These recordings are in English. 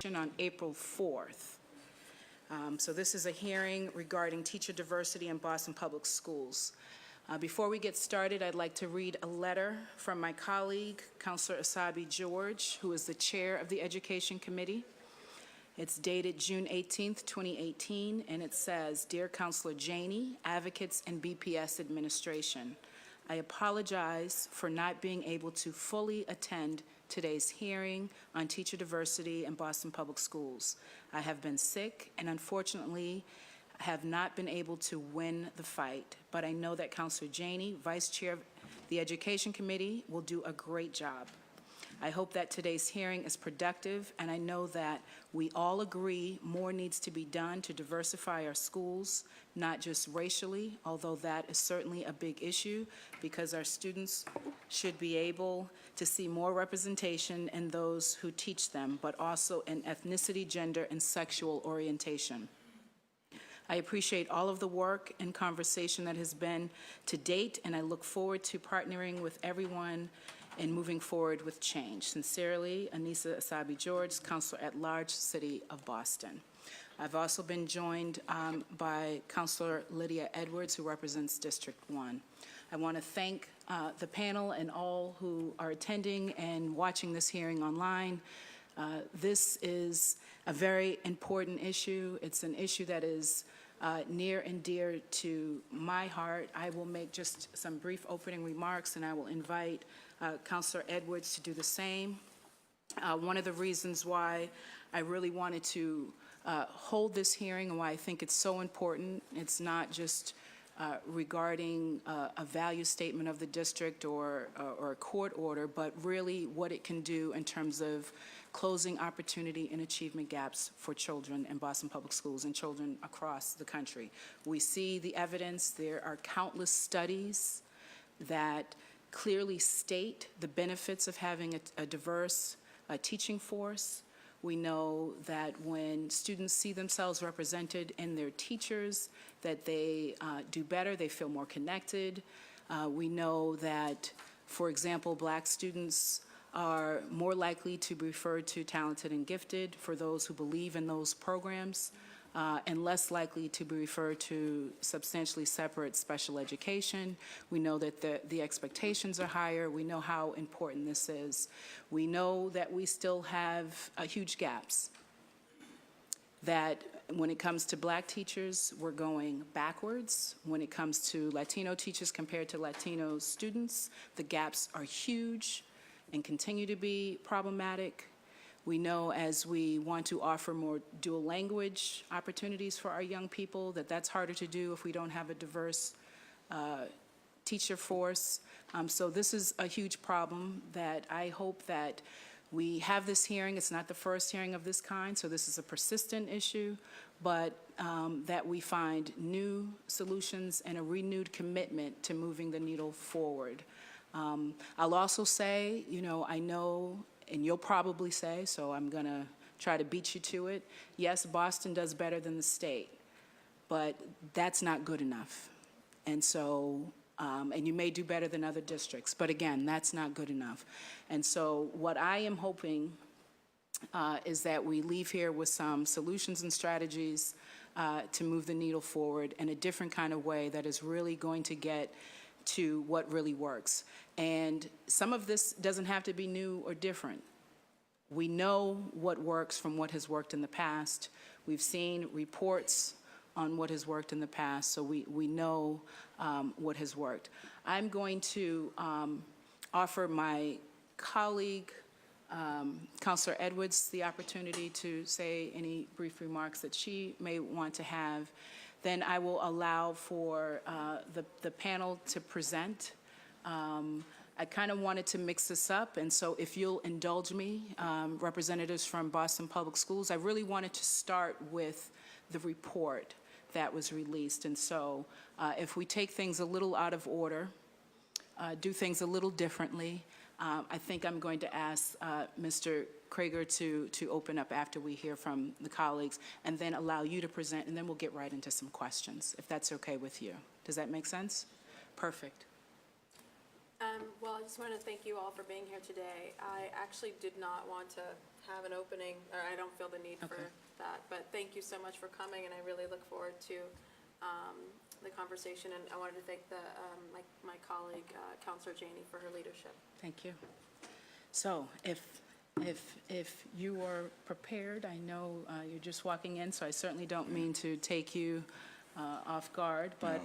On April 4th. So this is a hearing regarding teacher diversity in Boston Public Schools. Before we get started, I'd like to read a letter from my colleague, Counselor Asabi George, who is the chair of the Education Committee. It's dated June 18th, 2018, and it says, "Dear Counselor Janey, advocates and BPS administration, I apologize for not being able to fully attend today's hearing on teacher diversity in Boston Public Schools. I have been sick and unfortunately have not been able to win the fight, but I know that Counselor Janey, Vice Chair of the Education Committee, will do a great job. I hope that today's hearing is productive, and I know that we all agree more needs to be done to diversify our schools, not just racially, although that is certainly a big issue because our students should be able to see more representation in those who teach them, but also in ethnicity, gender, and sexual orientation. I appreciate all of the work and conversation that has been to date, and I look forward to partnering with everyone and moving forward with change. Sincerely, Anissa Asabi George, Counselor at Large, City of Boston." I've also been joined by Counselor Lydia Edwards, who represents District 1. I want to thank the panel and all who are attending and watching this hearing online. This is a very important issue. It's an issue that is near and dear to my heart. I will make just some brief opening remarks, and I will invite Counselor Edwards to do the same. One of the reasons why I really wanted to hold this hearing and why I think it's so important, it's not just regarding a value statement of the district or a court order, but really what it can do in terms of closing opportunity and achievement gaps for children in Boston Public Schools and children across the country. We see the evidence. There are countless studies that clearly state the benefits of having a diverse teaching force. We know that when students see themselves represented in their teachers, that they do better, they feel more connected. We know that, for example, Black students are more likely to be referred to talented and gifted for those who believe in those programs, and less likely to be referred to substantially separate special education. We know that the expectations are higher. We know how important this is. We know that we still have huge gaps, that when it comes to Black teachers, we're going backwards. When it comes to Latino teachers compared to Latino students, the gaps are huge and continue to be problematic. We know as we want to offer more dual language opportunities for our young people that that's harder to do if we don't have a diverse teacher force. So this is a huge problem that I hope that we have this hearing. It's not the first hearing of this kind, so this is a persistent issue, but that we find new solutions and a renewed commitment to moving the needle forward. I'll also say, you know, I know, and you'll probably say, so I'm going to try to beat you to it, yes, Boston does better than the state, but that's not good enough. And so, and you may do better than other districts, but again, that's not good enough. And so what I am hoping is that we leave here with some solutions and strategies to move the needle forward in a different kind of way that is really going to get to what really works. And some of this doesn't have to be new or different. We know what works from what has worked in the past. We've seen reports on what has worked in the past, so we know what has worked. I'm going to offer my colleague, Counselor Edwards, the opportunity to say any brief remarks that she may want to have. Then I will allow for the panel to present. I kind of wanted to mix this up, and so if you'll indulge me, representatives from Boston Public Schools, I really wanted to start with the report that was released. And so if we take things a little out of order, do things a little differently, I think I'm going to ask Mr. Krager to open up after we hear from the colleagues, and then allow you to present, and then we'll get right into some questions, if that's okay with you. Does that make sense? Perfect. Well, I just want to thank you all for being here today. I actually did not want to have an opening, or I don't feel the need for that, but thank you so much for coming, and I really look forward to the conversation, and I wanted to thank the, my colleague, Counselor Janey, for her leadership. Thank you. So if you are prepared, I know you're just walking in, so I certainly don't mean to take you off guard, but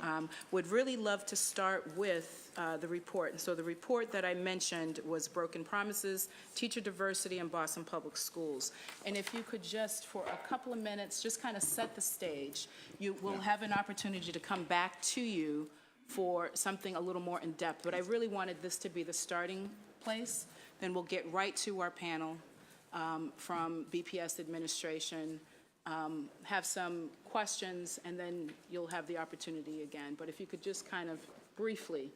would really love to start with the report. And so the report that I mentioned was Broken Promises, Teacher Diversity in Boston Public Schools. And if you could just, for a couple of minutes, just kind of set the stage. You will have an opportunity to come back to you for something a little more in-depth, but I really wanted this to be the starting place. Then we'll get right to our panel from BPS administration, have some questions, and then you'll have the opportunity again. But if you could just kind of briefly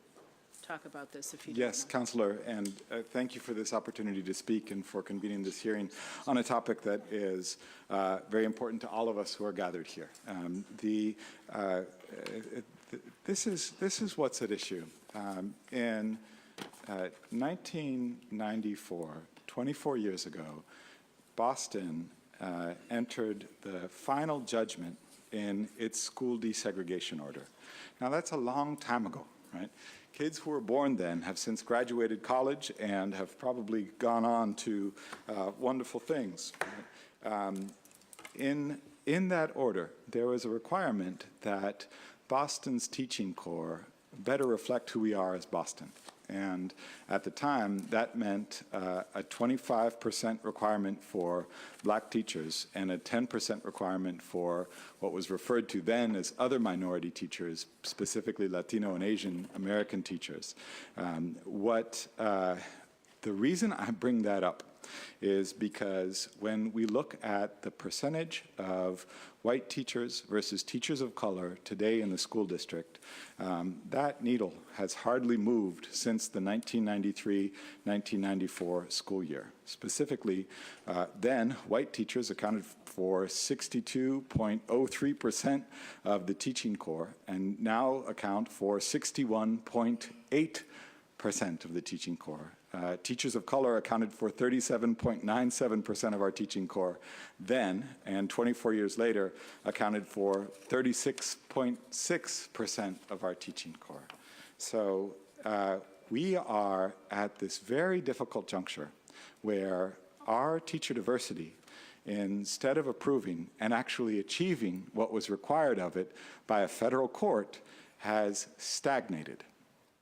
talk about this, if you Yes, don't mind. Counselor, and thank you for this opportunity to speak and for convening this hearing on a topic that is very important to all of us who are gathered here. This is what's at issue. In 1994, 24 years ago, Boston entered the final judgment in its school desegregation order. Now, that's a long time ago, right? Kids who were born then have since graduated college and have probably gone on to wonderful things. Right? In that order, there was a requirement that Boston's teaching corps better reflect who we are as Boston. And at the time, that meant a 25% requirement for black teachers and a 10% requirement for what was referred to then as other minority teachers, specifically Latino and Asian American teachers. The reason I bring that up is because when we look at the percentage of white teachers versus teachers of color today in the school district, that needle has hardly moved since the 1993-1994 school year. Specifically, then white teachers accounted for 62.03% of the teaching corps and now account for 61.8% of the teaching corps. Teachers of color accounted for 37.97% of our teaching corps then, and 24 years later, accounted for 36.6% of our teaching corps. So we are at this very difficult juncture where our teacher diversity, instead of approving and actually achieving what was required of it by a federal court, has stagnated.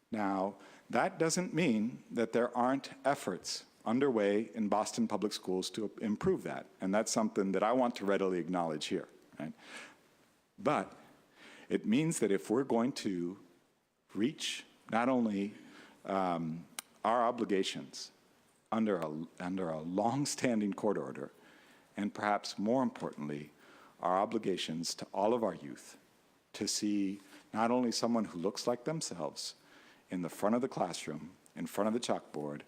Now, that doesn't mean that there aren't efforts underway in Boston Public Schools to improve that, and that's something that I want to readily acknowledge here. Right? But it means that if we're going to reach not only our obligations under a long-standing court order, and perhaps more importantly, our obligations to all of our youth to see not only someone who looks like themselves in the front of the classroom, in front of the chalkboard,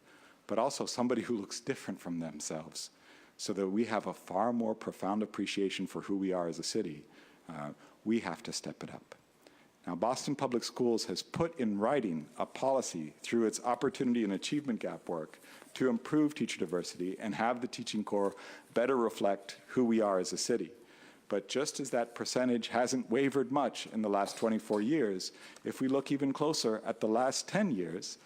but also somebody who looks different from themselves, so that we have a far more profound appreciation for who we are as a city, we have to step it up. Now, Boston Public Schools has put in writing a policy through its opportunity and achievement gap work to improve teacher diversity and have the teaching corps better reflect who we are as a city. But just as that percentage hasn't wavered much in the last 24 years, if we look even closer at the last 10 years,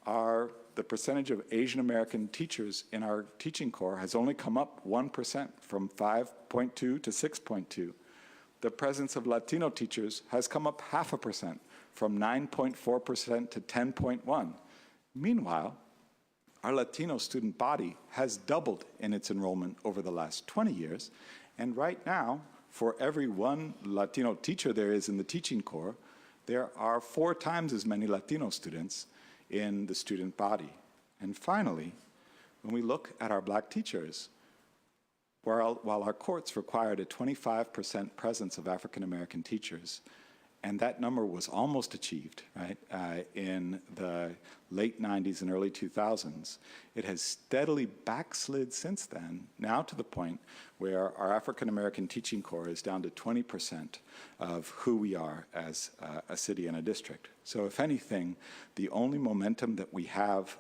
the percentage of Asian American teachers in our teaching corps has only come up 1%, from 5.2 to 6.2. The presence of Latino teachers has come up 0.5%, from 9.4% to 10.1. Meanwhile, our Latino student body has doubled in its enrollment over the last 20 years, and right now, for every one Latino teacher there is in the teaching corps, there are 4 times as many Latino students in the student body. And finally, when we look at our black teachers, while our courts required a 25% presence of African American teachers, And that number was almost achieved, right, in the late 90s and early 2000s. It has steadily backslid since then, now to the point where our African American teaching corps is down to 20% of who we are as a city and a district. So if anything, the only momentum that we have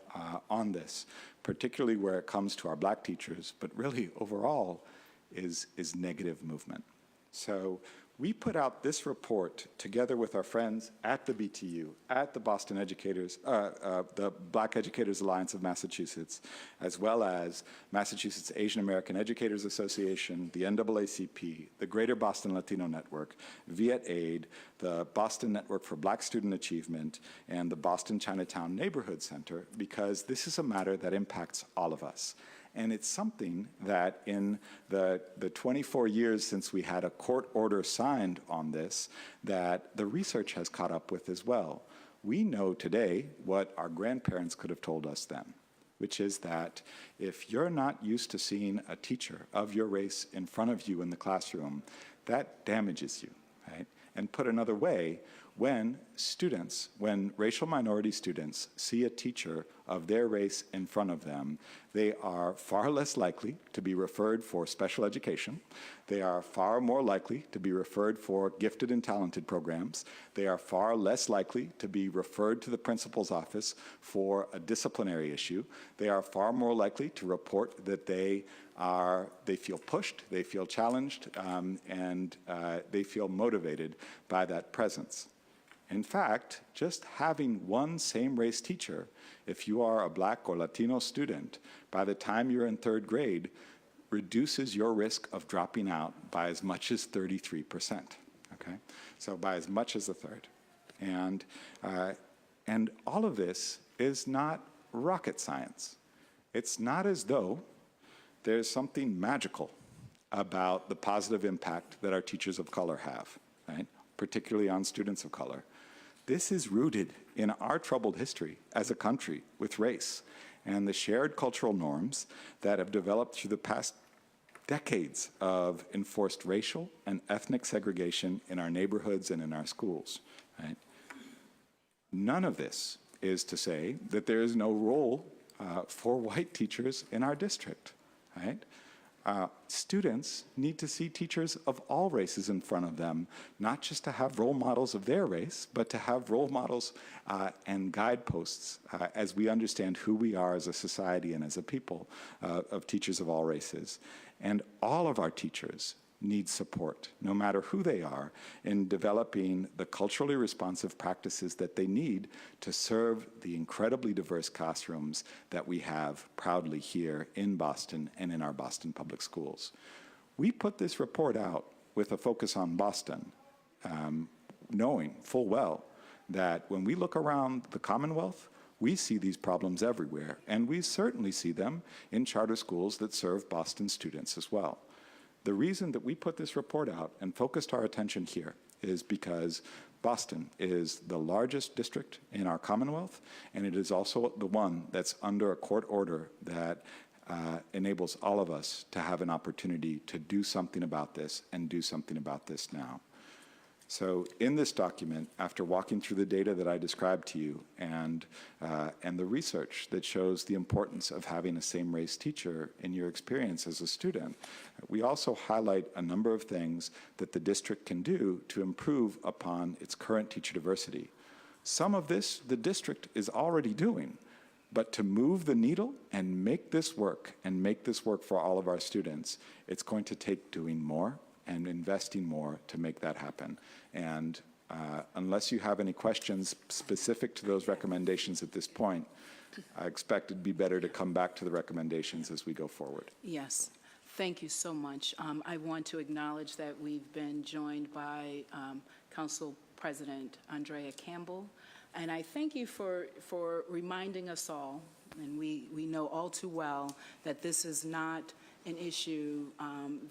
on this, particularly where it comes to our black teachers, but really overall, is negative movement. So we put out this report together with our friends at the BTU, at the Boston Educators, the Black Educators Alliance of Massachusetts, as well as Massachusetts Asian American Educators Association, the NAACP, the Greater Boston Latino Network, Viet Aid, the Boston Network for Black Student Achievement, and the Boston Chinatown Neighborhood Center, because this is a matter that impacts all of us. And it's something that in the 24 years since we had a court order signed on this, that the research has caught up with as well. We know today what our grandparents could have told us then, which is that if you're not used to seeing a teacher of your race in front of you in the classroom, that damages you, right? And put another way, when racial minority students see a teacher of their race in front of them, they are far less likely to be referred for special education. They are far more likely to be referred for gifted and talented programs. They are far less likely to be referred to the principal's office for a disciplinary issue. They are far more likely to report that they feel pushed, they feel challenged, and they feel motivated by that presence. In fact, just having one same-race teacher, if you are a Black or Latino student, by the time you're in third grade, reduces your risk of dropping out by as much as 33%, okay? So by as much as a third. And all of this is not rocket science. It's not as though there's something magical about the positive impact that our teachers of color have, right? Particularly on students of color. This is rooted in our troubled history as a country with race and the shared cultural norms that have developed through the past decades of enforced racial and ethnic segregation in our neighborhoods and in our schools, right? None of this is to say that there is no role for white teachers in our district, right? Students need to see teachers of all races in front of them, not just to have role models of their race, but to have role models and guideposts as we understand who we are as a society and as a people of teachers of all races. And all of our teachers need support, no matter who they are, in developing the culturally responsive practices that they need to serve the incredibly diverse classrooms that we have proudly here in Boston and in our Boston public schools. We put this report out with a focus on Boston, knowing full well that when we look around the Commonwealth, we see these problems everywhere, and we certainly see them in charter schools that serve Boston students as well. The reason that we put this report out and focused our attention here is because Boston is the largest district in our Commonwealth, and it is also the one that's under a court order that enables all of us to have an opportunity to do something about this and do something about this now. So in this document, after walking through the data that I described to you and the research that shows the importance of having a same-race teacher in your experience as a student, we also highlight a number of things that the district can do to improve upon its current teacher diversity. Some of this the district is already doing, but to move the needle and make this work for all of our students, it's going to take doing more and investing more to make that happen. And unless you have any questions specific to those recommendations at this point, I expect it'd be better to come back to the recommendations as we go forward. Yes, thank you so much. I want to acknowledge that we've been joined by Council President Andrea Campbell, and I thank you for reminding us all, and we know all too well that this is not an issue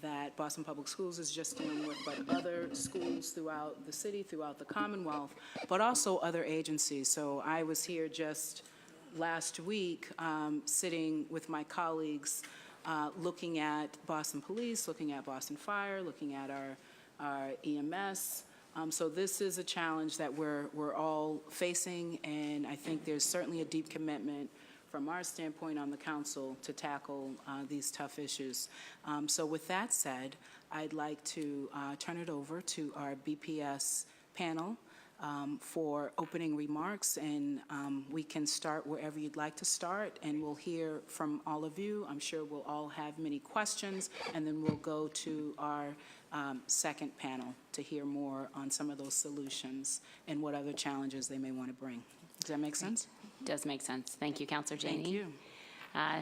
that Boston Public Schools is just dealing with, but other schools throughout the city, throughout the Commonwealth, but also other agencies. So I was here just last week sitting with my colleagues looking at Boston Police, looking at Boston Fire, looking at our EMS, So this is a challenge that we're all facing, and I think there's certainly a deep commitment from our standpoint on the council to tackle these tough issues. So with that said, I'd like to turn it over to our BPS panel for opening remarks, and we can start wherever you'd like to start, and we'll hear from all of you. I'm sure we'll all have many questions, and then we'll go to our second panel to hear more on some of those solutions and what other challenges they may want to bring. Does that make sense? It does make sense. Thank you, Councilor Janey. Thank you.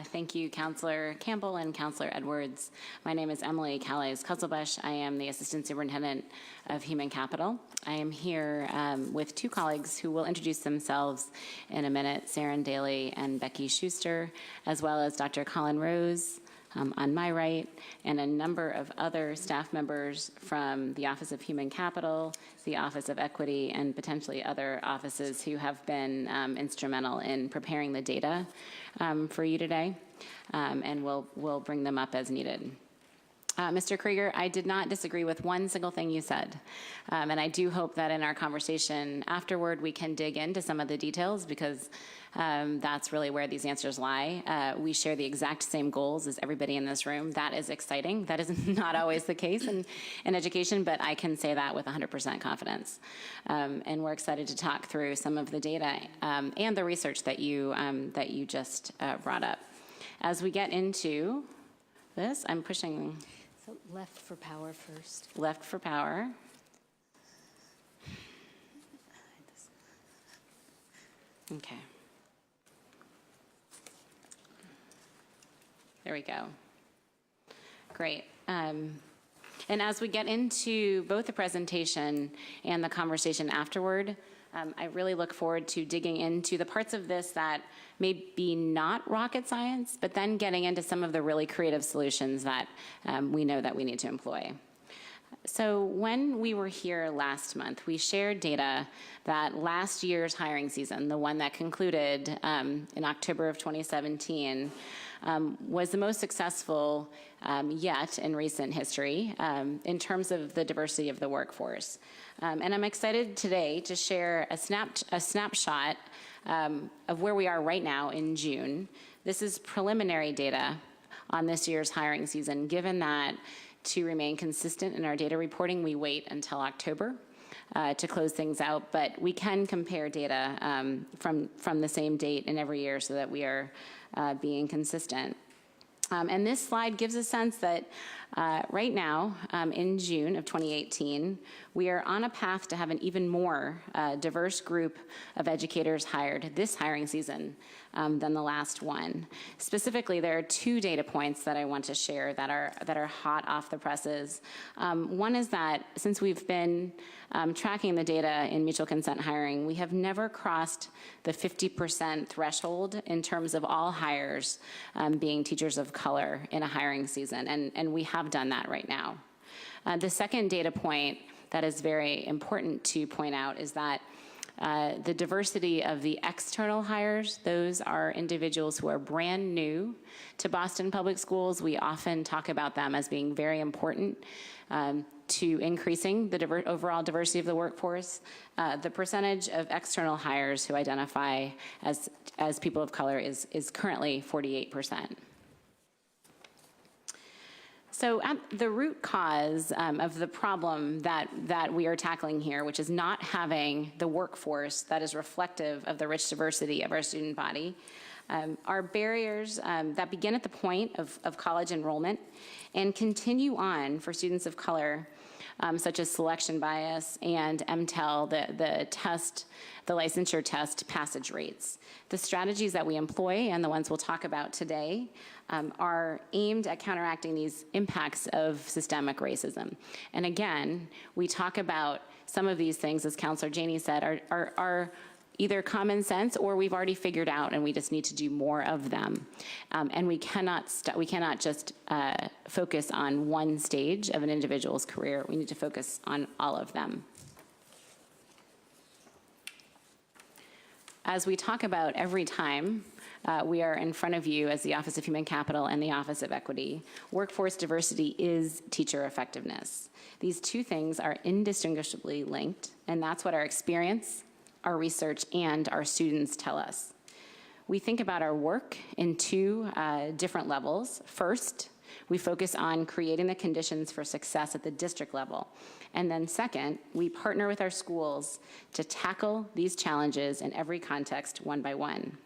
Thank you, Councilor Campbell and Councilor Edwards. My name is Emily Calais-Kutzelbusch. I am the Assistant Superintendent of Human Capital. I am here with two colleagues who will introduce themselves in a minute, Saren Daly and Becky Schuster, as well as Dr. Colin Rose on my right, and a number of other staff members from the Office of Human Capital, the Office of Equity, and potentially other offices who have been instrumental in preparing the data for you today, and we'll bring them up as needed. Mr. Krieger, I did not disagree with one single thing you said, and I do hope that in our conversation afterward we can dig into some of the details, because that's really where these answers lie. We share the exact same goals as everybody in this room. That is exciting. That is not always the case in education, but I can say that with 100% confidence. And we're excited to talk through some of the data and the research that you just brought up. As we get into this, I'm pushing. So left for power first. Left for power. Okay. There we go. Great. And as we get into both the presentation and the conversation afterward, I really look forward to digging into the parts of this that may be not rocket science, but then getting into some of the really creative solutions that we know that we need to employ. So when we were here last month, we shared data that last year's hiring season, the one that concluded in October of 2017, was the most successful yet in recent history in terms of the diversity of the workforce. And I'm excited today to share a snapshot of where we are right now in June. This is preliminary data on this year's hiring season, given that to remain consistent in our data reporting, we wait until October to close things out, but we can compare data from the same date in every year so that we are being consistent. And this slide gives a sense that right now, in June of 2018, we are on a path to have an even more diverse group of educators hired this hiring season than the last one. Specifically, there are two data points that I want to share that are hot off the presses. One is that since we've been tracking the data in mutual consent hiring, we have never crossed the 50% threshold in terms of all hires being teachers of color in a hiring season, and we have done that right now. The second data point that is very important to point out is that the diversity of the external hires, those are individuals who are brand new to Boston Public Schools. We often talk about them as being very important to increasing the overall diversity of the workforce. The percentage of external hires who identify as people of color is currently 48%. So at the root cause of the problem that we are tackling here, which is not having the workforce that is reflective of the rich diversity of our student body, are barriers that begin at the point of college enrollment and continue on for students of color, such as selection bias and MTEL, the licensure test passage rates. The strategies that we employ and the ones we'll talk about today are aimed at counteracting these impacts of systemic racism. And again, we talk about some of these things, as Councilor Janey said, are either common sense or we've already figured out and we just need to do more of them. And we cannot just focus on one stage of an individual's career. We need to focus on all of them. As we talk about every time we are in front of you as the Office of Human Capital and the Office of Equity. Workforce diversity is teacher effectiveness. These two things are indistinguishably linked, and that's what our experience, our research, and our students tell us. We think about our work in two different levels. First, we focus on creating the conditions for success at the district level. And then second, we partner with our schools to tackle these challenges in every context one by one.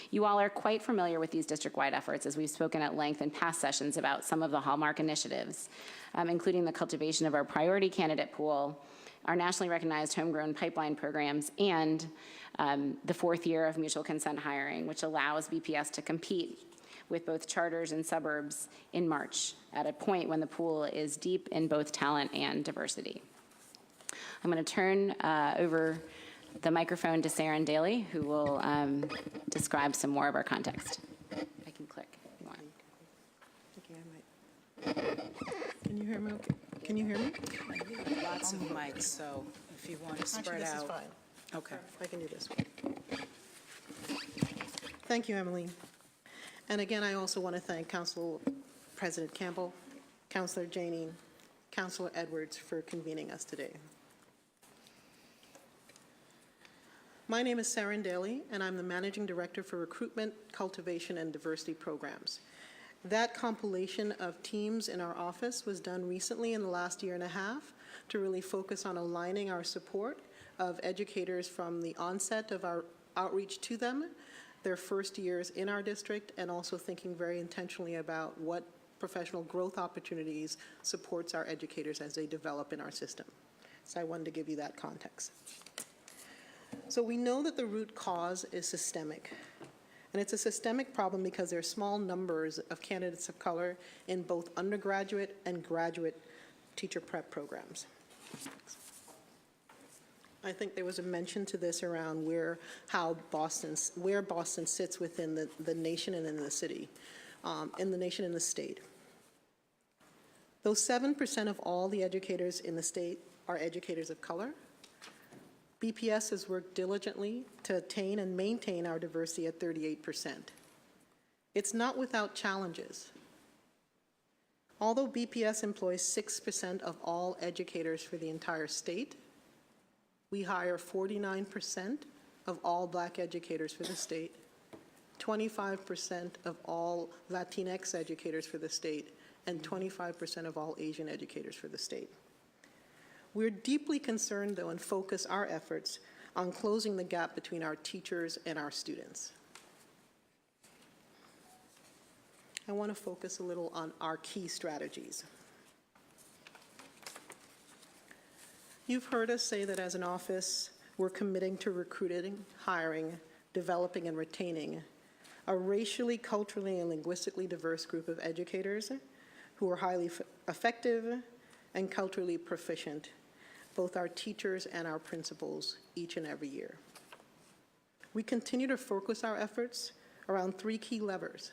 You all are quite familiar with these district-wide efforts, as we've spoken at length in past sessions about some of the hallmark initiatives, including the cultivation of our priority candidate pool, our nationally recognized homegrown pipeline programs, and the fourth year of mutual consent hiring, which allows BPS to compete with both charters and suburbs in March at a point when the pool is deep in both talent and diversity. I'm going to turn over the microphone to Sarah and Daly, who will describe some more of our context. I can click if you want. Can you hear me okay? Can you hear me? Lots of mics, so if you want to spread Actually, this is out. fine. Okay. I can do this one. Thank you, Emily. And again, I also want to thank Council President Campbell, Councilor Janey, Councilor Edwards for convening us today. My name is Sarah Daly, and I'm the Managing Director for Recruitment, Cultivation, and Diversity Programs. That compilation of teams in our office was done recently in the last year and a half to really focus on aligning our support of educators from the onset of our outreach to them, their first years in our district, and also thinking very intentionally about what professional growth opportunities supports our educators as they develop in our system. So I wanted to give you that context. So we know that the root cause is systemic. And it's a systemic problem because there are small numbers of candidates of color in both undergraduate and graduate teacher prep programs. I think there was a mention to this around where Boston sits within the nation and in the city, in the nation and the state. Those 7% of all the educators in the state are educators of color. BPS has worked diligently to attain and maintain our diversity at 38%. It's not without challenges. Although BPS employs 6% of all educators for the entire state, we hire 49% of all Black educators for the state, 25% of all Latinx educators for the state, and 25% of all Asian educators for the state. We're deeply concerned, though, and focus our efforts on closing the gap between our teachers and our students. I want to focus a little on our key strategies. You've heard us say that as an office, we're committing to recruiting, hiring, developing, and retaining a racially, culturally, and linguistically diverse group of educators who are highly effective and culturally proficient, both our teachers and our principals, each and every year. We continue to focus our efforts around three key levers: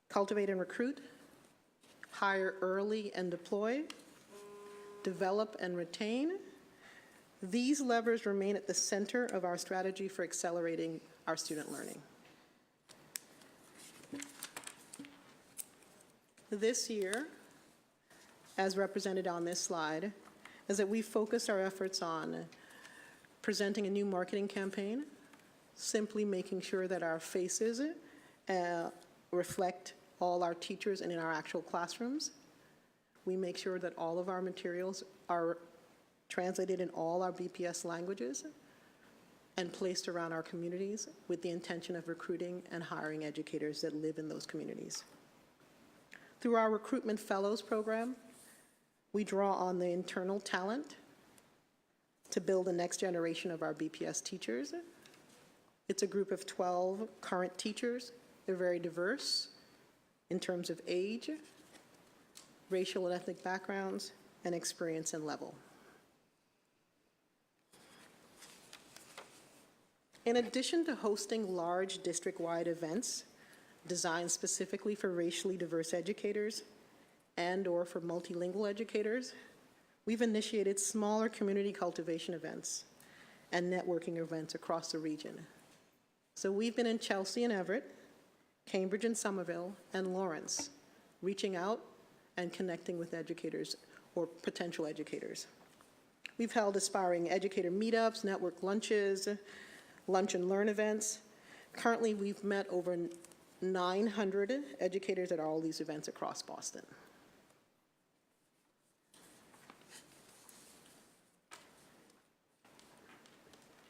cultivate and recruit, hire early and deploy, develop and retain. These levers remain at the center of our strategy for accelerating our student learning. This year, as represented on this slide, is that we focused our efforts on presenting a new marketing campaign, simply making sure that our faces reflect all our teachers and in our actual classrooms. We make sure that all of our materials are translated in all our BPS languages and placed around our communities with the intention of recruiting and hiring educators that live in those communities. Through our Recruitment Fellows program, we draw on the internal talent to build the next generation of our BPS teachers. It's a group of 12 current teachers. They're very diverse in terms of age, racial and ethnic backgrounds, and experience and level. In addition to hosting large district-wide events designed specifically for racially diverse educators and/or for multilingual educators, we've initiated smaller community cultivation events and networking events across the region. So we've been in Chelsea and Everett, Cambridge and Somerville, and Lawrence, reaching out and connecting with educators or potential educators. We've held aspiring educator meetups, network lunches, lunch and learn events. Currently, we've met over 900 educators at all these events across Boston.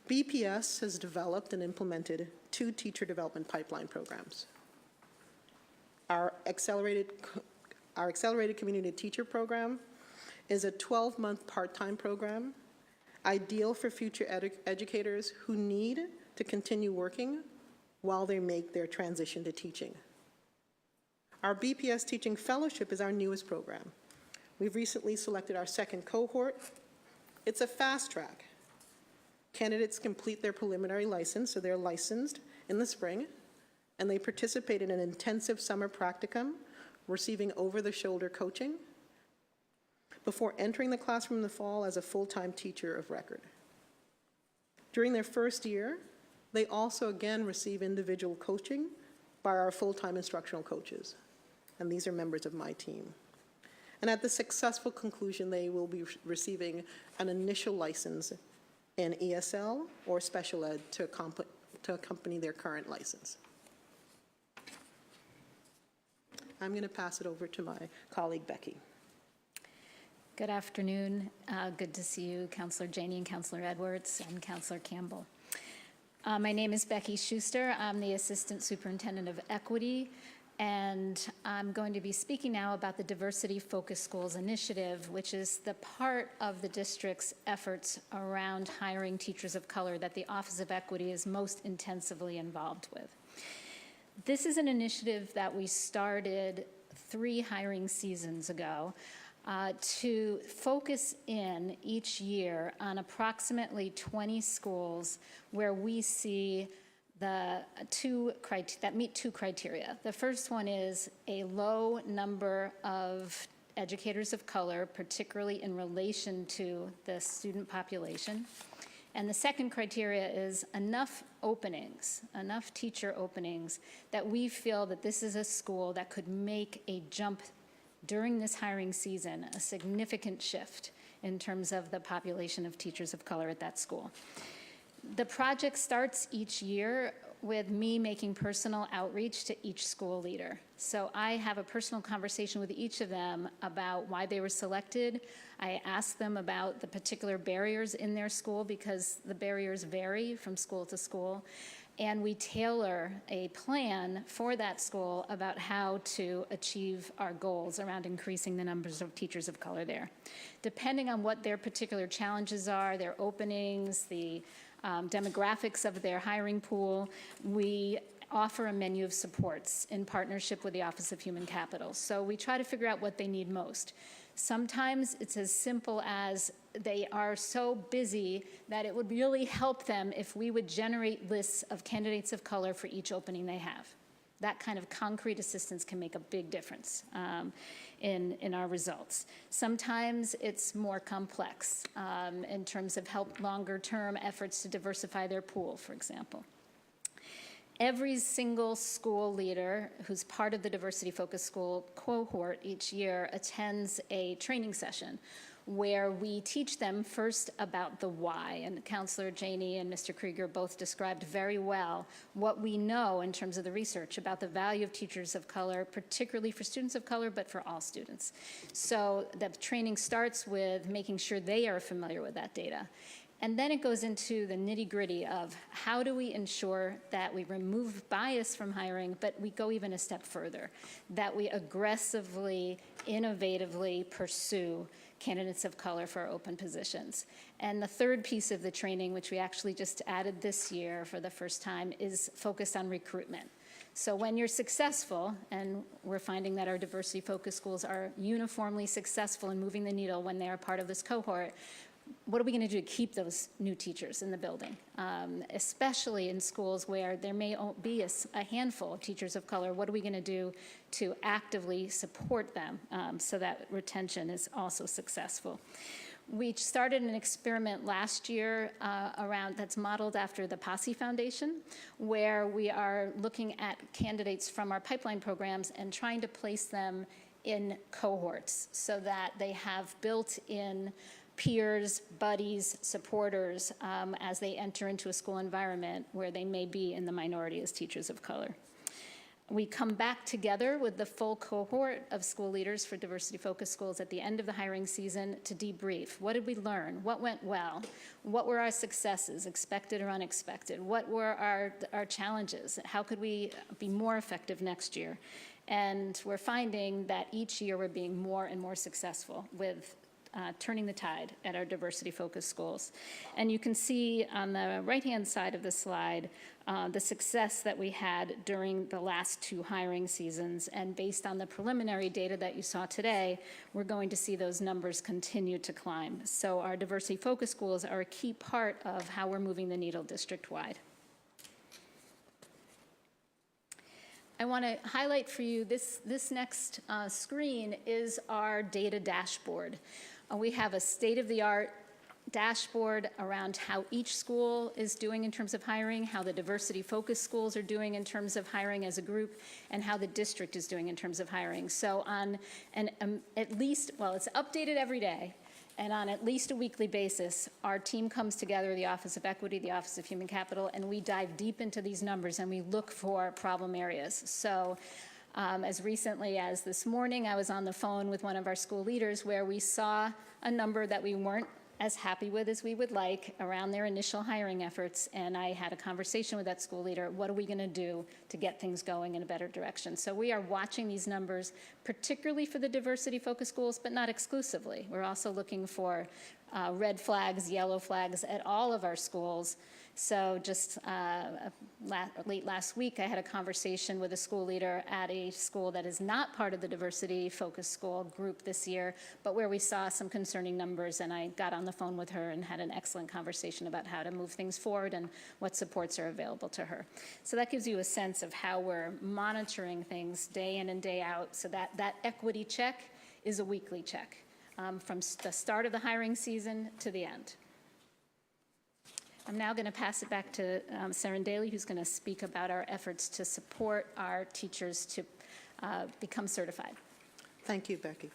BPS has developed and implemented 2 teacher development pipeline programs. Our accelerated community teacher program is a 12-month part-time program, ideal for future educators who need to continue working while they make their transition to teaching. Our Bps Teaching Fellowship is our newest program. We've recently selected our 2nd cohort. It's a fast track. Candidates complete their preliminary license, so they're licensed in the spring, and they participate in an intensive summer practicum, receiving over-the-shoulder coaching, before entering the classroom in the fall as a full-time teacher of record. During their first year, they also again receive individual coaching by our full-time instructional coaches, and these are members of my team. And at the successful conclusion, they will be receiving an initial license in ESL or special ed to accompany their current license. I'm going to pass it over to my colleague, Becky. Good afternoon. Good to see you, Counselor Janey and Counselor Edwards and Counselor Campbell. My name is Becky Schuster. I'm the Assistant Superintendent of Equity, and I'm going to be speaking now about the Diversity Focused Schools Initiative, which is the part of the district's efforts around hiring teachers of color that the Office of Equity is most intensively involved with. This is an initiative that we started 3 hiring seasons ago to focus in each year on approximately 20 schools where we see that meet 2 criteria. The first one is a low number of educators of color, particularly in relation to the student population. And the second criteria is enough openings, enough teacher openings, that we feel that this is a school that could make a jump during this hiring season, a significant shift in terms of the population of teachers of color at that school. The project starts each year with me making personal outreach to each school leader. So I have a personal conversation with each of them about why they were selected. I ask them about the particular barriers in their school because the barriers vary from school to school. And we tailor a plan for that school about how to achieve our goals around increasing the numbers of teachers of color there. Depending on what their particular challenges are, their openings, the demographics of their hiring pool, we offer a menu of supports in partnership with the Office of Human Capital. So we try to figure out what they need most. Sometimes it's as simple as they are so busy that it would really help them if we would generate lists of candidates of color for each opening they have. That kind of concrete assistance can make a big difference in our results. Sometimes it's more complex in terms of longer-term efforts to diversify their pool, for example. Every single school leader who's part of the Diversity Focused School cohort each year attends a training session where we teach them first about the why. And Counselor Janey and Mr. Krieger both described very well what we know in terms of the research about the value of teachers of color, particularly for students of color, but for all students. So the training starts with making sure they are familiar with that data. And then it goes into the nitty-gritty of how do we ensure that we remove bias from hiring, but we go even a step further, that we aggressively, innovatively pursue candidates of color for open positions. And the third piece of the training, which we actually just added this year for the first time, is focused on recruitment. So when you're successful, and we're finding that our diversity-focused schools are uniformly successful in moving the needle when they are part of this cohort, what are we going to do to keep those new teachers in the building, especially in schools where there may be a handful of teachers of color? What are we going to do to actively support them so that retention is also successful? We started an experiment last year that's modeled after the Posse Foundation, where we are looking at candidates from our pipeline programs and trying to place them in cohorts so that they have built-in peers, buddies, supporters as they enter into a school environment where they may be in the minority as teachers of color. We come back together with the full cohort of school leaders for diversity-focused schools at the end of the hiring season to debrief. What did we learn? What went well? What were our successes, expected or unexpected? What were our challenges? How could we be more effective next year? And we're finding that each year we're being more and more successful with turning the tide at our diversity-focused schools. And you can see on the right-hand side of the slide the success that we had during the last 2 hiring seasons. And based on the preliminary data that you saw today, we're going to see those numbers continue to climb. So our diversity-focused schools are a key part of how we're moving the needle district-wide. I want to highlight for you this next screen is our data dashboard. We have a state-of-the-art dashboard around how each school is doing in terms of hiring, how the diversity-focused schools are doing in terms of hiring as a group, and how the district is doing in terms of hiring. So on at least, well, it's updated every day, and on at least a weekly basis, our team comes together, the Office of Equity, the Office of Human Capital, and we dive deep into these numbers and we look for problem areas. So as recently as this morning, I was on the phone with one of our school leaders where we saw a number that we weren't as happy with as we would like around their initial hiring efforts, and I had a conversation with that school leader. What are we going to do to get things going in a better direction? So we are watching these numbers, particularly for the diversity-focused schools, but not exclusively. We're also looking for red flags, yellow flags at all of our schools. So just late last week, I had a conversation with a school leader at a school that is not part of the diversity-focused school group this year, but where we saw some concerning numbers, and I got on the phone with her and had an excellent conversation about how to move things forward and what supports are available to her. So that gives you a sense of how we're monitoring things day in and day out, so that that equity check is a weekly check from the start of the hiring season to the end. I'm now going to pass it back to Saren Daly, who's going to speak about our efforts to support our teachers to become certified. Thank you, Becky.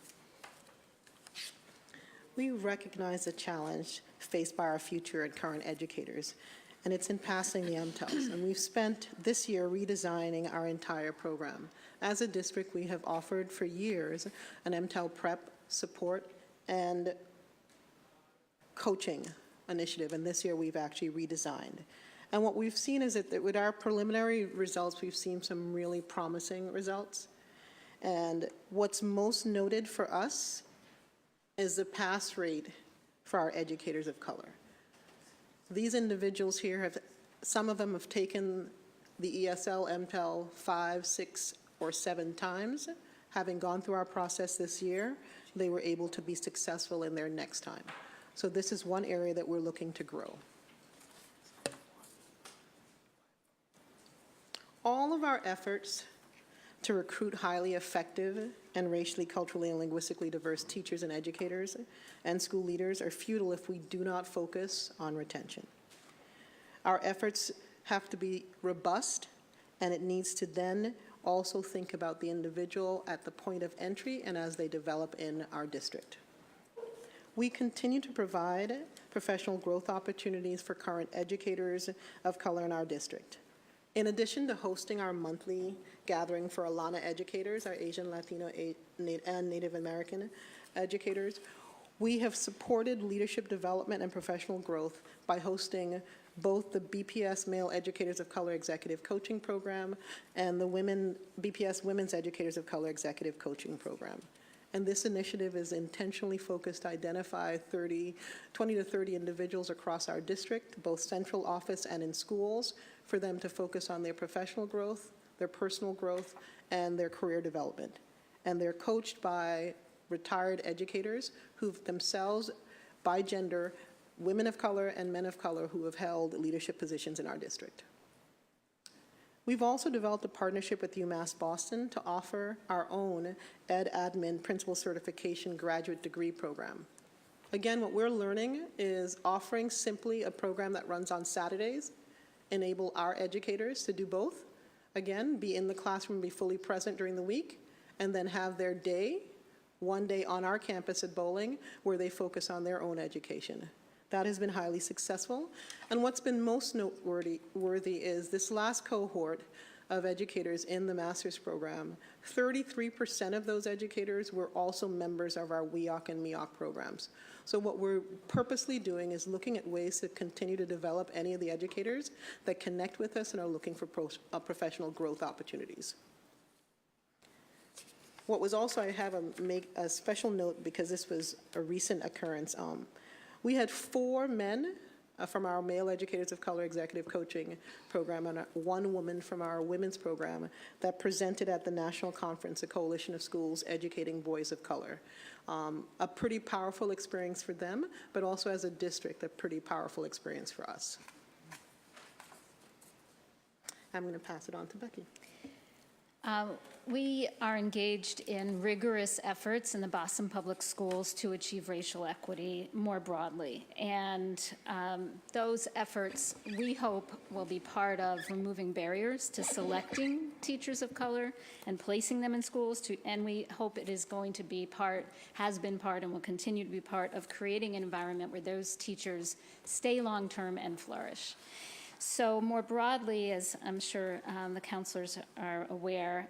We recognize the challenge faced by our future and current educators, and it's in passing the MTELs. And we've spent this year redesigning our entire program. As a district, we have offered for years an MTEL prep support and coaching initiative, and this year we've actually redesigned. And what we've seen is that with our preliminary results, we've seen some really promising results. And what's most noted for us is the pass rate for our educators of color. These individuals here some of them have taken the ESL MTEL 5, 6, or 7 times. Having gone through our process this year, they were able to be successful in their next time. So this is one area that we're looking to grow. All of our efforts to recruit highly effective and racially, culturally, and linguistically diverse teachers and educators and school leaders are futile if we do not focus on retention. Our efforts have to be robust, and it needs to then also think about the individual at the point of entry and as they develop in our district. We continue to provide professional growth opportunities for current educators of color in our district. In addition to hosting our monthly gathering for Alana educators, our Asian, Latino, and Native American educators, we have supported leadership development and professional growth by hosting both the BPS Male Educators of Color Executive Coaching Program and the BPS Women's Educators of Color Executive Coaching Program. And this initiative is intentionally focused to identify 20 to 30 individuals across our district, both central office and in schools, for them to focus on their professional growth, their personal growth, and their career development. And they're coached by retired educators who've themselves, by gender, women of color and men of color who have held leadership positions in our district. We've also developed a partnership with UMass Boston to offer our own Ed Admin Principal Certification Graduate Degree Program. Again, what we're learning is offering simply a program that runs on Saturdays, enable our educators to do both. Again, be in the classroom, be fully present during the week, and then have their day, one day on our campus at Bowling, where they focus on their own education. That has been highly successful. And what's been most noteworthy is this last cohort of educators in the master's program, 33% of those educators were also members of our WEOC and MEOC programs. So what we're purposely doing is looking at ways to continue to develop any of the educators that connect with us and are looking for professional growth opportunities. What was also, I have make a special note because this was a recent occurrence. We had 4 men from our Male Educators of Color Executive Coaching Program and 1 woman from our women's program that presented at the National Conference, a coalition of schools educating boys of color. A pretty powerful experience for them, but also as a district, a pretty powerful experience for us. I'm going to pass it on to Becky. We are engaged in rigorous efforts in the Boston Public Schools to achieve racial equity more broadly. And those efforts, we hope, will be part of removing barriers to selecting teachers of color and placing them in schools. And we hope it is going to be part, has been part, and will continue to be part of creating an environment where those teachers stay long-term and flourish. So more broadly, as I'm sure the counselors are aware,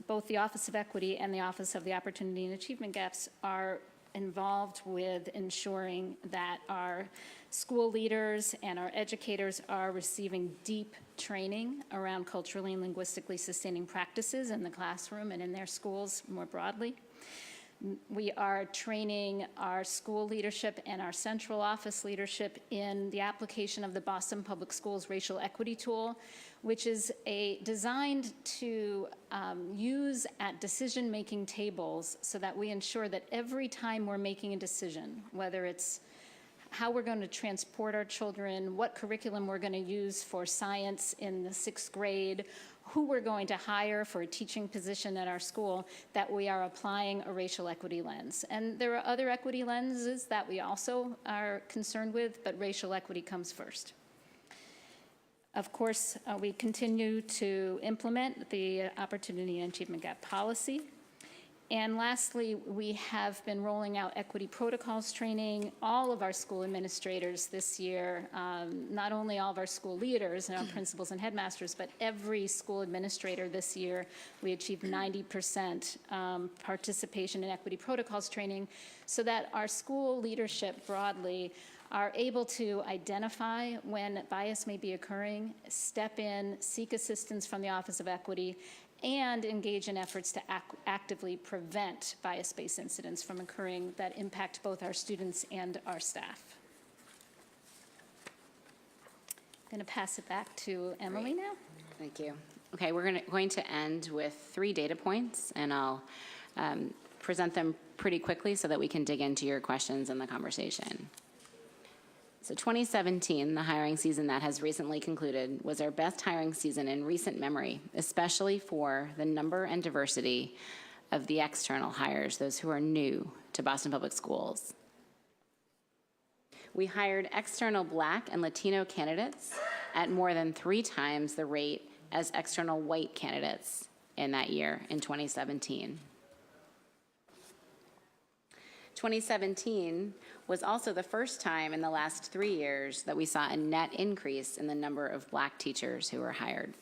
both the Office of Equity and the Office of the Opportunity and Achievement Gaps are involved with ensuring that our school leaders and our educators are receiving deep training around culturally and linguistically sustaining practices in the classroom and in their schools more broadly. We are training our school leadership and our central office leadership in the application of the Boston Public Schools Racial Equity Tool, which is designed to use at decision-making tables so that we ensure that every time we're making a decision, whether it's how we're going to transport our children, what curriculum we're going to use for science in the 6th grade, who we're going to hire for a teaching position at our school, that we are applying a racial equity lens. And there are other equity lenses that we also are concerned with, but racial equity comes first. Of course, we continue to implement the Opportunity and Achievement Gap policy. And lastly, we have been rolling out equity protocols training all of our school administrators this year, not only all of our school leaders and our principals and headmasters, but every school administrator this year. We achieved 90% participation in equity protocols training so that our school leadership broadly are able to identify when bias may be occurring, step in, seek assistance from the Office of Equity, and engage in efforts to actively prevent bias-based incidents from occurring that impact both our students and our staff. I'm going to pass it back to Emily now. Thank you. Okay, we're going to end with 3 data points, and I'll present them pretty quickly so that we can dig into your questions and the conversation. So 2017, the hiring season that has recently concluded, was our best hiring season in recent memory, especially for the number and diversity of the external hires, those who are new to Boston Public Schools. We hired external Black and Latino candidates at more than 3 times the rate as external white candidates in that year, in 2017. 2017 was also the first time in the last 3 years that we saw a net increase in the number of Black teachers who were hired.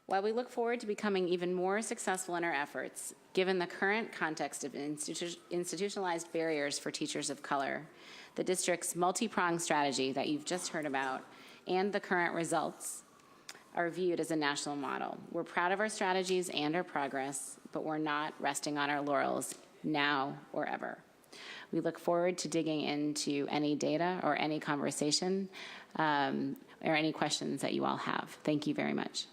While we look forward to becoming even more successful in our efforts, given the current context of institutionalized barriers for teachers of color, the district's multi-pronged strategy that you've just heard about, and the current results are viewed as a national model. We're proud of our strategies and our progress, but we're not resting on our laurels now or ever. We look forward to digging into any data or any conversation or any questions that you all have. Thank you very much.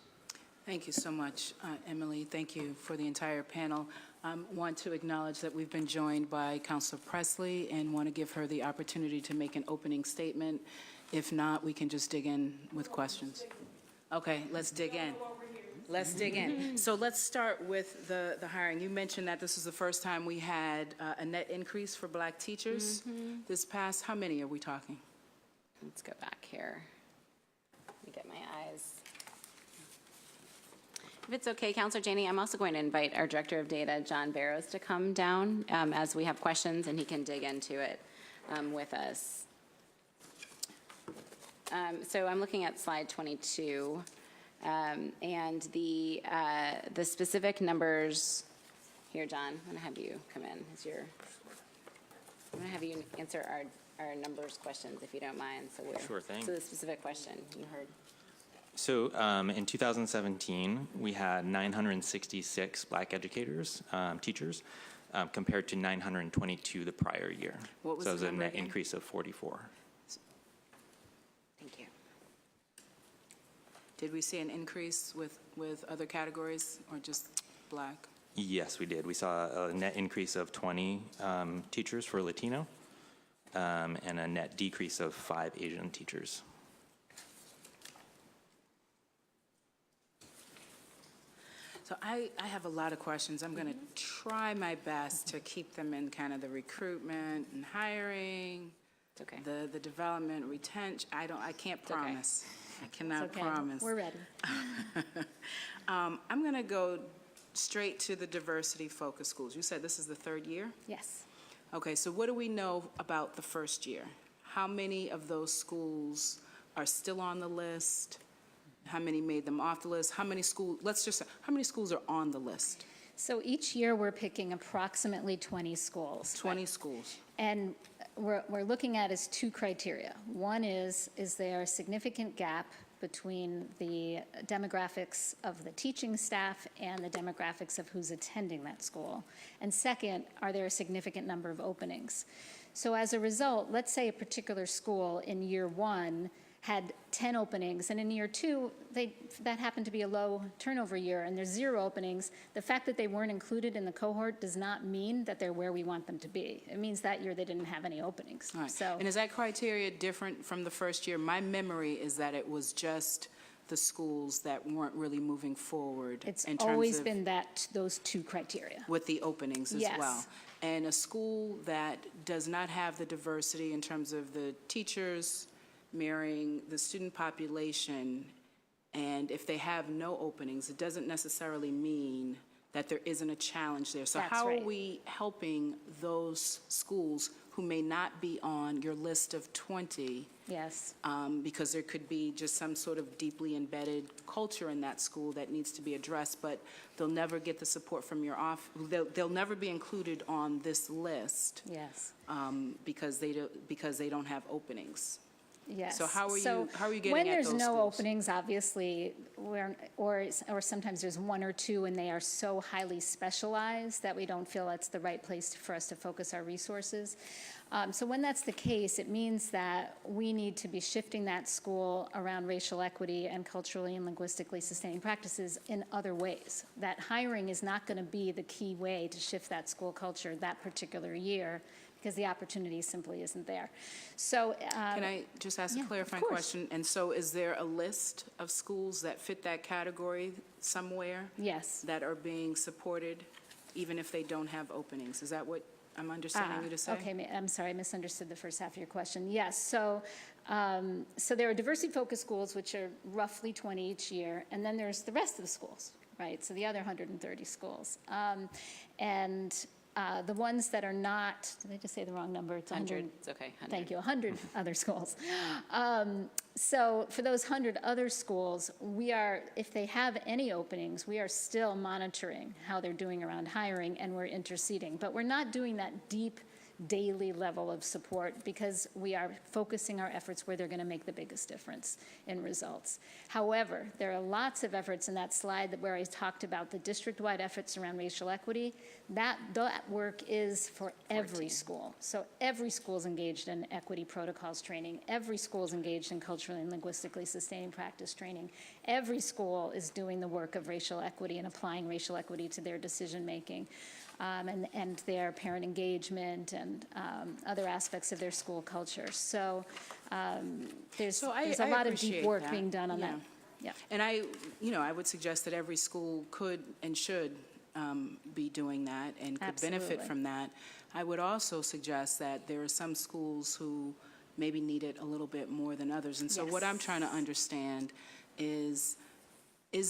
Thank you so much, Emily. Thank you for the entire panel. I want to acknowledge that we've been joined by Councilor Presley and want to give her the opportunity to make an opening statement. If not, we can just dig in with questions. Okay, let's dig in. Let's dig in. So let's start with the hiring. You mentioned that this is the first time we had a net increase for Black teachers. This past, how many are we talking? Let's go back here. Let me get my eyes. If it's okay, Counselor Janey, I'm also going to invite our Director of Data, John Barrows, to come down as we have questions, and he can dig into it with us. So I'm looking at slide 22, and the specific numbers. Here, John, I'm going to have you come in. I'm going to have you answer our numbers questions, if you don't mind. Sure thing. So the specific question you heard. So in 2017, we had 966 Black educators, teachers, compared to 922 the prior year. What was so the it was a number net again? increase of 44. Thank you. Did we see an increase with other categories or just Black? Yes, we did. We saw a net increase of 20 teachers for Latino and a net decrease of 5 Asian teachers. So I have a lot of questions. I'm going to try my best to keep them in kind of the recruitment and hiring, It's okay. the development, retention. I can't okay. promise. I cannot Okay, promise. we're ready. I'm going to go straight to the diversity-focused schools. You said this is the third year? Yes. Okay, so what do we know about the first year? How many of those schools are still on the list? How many made them off the list? How many schools, let's just say, how many schools are on the list? So each year, we're picking approximately 20 schools. 20 schools. And we're looking at is two criteria. One is there a significant gap between the demographics of the teaching staff and the demographics of who's attending that school? And second, are there a significant number of openings? So as a result, let's say a particular school in year one had 10 openings, and in year two, that happened to be a low turnover year, and there's 0 openings. The fact that they weren't included in the cohort does not mean that they're where we want them to be. It means that year they didn't have any openings. All right. So, And is that criteria different from the first year? My memory is that it was just the schools that weren't really moving forward it's in terms always of been those two criteria. with the openings as Yes. well. And a school that does not have the diversity in terms of the teachers marrying the student population, and if they have no openings, it doesn't necessarily mean that there isn't a challenge there. So That's how are right. we helping those schools who may not be on your list of 20, Yes. because there could be just some sort of deeply embedded culture in that school that needs to be addressed, but they'll never get the support from your they'll never be included on this list Yes. because they don't have openings. Yes. So how are you getting when at there's those no schools? openings, obviously, or sometimes there's 1 or 2 and they are so highly specialized that we don't feel that's the right place for us to focus our resources. So when that's the case, it means that we need to be shifting that school around racial equity and culturally and linguistically sustaining practices in other ways. That hiring is not going to be the key way to shift that school culture that particular year, because the opportunity simply isn't there. So, Can I just ask a yeah, of clarifying course. question? And so is there a list of schools that fit that category somewhere yes. that are being supported, even if they don't have openings? Is that what I'm understanding you to say? Okay, I'm sorry, I misunderstood the first half of your question. Yes, so there are diversity-focused schools, which are roughly 20 each year, and then there's the rest of the schools, right? So the other 130 schools. The ones that are not, did I just say the wrong number? It's 100, it's okay. 100. Thank you, 100 other schools. So for those 100 other schools, if they have any openings, we are still monitoring how they're doing around hiring, and we're interceding. But we're not doing that deep daily level of support because we are focusing our efforts where they're going to make the biggest difference in results. However, there are lots of efforts in that slide where I talked about the district-wide efforts around racial equity. That work is for every school. So every school is engaged in equity protocols training. Every school is engaged in culturally and linguistically sustaining practice training. Every school is doing the work of racial equity and applying racial equity to their decision-making. And their parent engagement and other aspects of their school culture. So there's a lot of deep work being done on that. Yeah. And I would suggest that every school could and should be doing that and could benefit Absolutely. from that. I would also suggest that there are some schools who maybe need it a little bit more than others. And so what I'm trying to understand is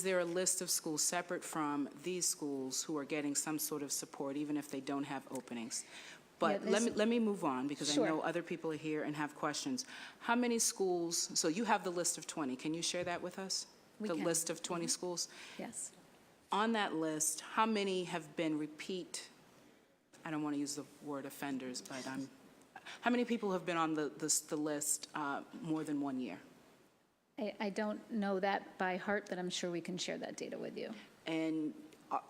there a list of schools separate from these schools who are getting some sort of support, even if they don't have openings? But Yeah, let me move on, because Sure. I know other people are here and have questions. How many schools, so you have the list of 20. Can you share that with us? We The can. list of 20 schools? Yes. On that list, how many have been repeat, I don't want to use the word offenders, but how many people have been on the list more than 1 year? I don't know that by heart, but I'm sure we can share that data with you. And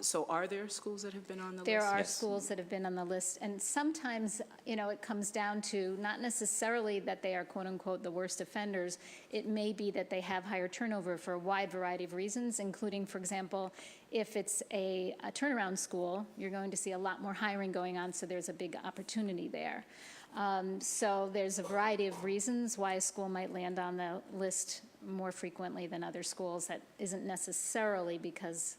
so are there schools that have been on the list? There are Yes. schools that have been on the list, and sometimes, it comes down to not necessarily that they are quote-unquote the worst offenders. It may be that they have higher turnover for a wide variety of reasons, including, for example, if it's a turnaround school, you're going to see a lot more hiring going on, so there's a big opportunity there. So there's a variety of reasons why a school might land on the list more frequently than other schools. That isn't necessarily because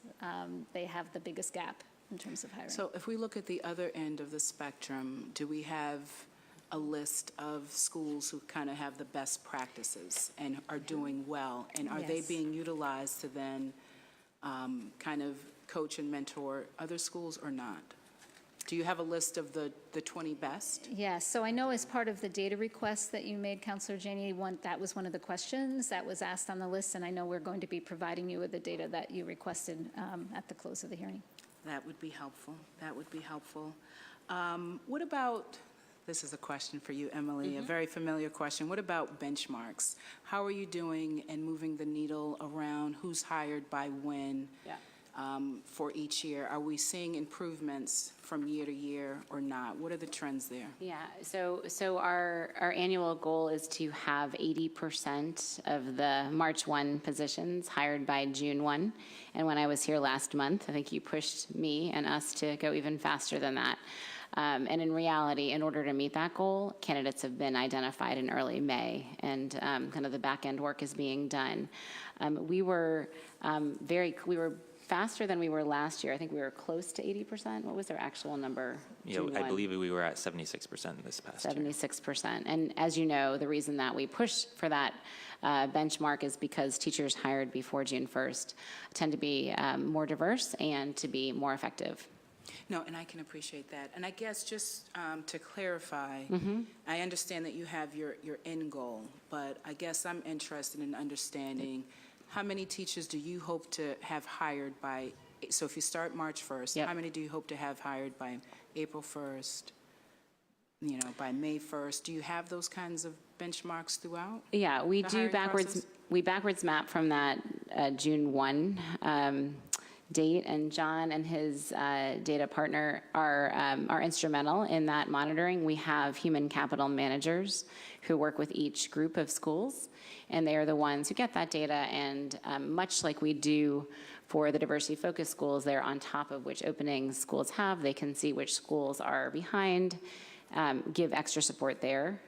they have the biggest gap in terms of hiring. So if we look at the other end of the spectrum, do we have a list of schools who kind of have the best practices and are doing well? And are they Yes. being utilized to then kind of coach and mentor other schools or not? Do you have a list of the 20 best? Yes, so I know as part of the data request that you made, Counselor Janey, that was one of the questions that was asked on the list, and I know we're going to be providing you with the data that you requested at the close of the hearing. That would be helpful. That would be helpful. What about, this is a question for you, Emily, a very familiar question. What about benchmarks? How are you doing in moving the needle around who's hired by when? Yeah. For each year? Are we seeing improvements from year to year or not? What are the trends there? Yeah, so our annual goal is to have 80% of the March 1 positions hired by June 1. And when I was here last month, I think you pushed me and us to go even faster than that. And in reality, in order to meet that goal, candidates have been identified in early May, and kind of the back end work is being done. We were faster than we were last year. I think we were close to 80%. What was our actual number? Yeah, June I 1? believe we were at 76% this past year. 76%. And as you know, the reason that we push for that benchmark is because teachers hired before June 1st tend to be more diverse and to be more effective. No, and I can appreciate that. And I guess just to clarify, I understand that you have your end goal, but I guess I'm interested in understanding how many teachers do you hope to have hired by, so if you start March 1st, Yep. how many do you hope to have hired by April 1st, by May 1st? Do you have those kinds of benchmarks throughout? Yeah, we The do hiring backwards. process? We backwards map from that June 1 date, and John and his data partner are instrumental in that monitoring. We have human capital managers who work with each group of schools, and they are the ones who get that data, and much like we do for the diversity-focused schools, they're on top of which openings schools have. They can see which schools are behind, give extra support there,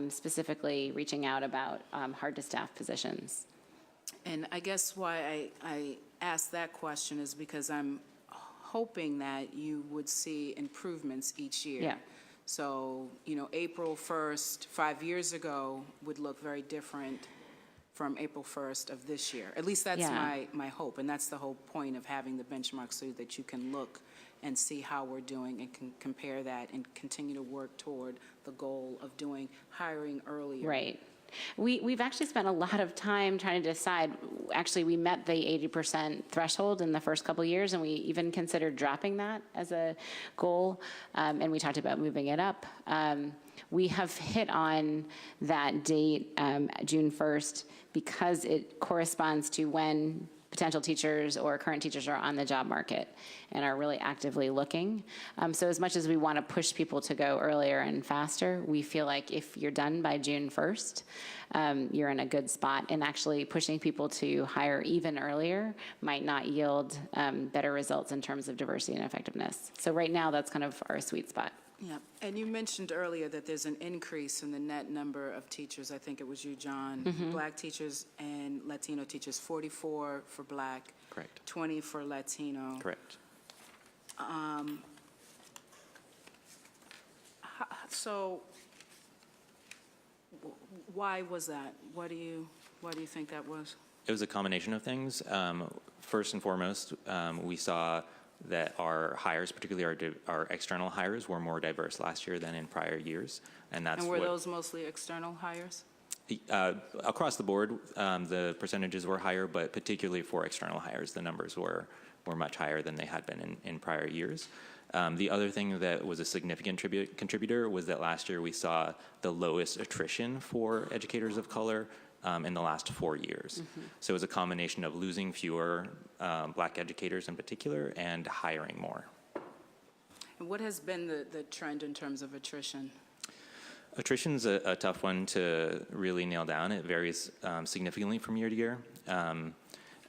specifically reaching out about hard-to-staff positions. And I guess why I asked that question is because I'm hoping that you would see improvements each year. Yeah. So, April 1st, 5 years ago, would look very different from April 1st of this year. At least that's Yeah. my hope, and that's the whole point of having the benchmark, so that you can look and see how we're doing and can compare that and continue to work toward the goal of hiring earlier. Right. We've actually spent a lot of time trying to decide. Actually, we met the 80% threshold in the first couple of years, and we even considered dropping that as a goal, and we talked about moving it up. We have hit on that date, June 1st, because it corresponds to when potential teachers or current teachers are on the job market and are really actively looking. So as much as we want to push people to go earlier and faster, we feel like if you're done by June 1st, you're in a good spot, and actually pushing people to hire even earlier might not yield better results in terms of diversity and effectiveness. So right now, that's kind of our sweet spot. Yeah, and you mentioned earlier that there's an increase in the net number of teachers. I think it was you, John. Black teachers and Latino teachers, 44 for Black. Correct. 20 for Latino. Correct. So why was that? Why do you think that was? It was a combination of things. First and foremost, we saw that our hires, particularly our external hires, were more diverse last year than in prior years, and that's And were those mostly external hires? Across the board, the percentages were higher, but particularly for external hires, the numbers were much higher than they had been in prior years. The other thing that was a significant contributor was that last year we saw the lowest attrition for educators of color in the last 4 years. So it was a combination of losing fewer Black educators in particular and hiring more. And what has been the trend in terms of attrition? Attrition's a tough one to really nail down. It varies significantly from year to year. And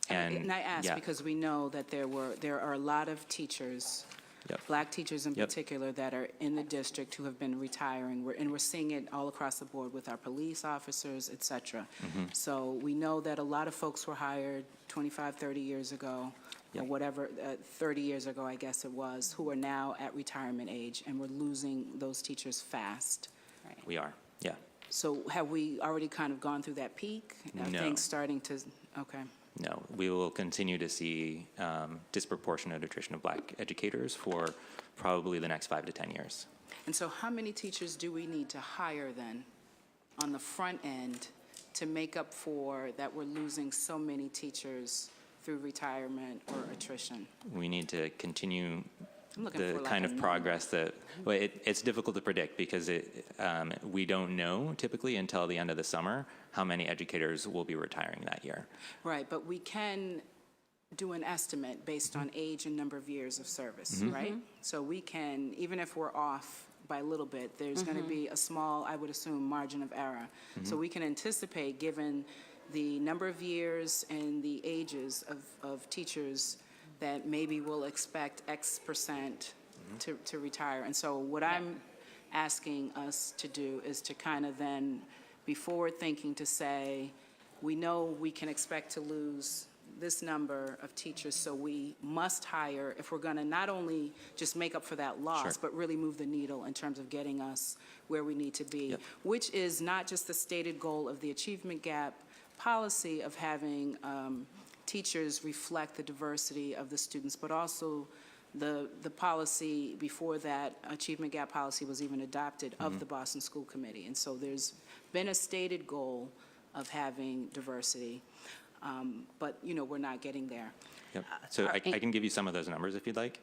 I ask yeah. because we know that there are a lot of teachers, Yep. Black teachers in Yep. particular, that are in the district who have been retiring. We're seeing it all across the board with our police officers, et cetera. So we know that a lot of folks were hired 25, 30 years ago, or Yep. whatever, 30 years ago, I guess it was, who are now at retirement age, and we're losing those teachers fast. We are, yeah. So have we already kind of gone through that peak? Are No. things starting to, okay. No, we will continue to see disproportionate attrition of Black educators for probably the next 5 to 10 years. And so how many teachers do we need to hire then on the front end to make up for that we're losing so many teachers through retirement or attrition? We need to continue I'm looking the for like kind a of number. progress that, well, it's difficult to predict because we don't know typically until the end of the summer how many educators will be retiring that year. Right, but we can do an estimate based on age and number of years of service, right? So we can, even if we're off by a little bit, there's going to be a small, I would assume, margin of error. So we can anticipate, given the number of years and the ages of teachers, that maybe we'll expect X percent to retire. And so what I'm asking us to do is to kind of then be forward thinking to say, we know we can expect to lose this number of teachers, so we must hire if we're going to not only just make up for that loss, Sure. but really move the needle in terms of getting us where we need to be, Yep. which is not just the stated goal of the achievement gap policy of having teachers reflect the diversity of the students, but also the policy before that achievement gap policy was even adopted of the Boston School Committee. And so there's been a stated goal of having diversity, but we're not getting there. Yep. So I can give you some of those numbers if you'd like.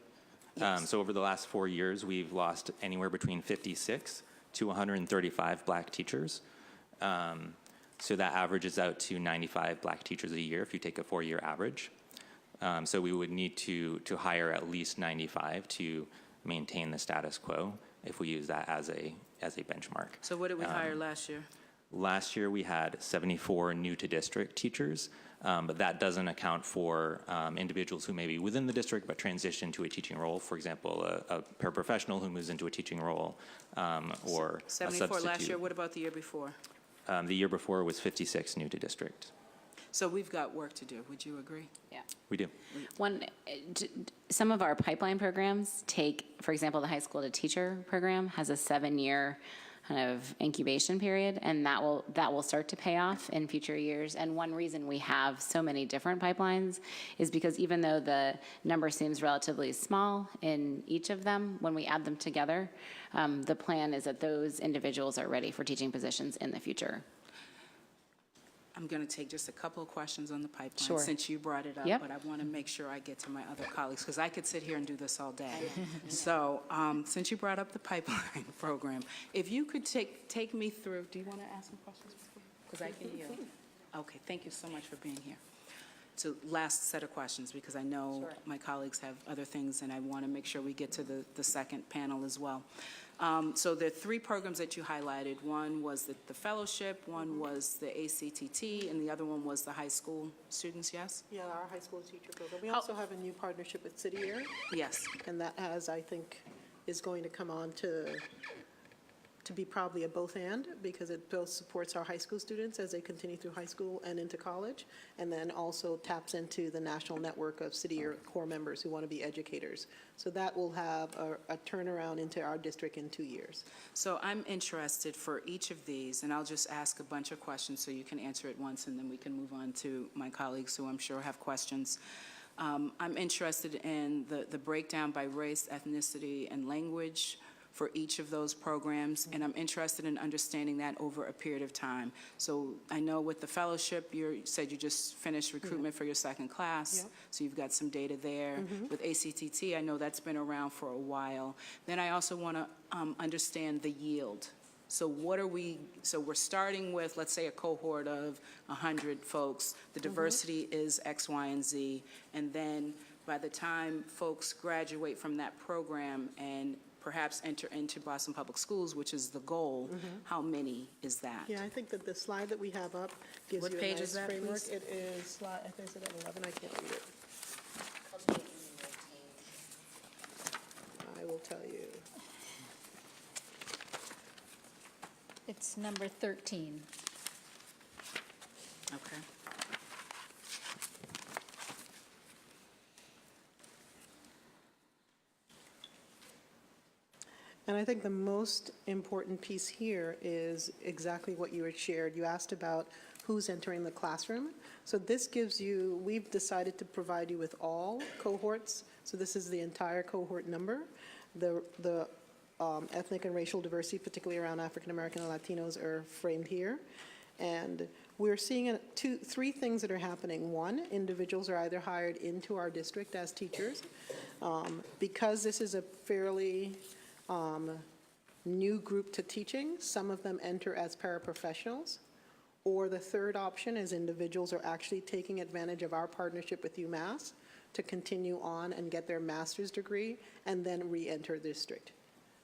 Yes. So over the last 4 years, we've lost anywhere between 56 to 135 Black teachers. So that averages out to 95 Black teachers a year if you take a 4-year average. So we would need to hire at least 95 to maintain the status quo if we use that as a benchmark. So what did we hire last year? Last year we had 74 new to district teachers, but that doesn't account for individuals who may be within the district but transition to a teaching role. For example, a paraprofessional who moves into a teaching role or a 74 substitute. last year. What about the year before? The year before was 56 new to district. So we've got work to do. Would you agree? Yeah. We do. Some of our pipeline programs take, for example, the high school to teacher program has a 7-year kind of incubation period, and that will start to pay off in future years. And one reason we have so many different pipelines is because even though the number seems relatively small in each of them, when we add them together, the plan is that those individuals are ready for teaching positions in the future. I'm going to take just a couple of questions on the pipeline Sure. since you brought it up, Yep. but I want to make sure I get to my other colleagues because I could sit here and do this all day. So since you brought up the pipeline program, if you could take me through, do you want to ask some questions? Because I can yield. Okay, thank you so much for being here. So last set of questions because I know my colleagues have other things and I want to make sure we get to the second panel as well. So there are 3 programs that you highlighted. One was the fellowship, one was the ACTT, and the other one was the high school students, yes? Yeah, our high school teacher program. We also have a new partnership with City Air, Yes. and that has, I think, is going to come on to be probably a both and, because it both supports our high school students as they continue through high school and into college, and then also taps into the national network of city or core members who want to be educators. So that will have a turnaround into our district in 2 years. So I'm interested for each of these, and I'll just ask a bunch of questions so you can answer it once, and then we can move on to my colleagues who I'm sure have questions. I'm interested in the breakdown by race, ethnicity, and language for each of those programs, and I'm interested in understanding that over a period of time. So I know with the fellowship, you said you just finished recruitment for your second class, Yeah. so you've got some data there. With ACTT, I know that's been around for a while. Then I also want to understand the yield. So we're starting with, let's say, a cohort of 100 folks. The diversity is X, Y, and Z. And then by the time folks graduate from that program and perhaps enter into Boston Public Schools, which is the goal, how many is that? Yeah, I think that the slide that we have up gives What you a page nice is that, framework. please? It is slide, I think it's at 11, I can't read it. I will tell you. It's number 13. Okay. And I think the most important piece here is exactly what you had shared. You asked about who's entering the classroom. So this gives you, we've decided to provide you with all cohorts. So this is the entire cohort number. The ethnic and racial diversity, particularly around African American and Latinos, are framed here. And we're seeing three things that are happening. One, individuals are either hired into our district as teachers. Because this is a fairly new group to teaching, some of them enter as paraprofessionals. Or the third option is individuals are actually taking advantage of our partnership with UMass to continue on and get their master's degree and then re-enter the district.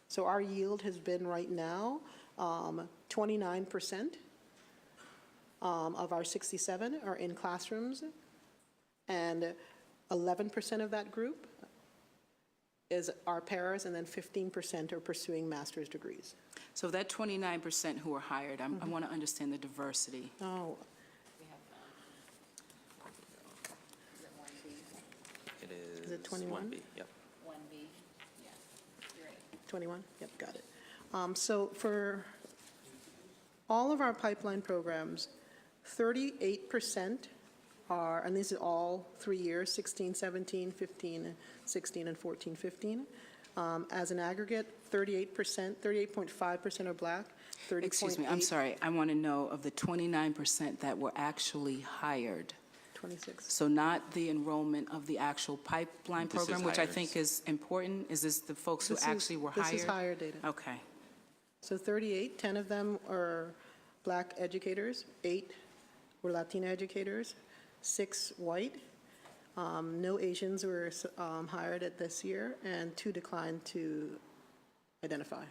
So our yield has been right now 29% of our 67 are in classrooms, and 11% of that group is our paras, and then 15% are pursuing master's degrees. So that 29% who are hired, I want to understand the diversity. Oh, It Is it 21? 1B, yep. 1B, yes, you're right. 21? Yep, got it. So for all of our pipeline programs, 38% are, and these are all 3 years, 16, 17, 15, 16, and 14, 15. As an aggregate, 38%, 38.5% are black, 30.8. Excuse me, I'm sorry. I want to know of the 29% that were actually hired. 26. So not the enrollment of the actual pipeline This is program, which I hires. think is important. Is this the folks who This is- actually were hired? This is higher data. Okay. So 38, 10 of them are black educators, 8 were Latina educators, 6 white. No Asians were hired at this year, and 2 declined to identify.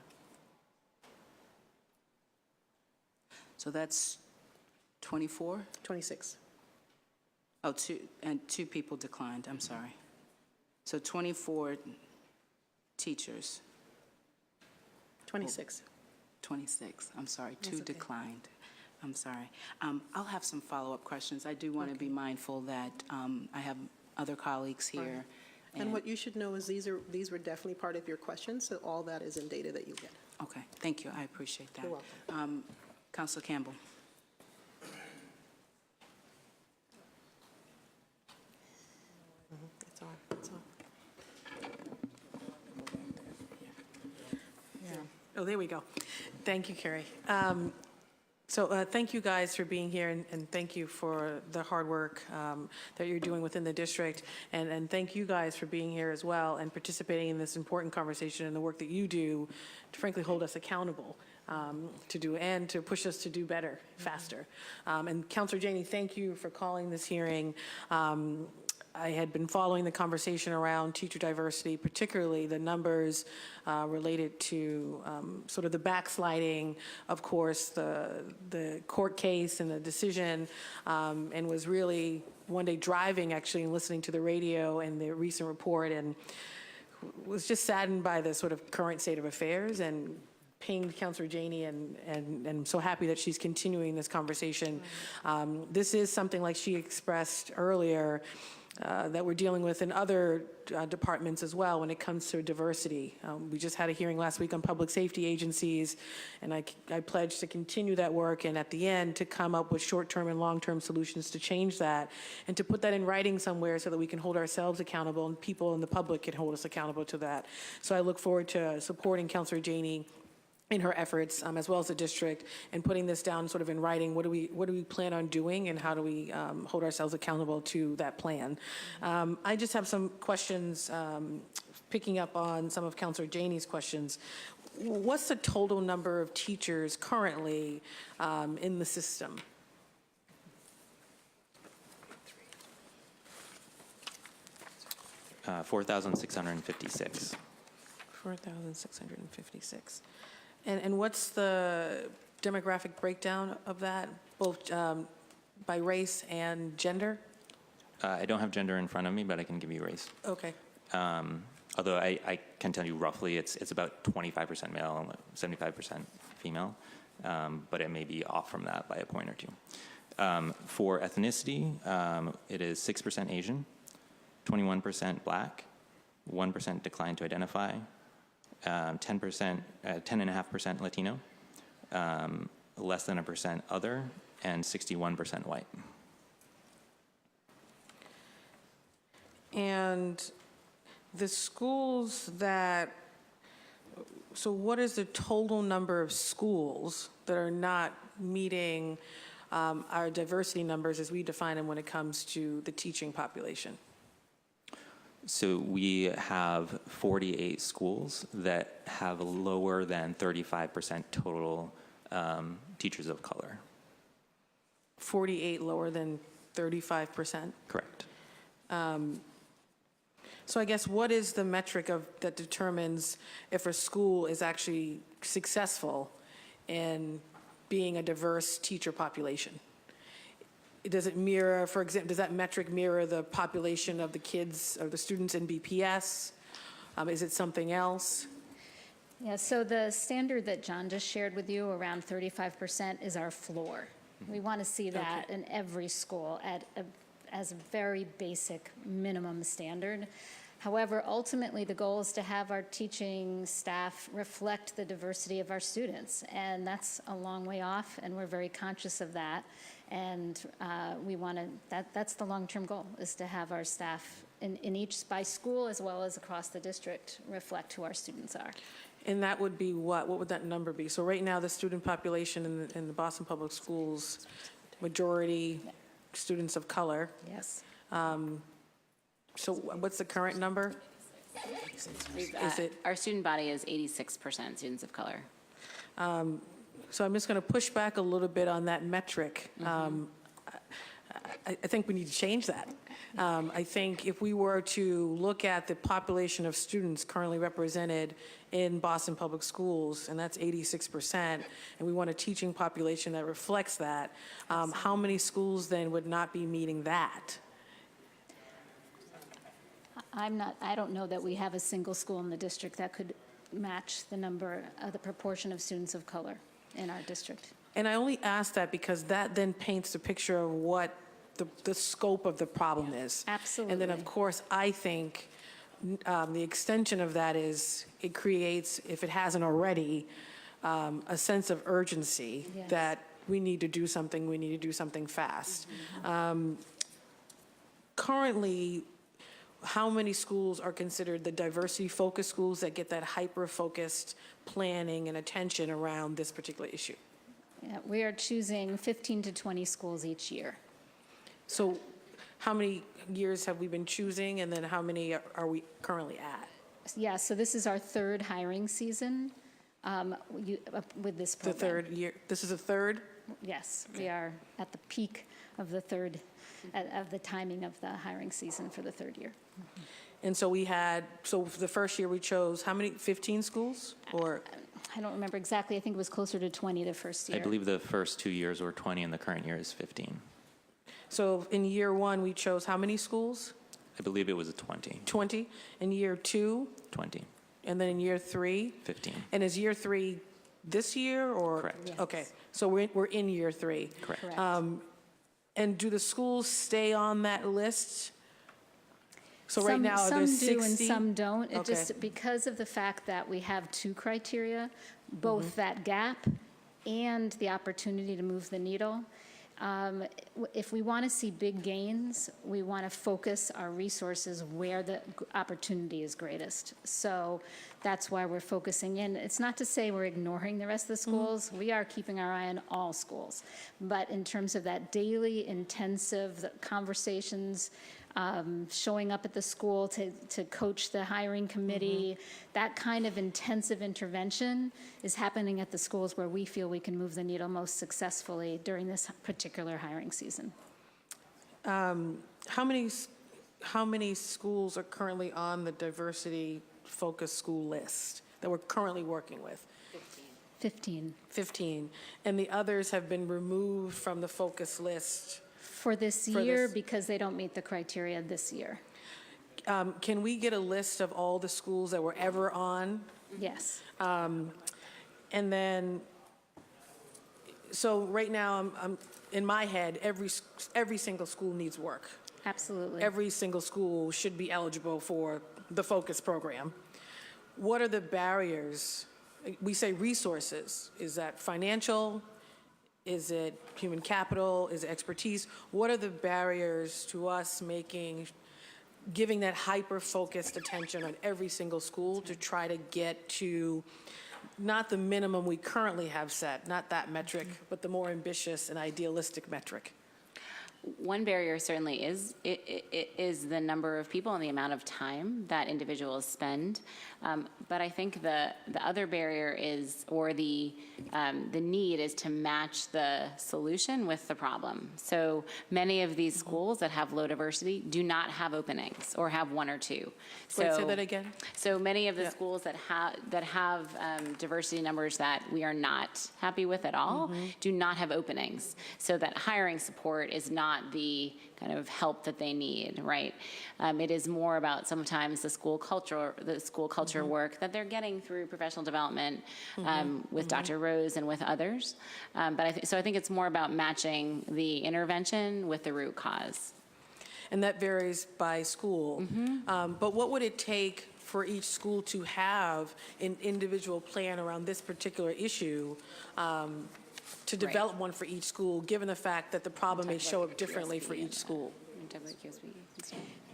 So that's 24? 26. Oh, 2 people declined. I'm sorry. So 24 teachers. 26. 26, I'm sorry, 2 That's okay. declined. I'm sorry. I'll have some follow-up questions. I do want to be mindful that I have other colleagues here. And what you should know is these were definitely part of your questions, so all that is in data that you get. Okay, thank you, I appreciate that. You're welcome. Counselor Campbell. It's on, it's on. Oh, there we go. Thank you, Carrie. So thank you guys for being here, and thank you for the hard work that you're doing within the district. And thank you guys for being here as well and participating in this important conversation and the work that you do to frankly hold us accountable to do and to push us to do better, faster. And Counselor Janey, thank you for calling this hearing. I had been following the conversation around teacher diversity, particularly the numbers related to sort of the backsliding, of course, the court case and the decision, and was really one day driving actually and listening to the radio and the recent report, and was just saddened by the sort of current state of affairs and pinged Councilor Janey, and I'm so happy that she's continuing this conversation. This is something, like she expressed earlier, that we're dealing with in other departments as well when it comes to diversity. We just had a hearing last week on public safety agencies, and I pledged to continue that work, and at the end to come up with short-term and long-term solutions to change that, and to put that in writing somewhere so that we can hold ourselves accountable and people in the public can hold us accountable to that. So I look forward to supporting Councilor Janey in her efforts, as well as the district, and putting this down sort of in writing. What do we plan on doing, and how do we hold ourselves accountable to that plan? I just have some questions, picking up on some of Councilor Janey's questions. What's the total number of teachers currently in the system? Uh, 4,656. 4,656. And what's the demographic breakdown of that, both by race and gender? I don't have gender in front of me, but I can give you race. Okay. Although I can tell you roughly it's about 25% male, 75% female, but it may be off from that by a point or two. For ethnicity, it is 6% Asian, 21% Black, 1% decline to identify, 10.5% Latino, less than 1% other, and 61% white. And the schools that, so what is the total number of schools that are not meeting our diversity numbers as we define them when it comes to the teaching population? So we have 48 schools that have lower than 35% total teachers of color. 48 lower than 35%? Correct. So I guess what is the metric that determines if a school is actually successful in being a diverse teacher population? Does it mirror, for example, does that metric mirror the population of the kids or the students in BPS? Is it something else? Yeah, so the standard that John just shared with you, around 35%, is our floor. We want to see that in every school as a very basic minimum standard. However, ultimately, the goal is to have our teaching staff reflect the diversity of our students, and that's a long way off, and we're very conscious of that. And we want to, that's the long-term goal, is to have our staff in each, by school as well as across the district, reflect who our students are. And that would be what? What would that number be? So right now, the student population in the Boston Public Schools, majority students of color. Yes. So what's the current number? Is it? Our student body is 86% students of color. So I'm just going to push back a little bit on that metric. I think we need to change that. I think if we were to look at the population of students currently represented in Boston Public Schools, and that's 86%, and we want a teaching population that reflects that, how many schools then would not be meeting that? I don't know that we have a single school in the district that could match the number, the proportion of students of color in our district. And I only ask that because that then paints the picture of what the scope of the problem is. Absolutely. And then, of course, I think the extension of that is it creates, if it hasn't already, a sense of urgency that we need to do something fast. Currently, how many schools are considered the diversity-focused schools that get that hyper-focused planning and attention around this particular issue? Yeah, we are choosing 15 to 20 schools each year. So how many years have we been choosing, and then how many are we currently at? Yeah, so this is our third hiring season with this program. The third year? This is a third? Yes, we are at the peak of the third, of the timing of the hiring season for the third year. And so so for the first year we chose, how many, 15 schools, or? I don't remember exactly. I think it was closer to 20 the first year. I believe the first 2 years were 20 and the current year is 15. So in year one, we chose how many schools? I believe it was a 20. 20. In year 2, 20. and then in year 3? 15. And is year 3 this year, or? Correct. Yes. Okay, so we're in year 3. Correct. Correct. And do the schools stay on that list? So right Some- now, are there 60? Some do and some don't. It Okay. just, because of the fact that we have 2 criteria, both Mm-hmm. that gap and the opportunity to move the needle. If we want to see big gains, we want to focus our resources where the opportunity is greatest. So that's why we're focusing in. It's not to say we're ignoring the rest of the schools. We are keeping our eye on all schools. But in terms of that daily intensive conversations, showing up at the school to coach the hiring committee, that kind of intensive intervention is happening at the schools where we feel we can move the needle most successfully during this particular hiring season. How many schools are currently on the diversity-focused school list that we're currently working with? 15 15. And the others have been removed from the focus list. for this For year this- because they don't meet the criteria this year. Can we get a list of all the schools that were ever on? Yes. And then, so right now, I'm in my head, every single school needs work. Absolutely. Every single school should be eligible for the focus program. What are the barriers? We say resources. Is that financial? Is it human capital? Is it expertise? What are the barriers to us giving that hyper-focused attention on every single school to try to get to not the minimum we currently have set, not that metric, but the more ambitious and idealistic metric? One barrier certainly is the number of people and the amount of time that individuals spend. But I think the other barrier is, or the need is to match the solution with the problem. So many of these schools that have low diversity do not have openings or have 1 or 2. So, Wait, say that again? So many of the Yeah. schools that have diversity numbers that we are not happy with at all do not have openings. So that hiring support is not the kind of help that they need, right? It is more about sometimes the school culture work that they're getting through professional development with Dr. Rose and with others. But I think it's more about matching the intervention with the root cause. And that varies by school. But what would it take for each school to have an individual plan around this particular issue, to develop one for each school, given the fact that the problem may show up differently for each school?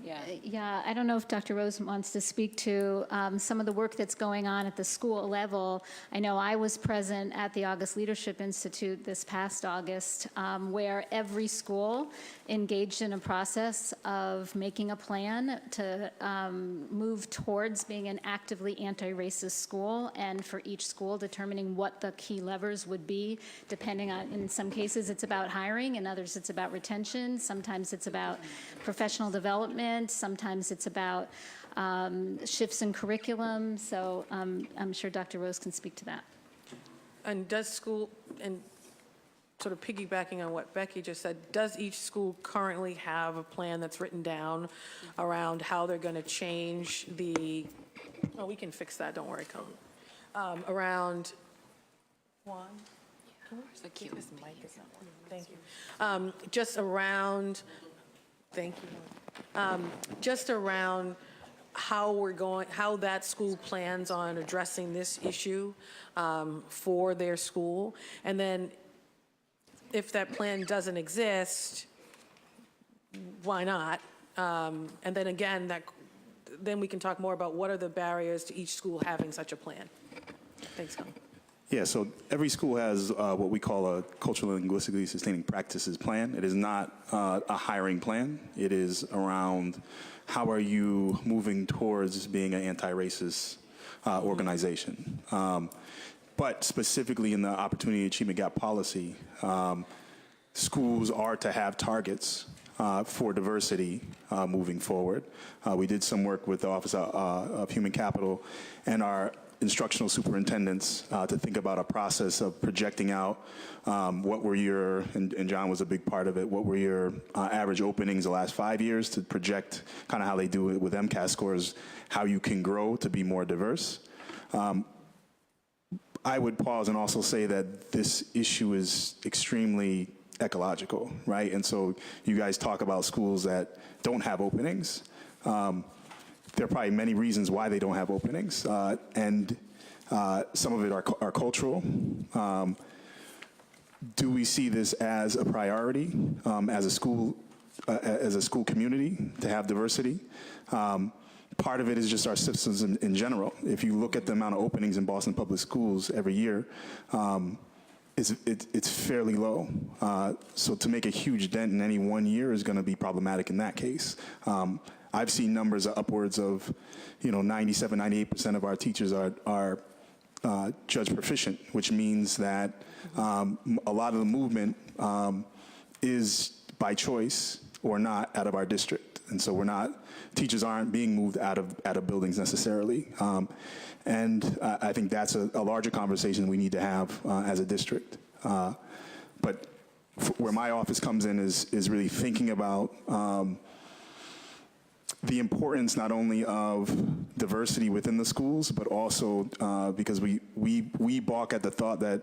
Yeah. Yeah, I don't know if Dr. Rose wants to speak to some of the work that's going on at the school level. I know I was present at the August Leadership Institute this past August, where every school engaged in a process of making a plan to move towards being an actively anti-racist school, and for each school determining what the key levers would be, depending on, in some cases it's about hiring, in others it's about retention, sometimes it's about professional development, sometimes it's about shifts in curriculum. So I'm sure Dr. Rose can speak to that. And does school, and sort of piggybacking on what Becky just said, does each school currently have a plan that's written down around how they're going to change we can fix that, don't worry, Colin. Around, Juan? Thank you. Just around, thank you. Just around how that school plans on addressing this issue for their school. And then if that plan doesn't exist, why not? And then again, then we can talk more about what are the barriers to each school having such a plan. Thanks, Colin. Yeah, so every school has what we call a culturally and linguistically sustaining practices plan. It is not a hiring plan. It is around how are you moving towards being an anti-racist organization. But specifically in the Opportunity Achievement Gap policy, schools are to have targets for diversity moving forward. We did some work with the Office of Human Capital and our instructional superintendents to think about a process of projecting out what were your, and John was a big part of it, what were your average openings the last 5 years to project kind of how they do it with MCAS scores, how you can grow to be more diverse. I would pause and also say that this issue is extremely ecological, right? And so you guys talk about schools that don't have openings. There are probably many reasons why they don't have openings, and some of it are cultural. Do we see this as a priority as a school community to have diversity? Part of it is just our systems in general. If you look at the amount of openings in Boston Public Schools every year, it's fairly low. So to make a huge dent in any 1 year is going to be problematic in that case. I've seen numbers upwards of, 97, 98% of our teachers are judge proficient, which means that a lot of the movement is by choice or not out of our district. And so teachers aren't being moved out of buildings necessarily. And I think that's a larger conversation we need to have as a district. But where my office comes in is really thinking about the importance not only of diversity within the schools, but also because we balk at the thought that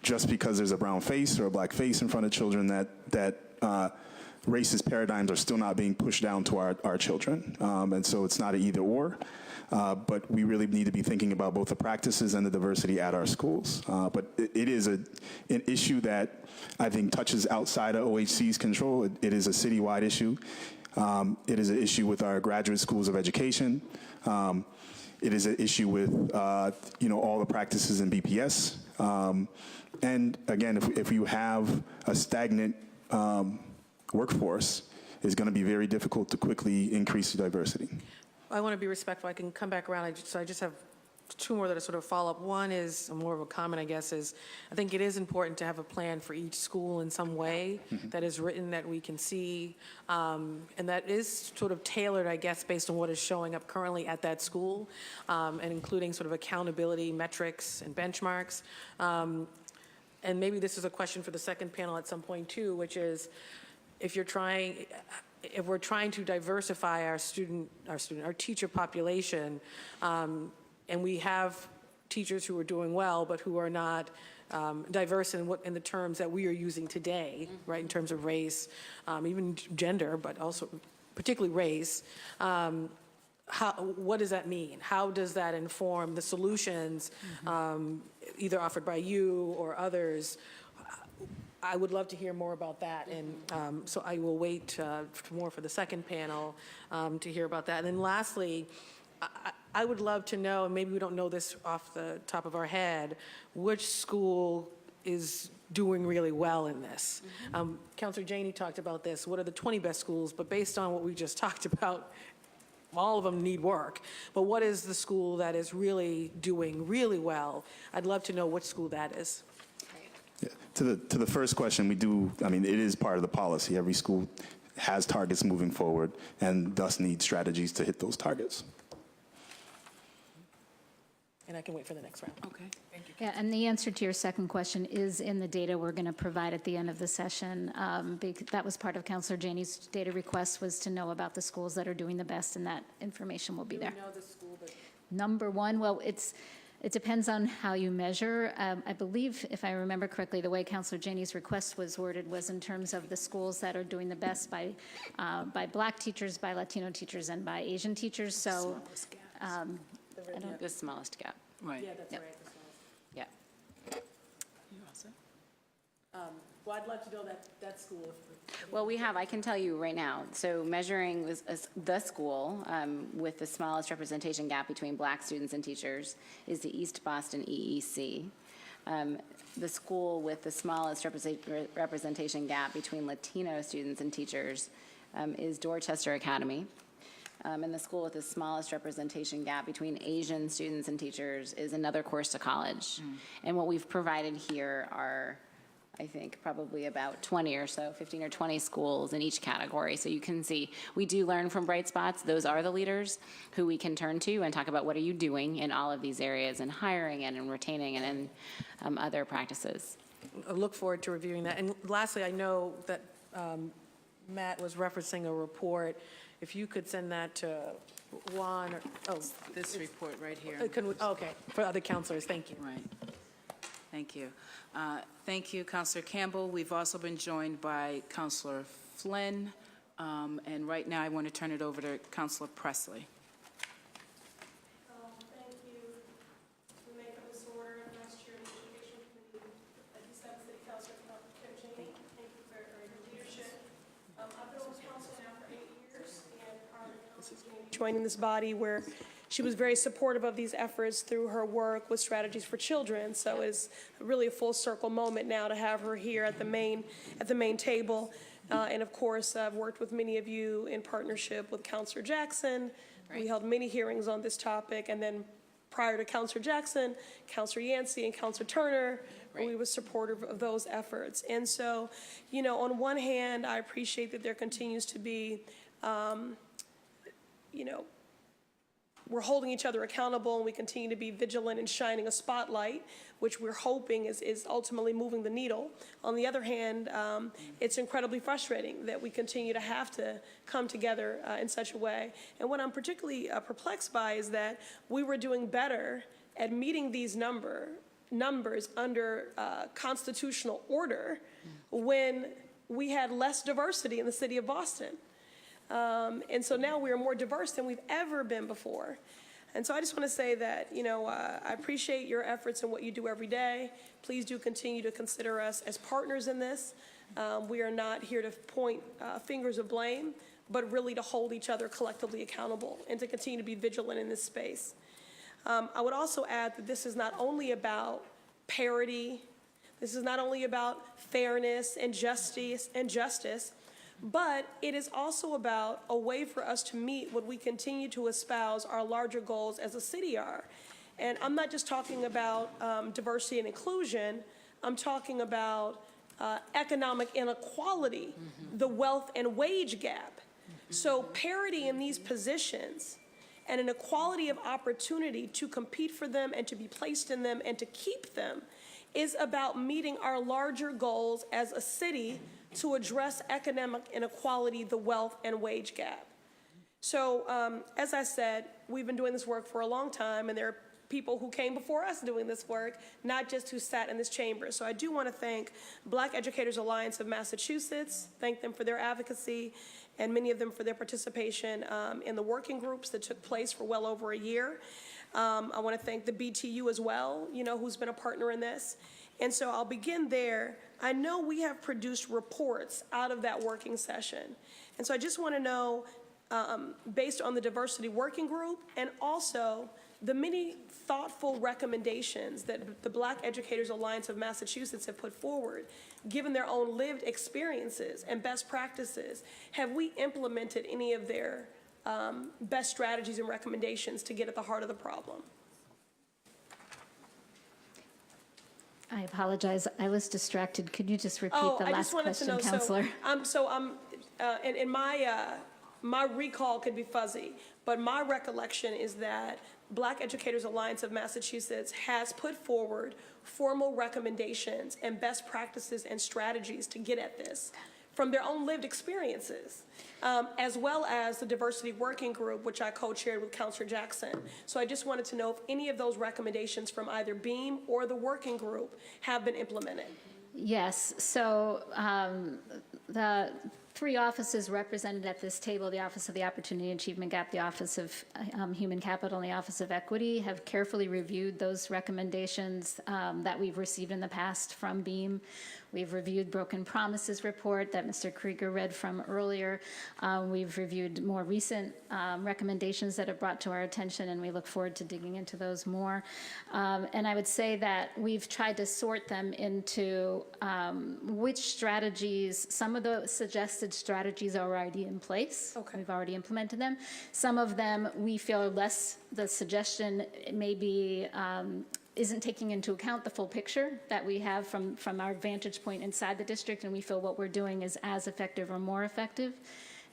just because there's a brown face or a black face in front of children that racist paradigms are still not being pushed down to our children. And so it's not an either or, but we really need to be thinking about both the practices and the diversity at our schools. But it is an issue that I think touches outside of OHC's control. It is a citywide issue. It is an issue with our graduate schools of education. It is an issue with all the practices in BPS. And again, if you have a stagnant workforce, it's going to be very difficult to quickly increase the diversity. I want to be respectful. I can come back around. I just have two more that are sort of follow-up. One is more of a comment, I guess, is I think it is important to have a plan for each school in some way that is written that we can see, and that is sort of tailored, I guess, based on what is showing up currently at that school, and including sort of accountability metrics and benchmarks. And maybe this is a question for the second panel at some point too, which is if we're trying to diversify our teacher population, and we have teachers who are doing well, but who are not diverse in the terms that we are using today, right, in terms of race, even gender, but also particularly race. What does that mean? How does that inform the solutions, either offered by you or others? I would love to hear more about that, and so I will wait more for the second panel to hear about that. And then lastly, I would love to know, and maybe we don't know this off the top of our head, which school is doing really well in this. Counselor Janey talked about this. What are the 20 best schools? But based on what we just talked about, all of them need work. But what is the school that is really doing really well? I'd love to know which school that is. Yeah. To the first question, it is part of the policy. Every school has targets moving forward and thus needs strategies to hit those targets. And I can wait for the next round. Okay. Thank you. Yeah, and the answer to your second question is in the data we're going to provide at the end of the session. That was part of Counselor Janey's data request, was to know about the schools that are doing the best, and that information will be there. Do we know the school that... Number one, well, it depends on how you measure. I believe, if I remember correctly, the way Counselor Janey's request was worded was in terms of the schools that are doing the best by Black teachers, by Latino teachers, and by Asian teachers. So, The smallest gap. Right. Yeah, that's Yep. right. Yeah. You all set? Well, I'd love to know that school. Well, I can tell you right now, so measuring the school with the smallest representation gap between Black students and teachers is the East Boston EEC. The school with the smallest representation gap between Latino students and teachers is Dorchester Academy. And the school with the smallest representation gap between Asian students and teachers is Another Course to College. And what we've provided here are, I think, probably about 20 or so, 15 or 20 schools in each category. So you can see, we do learn from bright spots. Those are the leaders who we can turn to and talk about what are you doing in all of these areas, in hiring and in retaining and in other practices. I look forward to reviewing that. And lastly, I know that Matt was referencing a report. If you could send that to Juan or, This report right here. okay, for other counselors, thank you. Right. Thank you. Thank you, Counselor Campbell. We've also been joined by Counselor Flynn. And right now, I want to turn it over to Counselor Presley. Thank you. To make up this order, Vice Chair of the Education Committee, December City Councilor Kim Cheney. Thank you for your leadership. I've been on council now for 8 years, and prior to council joining this body, where she was very supportive of these efforts through her work with Strategies for Children. So it's really a full circle moment now to have her here at the main table. And of course, I've worked with many of you in partnership with Counselor Jackson. We held many hearings on this topic, and then prior to Counselor Jackson, Counselor Yancey and Counselor Turner, we were supportive of those efforts. And so, you know, on one hand, I appreciate that there continues to be, you know, we're holding each other accountable, and we continue to be vigilant in shining a spotlight, which we're hoping is ultimately moving the needle. On the other hand, it's incredibly frustrating that we continue to have to come together in such a way. And what I'm particularly perplexed by is that we were doing better at meeting these numbers under constitutional order when we had less diversity in the city of Boston. And so now we are more diverse than we've ever been before. And so I just want to say that, you know, I appreciate your efforts and what you do every day. Please do continue to consider us as partners in this. We are not here to point fingers of blame, but really to hold each other collectively accountable and to continue to be vigilant in this space. I would also add that this is not only about parity, this is not only about fairness and justice, but it is also about a way for us to meet what we continue to espouse our larger goals as a city are. And I'm not just talking about diversity and inclusion, I'm talking about economic inequality, the wealth and wage gap. So parity in these positions and an equality of opportunity to compete for them and to be placed in them and to keep them is about meeting our larger goals as a city to address economic inequality, the wealth and wage gap. So as I said, we've been doing this work for a long time, and there are people who came before us doing this work, not just who sat in this chamber. So I do want to thank Black Educators Alliance of Massachusetts, thank them for their advocacy, and many of them for their participation in the working groups that took place for well over a year. I want to thank the BTU as well, you know, who's been a partner in this. And so I'll begin there. I know we have produced reports out of that working session. And so I just want to know, based on the diversity working group and also the many thoughtful recommendations that the Black Educators Alliance of Massachusetts have put forward, given their own lived experiences and best practices, have we implemented any of their best strategies and recommendations to get at the heart of the problem? I apologize. I was distracted. Could you just repeat the last question, Counselor? In my recall could be fuzzy, but my recollection is that Black Educators Alliance of Massachusetts has put forward formal recommendations and best practices and strategies to get at this from their own lived experiences, as well as the diversity working group, which I co-chaired with Counselor Jackson. So I just wanted to know if any of those recommendations from either BEAM or the working group have been implemented. Yes. So the three offices represented at this table, the Office of the Opportunity Achievement Gap, the Office of Human Capital, and the Office of Equity, have carefully reviewed those recommendations that we've received in the past from BEAM. We've reviewed Broken Promises report that Mr. Krieger read from earlier. We've reviewed more recent recommendations that have brought to our attention, and we look forward to digging into those more. And I would say that we've tried to sort them into which strategies, some of the suggested strategies are already in place. Okay. We've already implemented them. Some of them we feel less, the suggestion may be isn't taking into account the full picture that we have from our vantage point inside the district, and we feel what we're doing is as effective or more effective.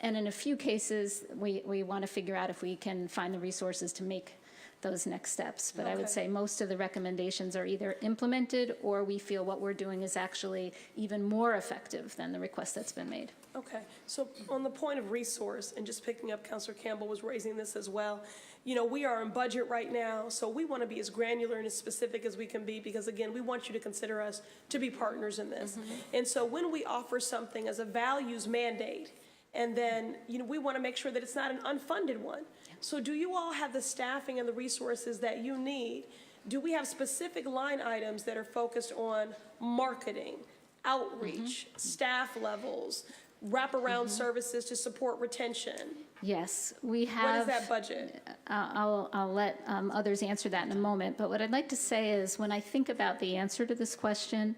And in a few cases, we want to figure out if we can find the resources to make those next steps. But I would say most of the recommendations are either implemented or we feel what we're doing is actually even more effective than the request that's been made. Okay, so on the point of resource, and just picking up, Councilor Campbell was raising this as well, you know, we are in budget right now, so we want to be as granular and as specific as we can be, because again, we want you to consider us to be partners in this. And so when we offer something as a values mandate, and then, you know, we want to make sure that it's not an unfunded one. So do you all have the staffing and the resources that you need? Do we have specific line items that are focused on marketing, outreach, staff levels, wraparound services to support retention? Yes, we have. What is that budget? I'll let others answer that in a moment. But what I'd like to say is when I think about the answer to this question,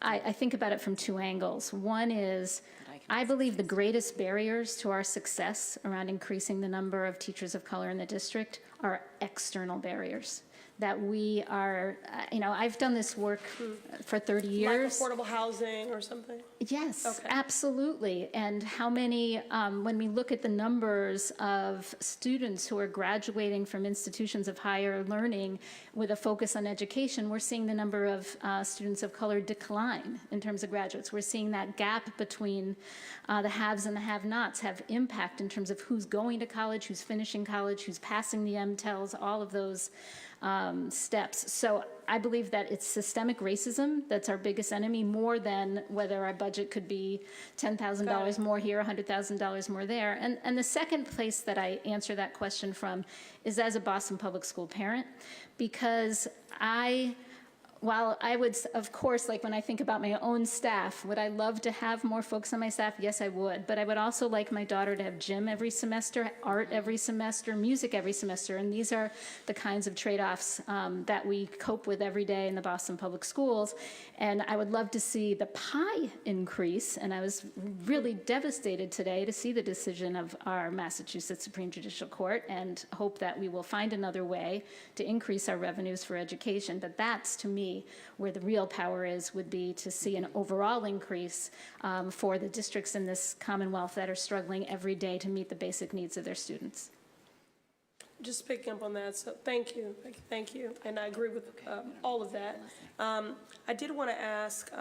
I think about it from two angles. One is I believe the greatest barriers to our success around increasing the number of teachers of color in the district are external barriers. That we are, you know, I've done this work for 30 years. Like affordable housing or something? Yes, Okay. absolutely. And how many, when we look at the numbers of students who are graduating from institutions of higher learning with a focus on education, we're seeing the number of students of color decline in terms of graduates. We're seeing that gap between the haves and the have-nots have impact in terms of who's going to college, who's finishing college, who's passing the MTELs, all of those steps. So I believe that it's systemic racism that's our biggest enemy, more than whether our budget could be $10,000 more here, $100,000 more there. And the second place that I answer that question from is as a Boston Public School parent, because while I would, of course, like when I think about my own staff, would I love to have more folks on my staff? Yes, I would. But I would also like my daughter to have gym every semester, art every semester, music every semester. And these are the kinds of trade-offs that we cope with every day in the Boston Public Schools. And I would love to see the pie increase. And I was really devastated today to see the decision of our Massachusetts Supreme Judicial Court, and hope that we will find another way to increase our revenues for education. But that's, to me, where the real power would be to see an overall increase for the districts in this Commonwealth that are struggling every day to meet the basic needs of their students. Just picking up on that, so thank you, and I agree with all of that. I did want to ask,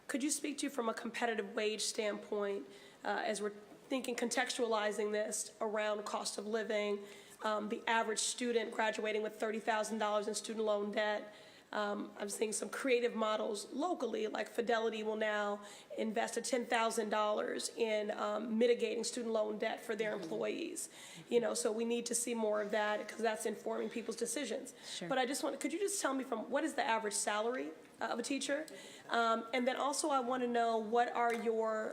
could you speak to, from a competitive wage standpoint, as we're thinking, contextualizing this around cost of living, the average student graduating with $30,000 in student loan debt? I'm seeing some creative models locally, like Fidelity will now invest $10,000 in mitigating student loan debt for their employees. You know, so we need to see more of that, because that's informing people's decisions. Sure. But could you just tell me what is the average salary of a teacher? And then also I want to know, what are your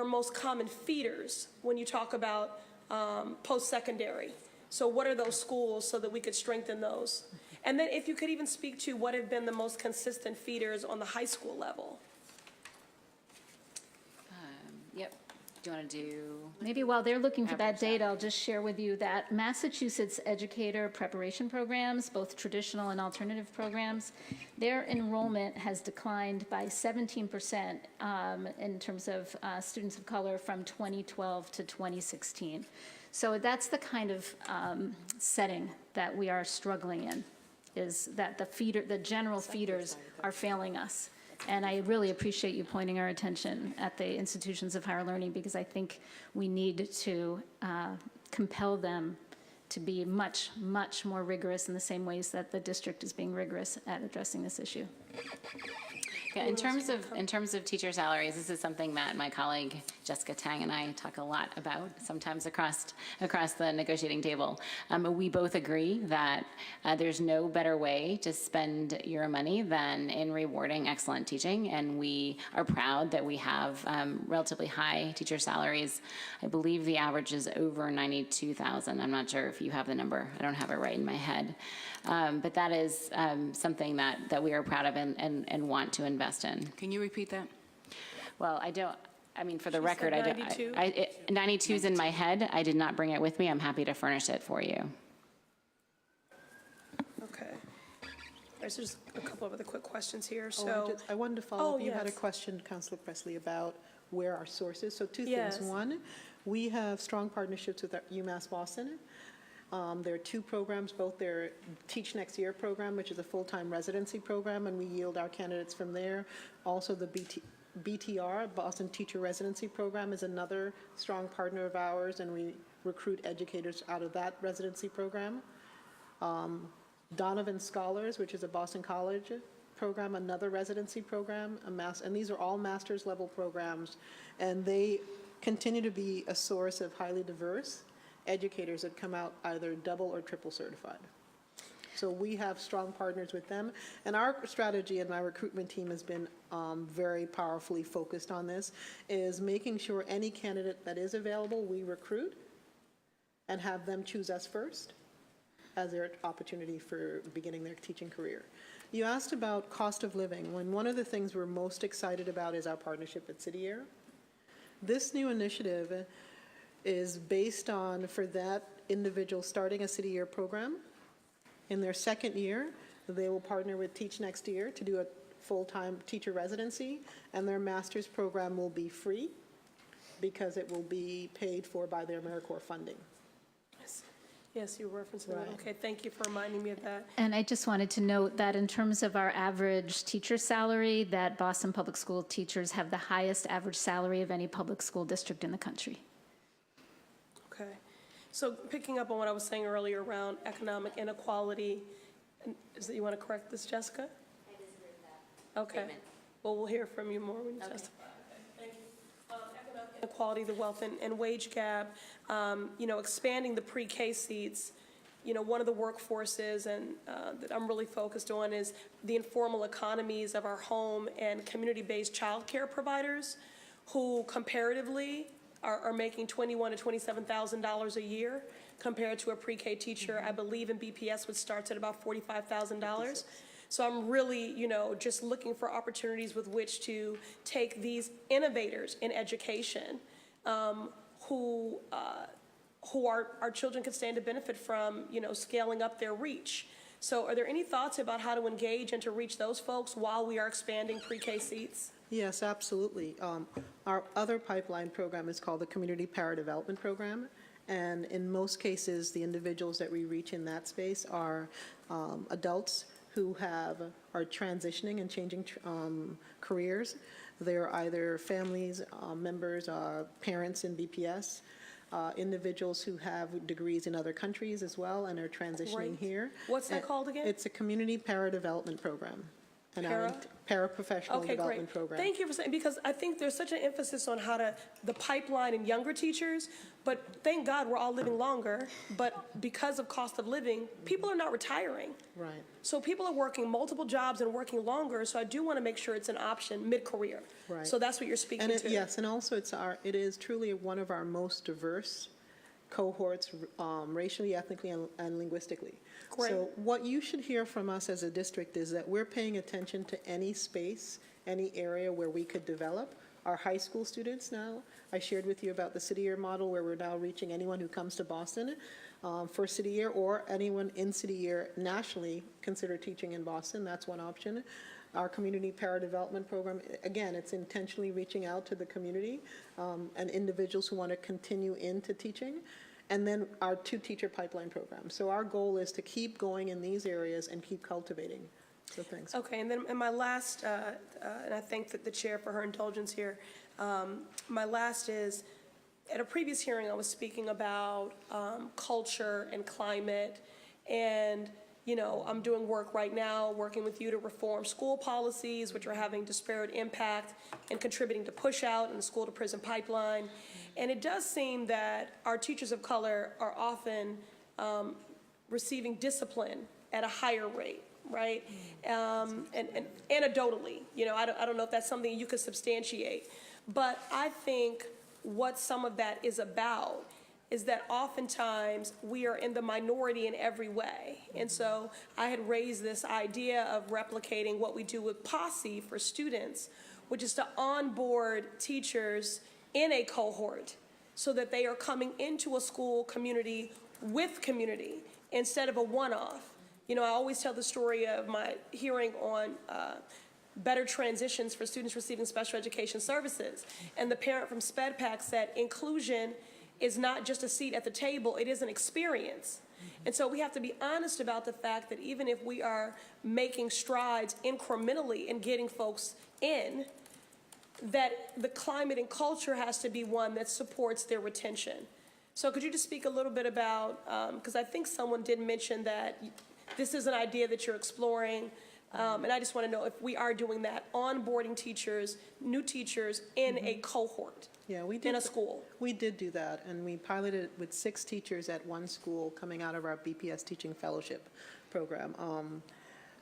most common feeders when you talk about post-secondary? So what are those schools, so that we could strengthen those? And then if you could even speak to what have been the most consistent feeders on the high school level. Yep. Do you want to do? Maybe while they're looking for that data, I'll just share with you that Massachusetts educator preparation programs, both traditional and alternative programs, their enrollment has declined by 17% in terms of students of color from 2012 to 2016. So that's the kind of setting that we are struggling in, is that the general feeders are failing us. And I really appreciate you pointing our attention at the institutions of higher learning, because I think we need to compel them to be much, much more rigorous in the same ways that the district is being rigorous at addressing this issue. Yeah, in terms of teacher salaries, this is something that my colleague Jessica Tang and I talk a lot about, sometimes across the negotiating table. We both agree that there's no better way to spend your money than in rewarding excellent teaching, and we are proud that we have relatively high teacher salaries. I believe the average is over $92,000. I'm not sure if you have the number. I don't have it right in my head. But that is something that we are proud of and want to invest in. Can you repeat that? Well, for the She record, said 92? 92 is in my head. I did not bring it with me. I'm happy to furnish it for you. Okay. right, so just a couple of other quick questions here, Oh, so. I wanted to follow up. You had a yes. question, Councilor Presley, about where our sources. So two Yes. things. One, we have strong partnerships with UMass Boston. There are two programs, both their Teach Next Year program, which is a full-time residency program, and we yield our candidates from there. Also, the BTR, Boston Teacher Residency Program, is another strong partner of ours, and we recruit educators out of that residency program. Donovan Scholars, which is a Boston College program, another residency program, and these are all master's level programs, and they continue to be a source of highly diverse educators that come out either double or triple certified. So we have strong partners with them, and our strategy and my recruitment team has been very powerfully focused on this, is making sure any candidate that is available, we recruit and have them choose us first as their opportunity for beginning their teaching career. You asked about cost of living, when one of the things we're most excited about is our partnership at City Air. This new initiative is based on, for that individual starting a City Year program. In their second year, they will partner with Teach Next Year to do a full-time teacher residency, and their master's program will be free because it will be paid for by their AmeriCorps funding. Yes, you were referencing that. Right. Okay, thank you for reminding me of that. And I just wanted to note that in terms of our average teacher salary, that Boston Public School teachers have the highest average salary of any public school district in the country. Okay. So picking up on what I was saying earlier around economic inequality, is that you want to correct this, Jessica? I disagree with that. Okay. Statement. Well, we'll hear from you more when you testify. Thank you. Economic inequality, the wealth and wage gap, expanding the pre-K seats. One of the workforces and that I'm really focused on is the informal economies of our home and community-based childcare providers who comparatively are making $21,000 to $27,000 a year compared to a pre-K teacher, I believe in BPS, which starts at about $45,000. So I'm really, just looking for opportunities with which to take these innovators in education who our children could stand to benefit from, scaling up their reach. So are there any thoughts about how to engage and to reach those folks while we are expanding pre-K seats? Yes, absolutely. Our other pipeline program is called the Community Para Development Program, and in most cases, the individuals that we reach in that space are adults who are transitioning and changing careers. They're either families, members, parents in BPS, individuals who have degrees in other countries as well and are transitioning Great. here. What's that called again? It's a Community Para Development Program. Para? Paraprofessional Okay, development great. program. Thank you for saying, because I think there's such an emphasis on the pipeline and younger teachers, but thank God we're all living longer, but because of cost of living, people are not retiring. Right. So people are working multiple jobs and working longer, so I do want to make sure it's an option mid-career. Right. So that's what you're speaking And to. yes, and also it is truly one of our most diverse cohorts, racially, ethnically, and linguistically. Great. So what you should hear from us as a district is that we're paying attention to any space, any area where we could develop. Our high school students now, I shared with you about the City Year model where we're now reaching anyone who comes to Boston for City Year, or anyone in City Year nationally consider teaching in Boston. That's one option. Our Community Para Development Program, again, it's intentionally reaching out to the community and individuals who want to continue into teaching. And then our 2 teacher pipeline programs. So our goal is to keep going in these areas and keep cultivating. So thanks. Okay, and then my last, and I thank the chair for her indulgence here. My last is, at a previous hearing, I was speaking about culture and climate, and I'm doing work right now, working with you to reform school policies, which are having disparate impact and contributing to push out in the school to prison pipeline. And it does seem that our teachers of color are often receiving discipline at a higher rate, right? And anecdotally, I don't know if that's something you could substantiate. But I think what some of that is about is that oftentimes we are in the minority in every way. And so I had raised this idea of replicating what we do with Posse for students, which is to onboard teachers in a cohort so that they are coming into a school community with community instead of a one-off. You know, I always tell the story of my hearing on better transitions for students receiving special education services. And the parent from SpedPAC said inclusion is not just a seat at the table, it is an experience. And so we have to be honest about the fact that even if we are making strides incrementally in getting folks in, that the climate and culture has to be one that supports their retention. So could you just speak a little bit about, because I think someone did mention that this is an idea that you're exploring, and I just want to know if we are doing that, onboarding teachers, new teachers in a cohort. Yeah, we did. In a school. We did do that, and we piloted it with 6 teachers at one school coming out of our Bps Teaching Fellowship program.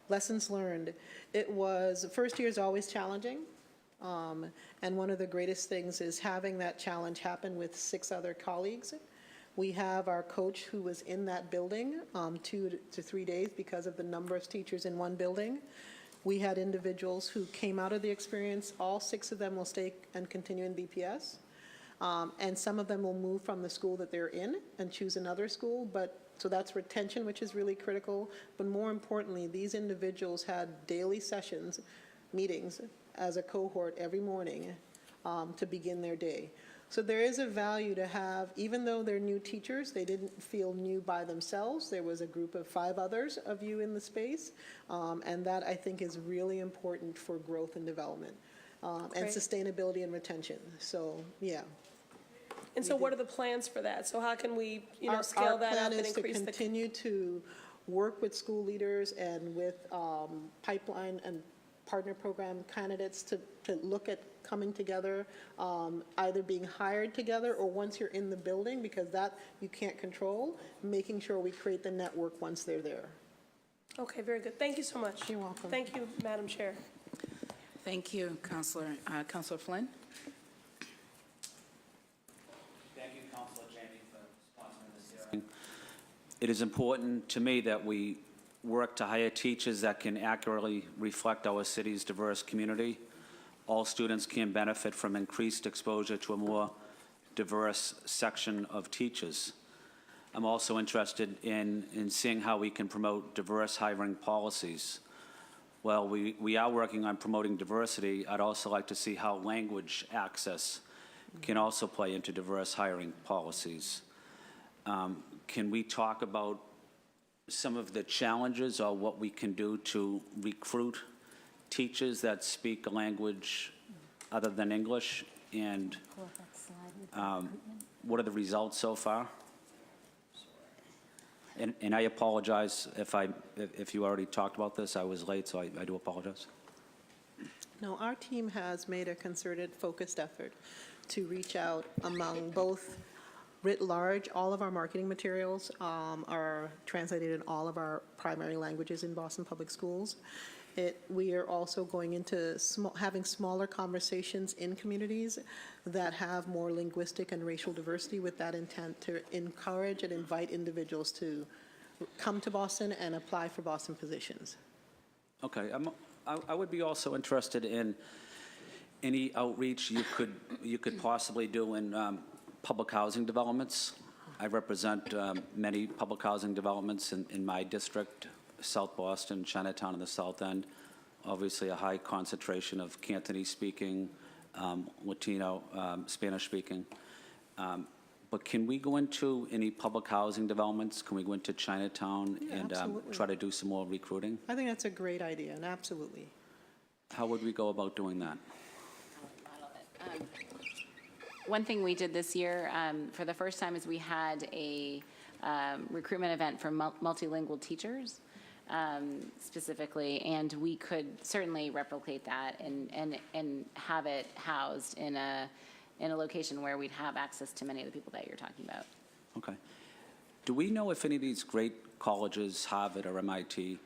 Lessons learned. It was, first year is always challenging, and one of the greatest things is having that challenge happen with 6 other colleagues. We have our coach who was in that building 2 to 3 days because of the number of teachers in one building. We had individuals who came out of the experience. All 6 of them will stay and continue in BPS. And some of them will move from the school that they're in and choose another school. So that's retention, which is really critical. But more importantly, these individuals had daily sessions, meetings as a cohort every morning to begin their day. So there is a value to have, even though they're new teachers, they didn't feel new by themselves. There was a group of 5 others of you in the space, and that I think is really important for growth and development, and sustainability and retention. So, yeah. And so what are the plans for that? So how can we, scale that up and increase the? Our plan is to continue to work with school leaders and with pipeline and partner program candidates to look at coming together, either being hired together or once you're in the building, because that you can't control, making sure we create the network once they're there. Okay, very good. Thank you so much. You're welcome. Thank you, Madam Chair. Thank you, Counselor. Counselor Flynn? Thank you, Counselor Janey, for sponsoring this hearing. It is important to me that we work to hire teachers that can accurately reflect our city's diverse community. All students can benefit from increased exposure to a more diverse section of teachers. I'm also interested in seeing how we can promote diverse hiring policies. While we are working on promoting diversity, I'd also like to see how language access can also play into diverse hiring policies. Can we talk about some of the challenges or what we can do to recruit teachers that speak a language other than English, and what are the results so far? And I apologize if you already talked about this. I was late, so I do apologize. No, our team has made a concerted, focused effort to reach out among both writ large. All of our marketing materials are translated in all of our primary languages in Boston Public Schools. We are also going into having smaller conversations in communities that have more linguistic and racial diversity, with that intent to encourage and invite individuals to come to Boston and apply for Boston positions. Okay, I would be also interested in any outreach you could possibly do in public housing developments. I represent many public housing developments in my district, South Boston, Chinatown, and the South End. Obviously, a high concentration of Cantonese-speaking, Latino, Spanish-speaking. But can we go into any public housing developments? Can we go into Chinatown and try to do some more recruiting? I think that's a great idea, and absolutely. How would we go about doing that? One thing we did this year, for the first time, is we had a recruitment event for multilingual teachers, specifically, and we could certainly replicate that and have it housed in a location where we'd have access to many of the people that you're talking about. Okay. Do we know if any of these great colleges, Harvard or MIT,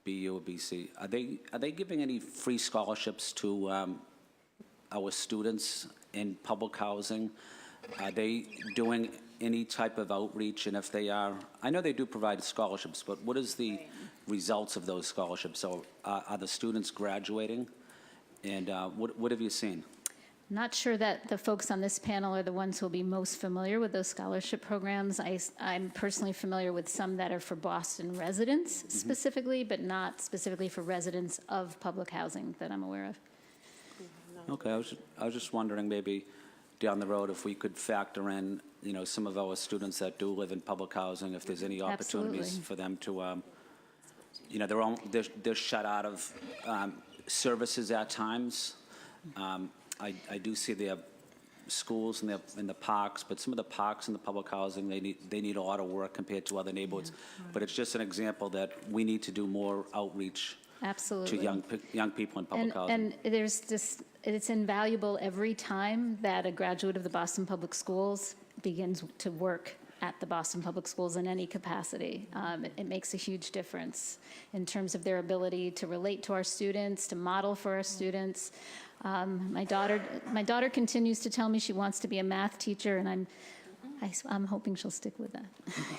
BU or BC, are they giving any free scholarships to our students in public housing? Are they doing any type of outreach? And if they are, I know they do provide scholarships, but what is the results of those scholarships? So are the students graduating? And what have you seen? Not sure that the folks on this panel are the ones who will be most familiar with those scholarship programs. I'm personally familiar with some that are for Boston residents specifically, but not specifically for residents of public housing that I'm aware of. Okay, I was just wondering maybe down the road if we could factor in, you know, some of our students that do live in public housing, if there's any opportunities Absolutely. for them to, you know, they're shut out of services at times. I do see they have schools in the parks, but some of the parks in the public housing, they need a lot of work compared to other neighborhoods. But it's just an example that we need to do more outreach Absolutely. to young people in public housing. And there's just, it's invaluable every time that a graduate of the Boston Public Schools begins to work at the Boston Public Schools in any capacity. It makes a huge difference in terms of their ability to relate to our students, to model for our students. My daughter continues to tell me she wants to be a math teacher, and I'm hoping she'll stick with that.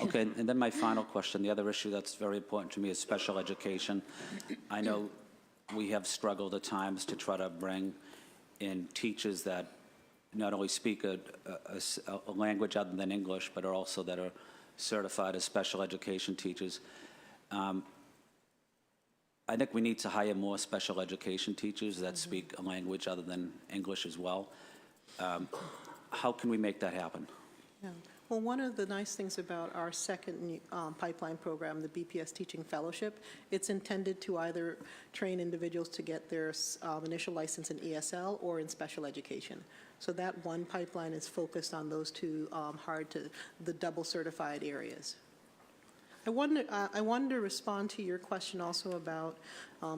Okay, and then my final question, the other issue that's very important to me is special education. I know we have struggled at times to try to bring in teachers that not only speak a language other than English, but are also that are certified as special education teachers. I think we need to hire more special education teachers that speak a language other than English as well. How can we make that happen? Yeah. Well, one of the nice things about our second pipeline program, the Bps Teaching Fellowship, it's intended to either train individuals to get their initial license in ESL or in special education. So that one pipeline is focused on those two the double certified areas. I wanted to respond to your question also about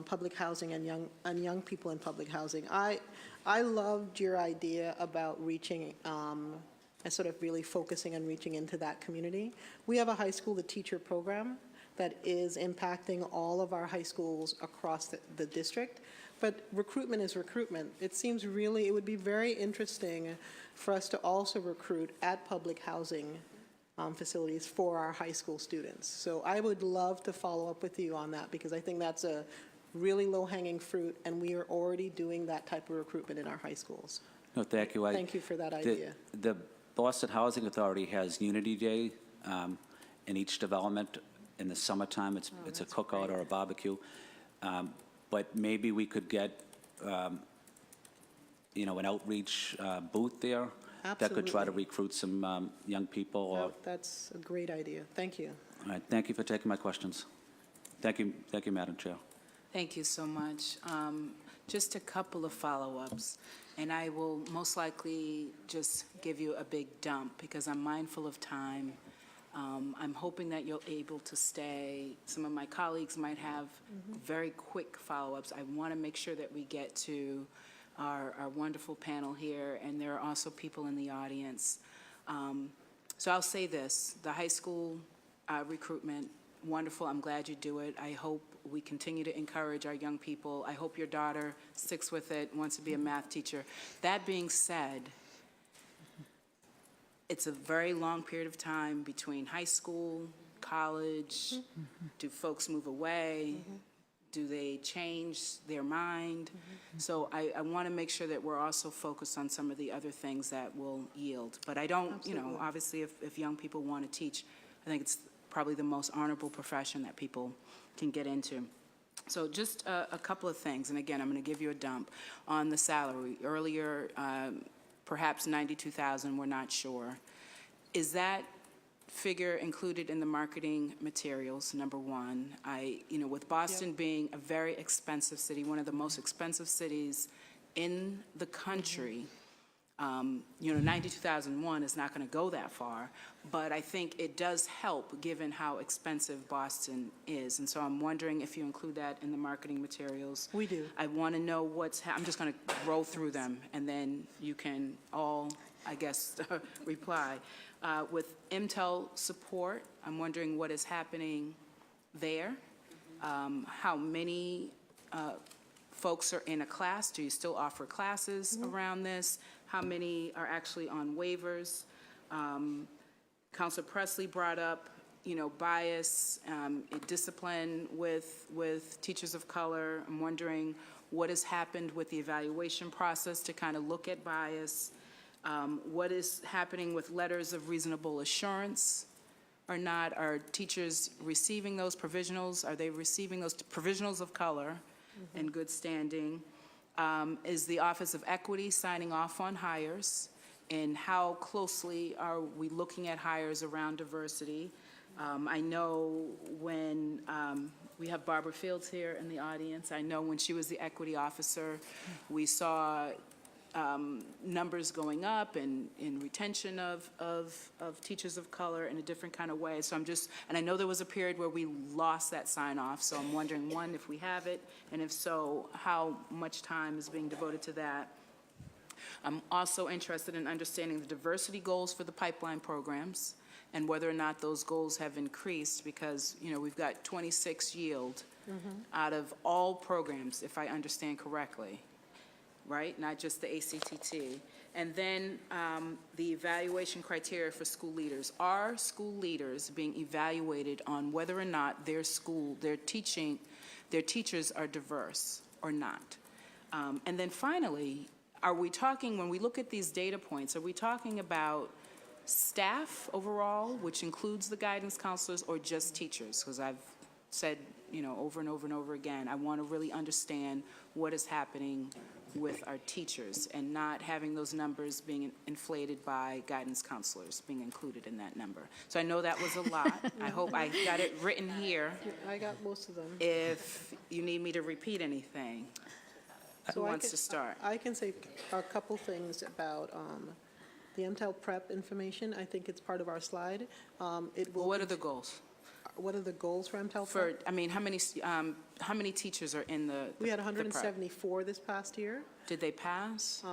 public housing and young people in public housing. I loved your idea about reaching and sort of really focusing on reaching into that community. We have a high school, the teacher program, that is impacting all of our high schools across the district. But recruitment is recruitment. It seems really, it would be very interesting for us to also recruit at public housing facilities for our high school students. So I would love to follow up with you on that, because I think that's a really low-hanging fruit, and we are already doing that type of recruitment in our high schools. No, thank you. Thank you for that idea. The Boston Housing Authority has Unity Day in each development. In the summertime, it's a cookout or a barbecue. But maybe we could get, you know, an outreach booth there that could try to recruit some young people. No, that's a great idea. Thank you. All right, thank you for taking my questions. Thank you, Madam Chair. Thank you so much. Just a couple of follow-ups, and I will most likely just give you a big dump because I'm mindful of time. I'm hoping that you're able to stay. Some of my colleagues might have very quick follow-ups. I want to make sure that we get to our wonderful panel here, and there are also people in the audience. So I'll say this, the high school recruitment, wonderful. I'm glad you do it. I hope we continue to encourage our young people. I hope your daughter sticks with it, wants to be a math teacher. That being said, it's a very long period of time between high school, college. Do folks move away? Do they change their mind? So I want to make sure that we're also focused on some of the other things that will yield. But I don't, you know, obviously if young people want to teach, I think it's probably the most honorable profession that people can get into. So just a couple of things, and again, I'm going to give you a dump on the salary. Earlier, perhaps $92,000, we're not sure. Is that figure included in the marketing materials, number one? You know, with Boston being a very expensive city, one of the most expensive cities in the country, you know, 92,001 is not going to go that far, but I think it does help given how expensive Boston is. And so I'm wondering if you include that in the marketing materials. We do. I want to know I'm just going to roll through them, and then you can all, I guess, reply. With Intel support, I'm wondering what is happening there. How many folks are in a class? Do you still offer classes around this? How many are actually on waivers? Councilor Presley brought up bias, discipline with teachers of color. I'm wondering what has happened with the evaluation process to kind of look at bias. What is happening with letters of reasonable assurance or not? Are teachers receiving those provisionals? Are they receiving those provisionals of color in good standing? Is the Office of Equity signing off on hires? And how closely are we looking at hires around diversity? I know when we have Barbara Fields here in the audience. I know when she was the equity officer, we saw numbers going up and in retention of teachers of color in a different kind of way. So and I know there was a period where we lost that sign off. So I'm wondering, one, if we have it, and if so, how much time is being devoted to that. I'm also interested in understanding the diversity goals for the pipeline programs and whether or not those goals have increased, because, we've got 26 yield out of all programs, if I understand correctly, right? Not just the ACTT. And then the evaluation criteria for school leaders. Are school leaders being evaluated on whether or not their teachers are diverse or not? And then finally, are we talking, when we look at these data points, are we talking about staff overall, which includes the guidance counselors, or just teachers? Because I've said, over and over and over again, I want to really understand what is happening with our teachers and not having those numbers being inflated by guidance counselors being included in that number. So I know that was a lot. I hope I got it written here. I got most of them. If you need me to repeat anything, who wants to start? I can say a couple things about the MTEL prep information. I think it's part of our slide. What are the goals? What are the goals for MTEL prep? How many teachers are in the We had the prep? 174 this past year. Did they pass?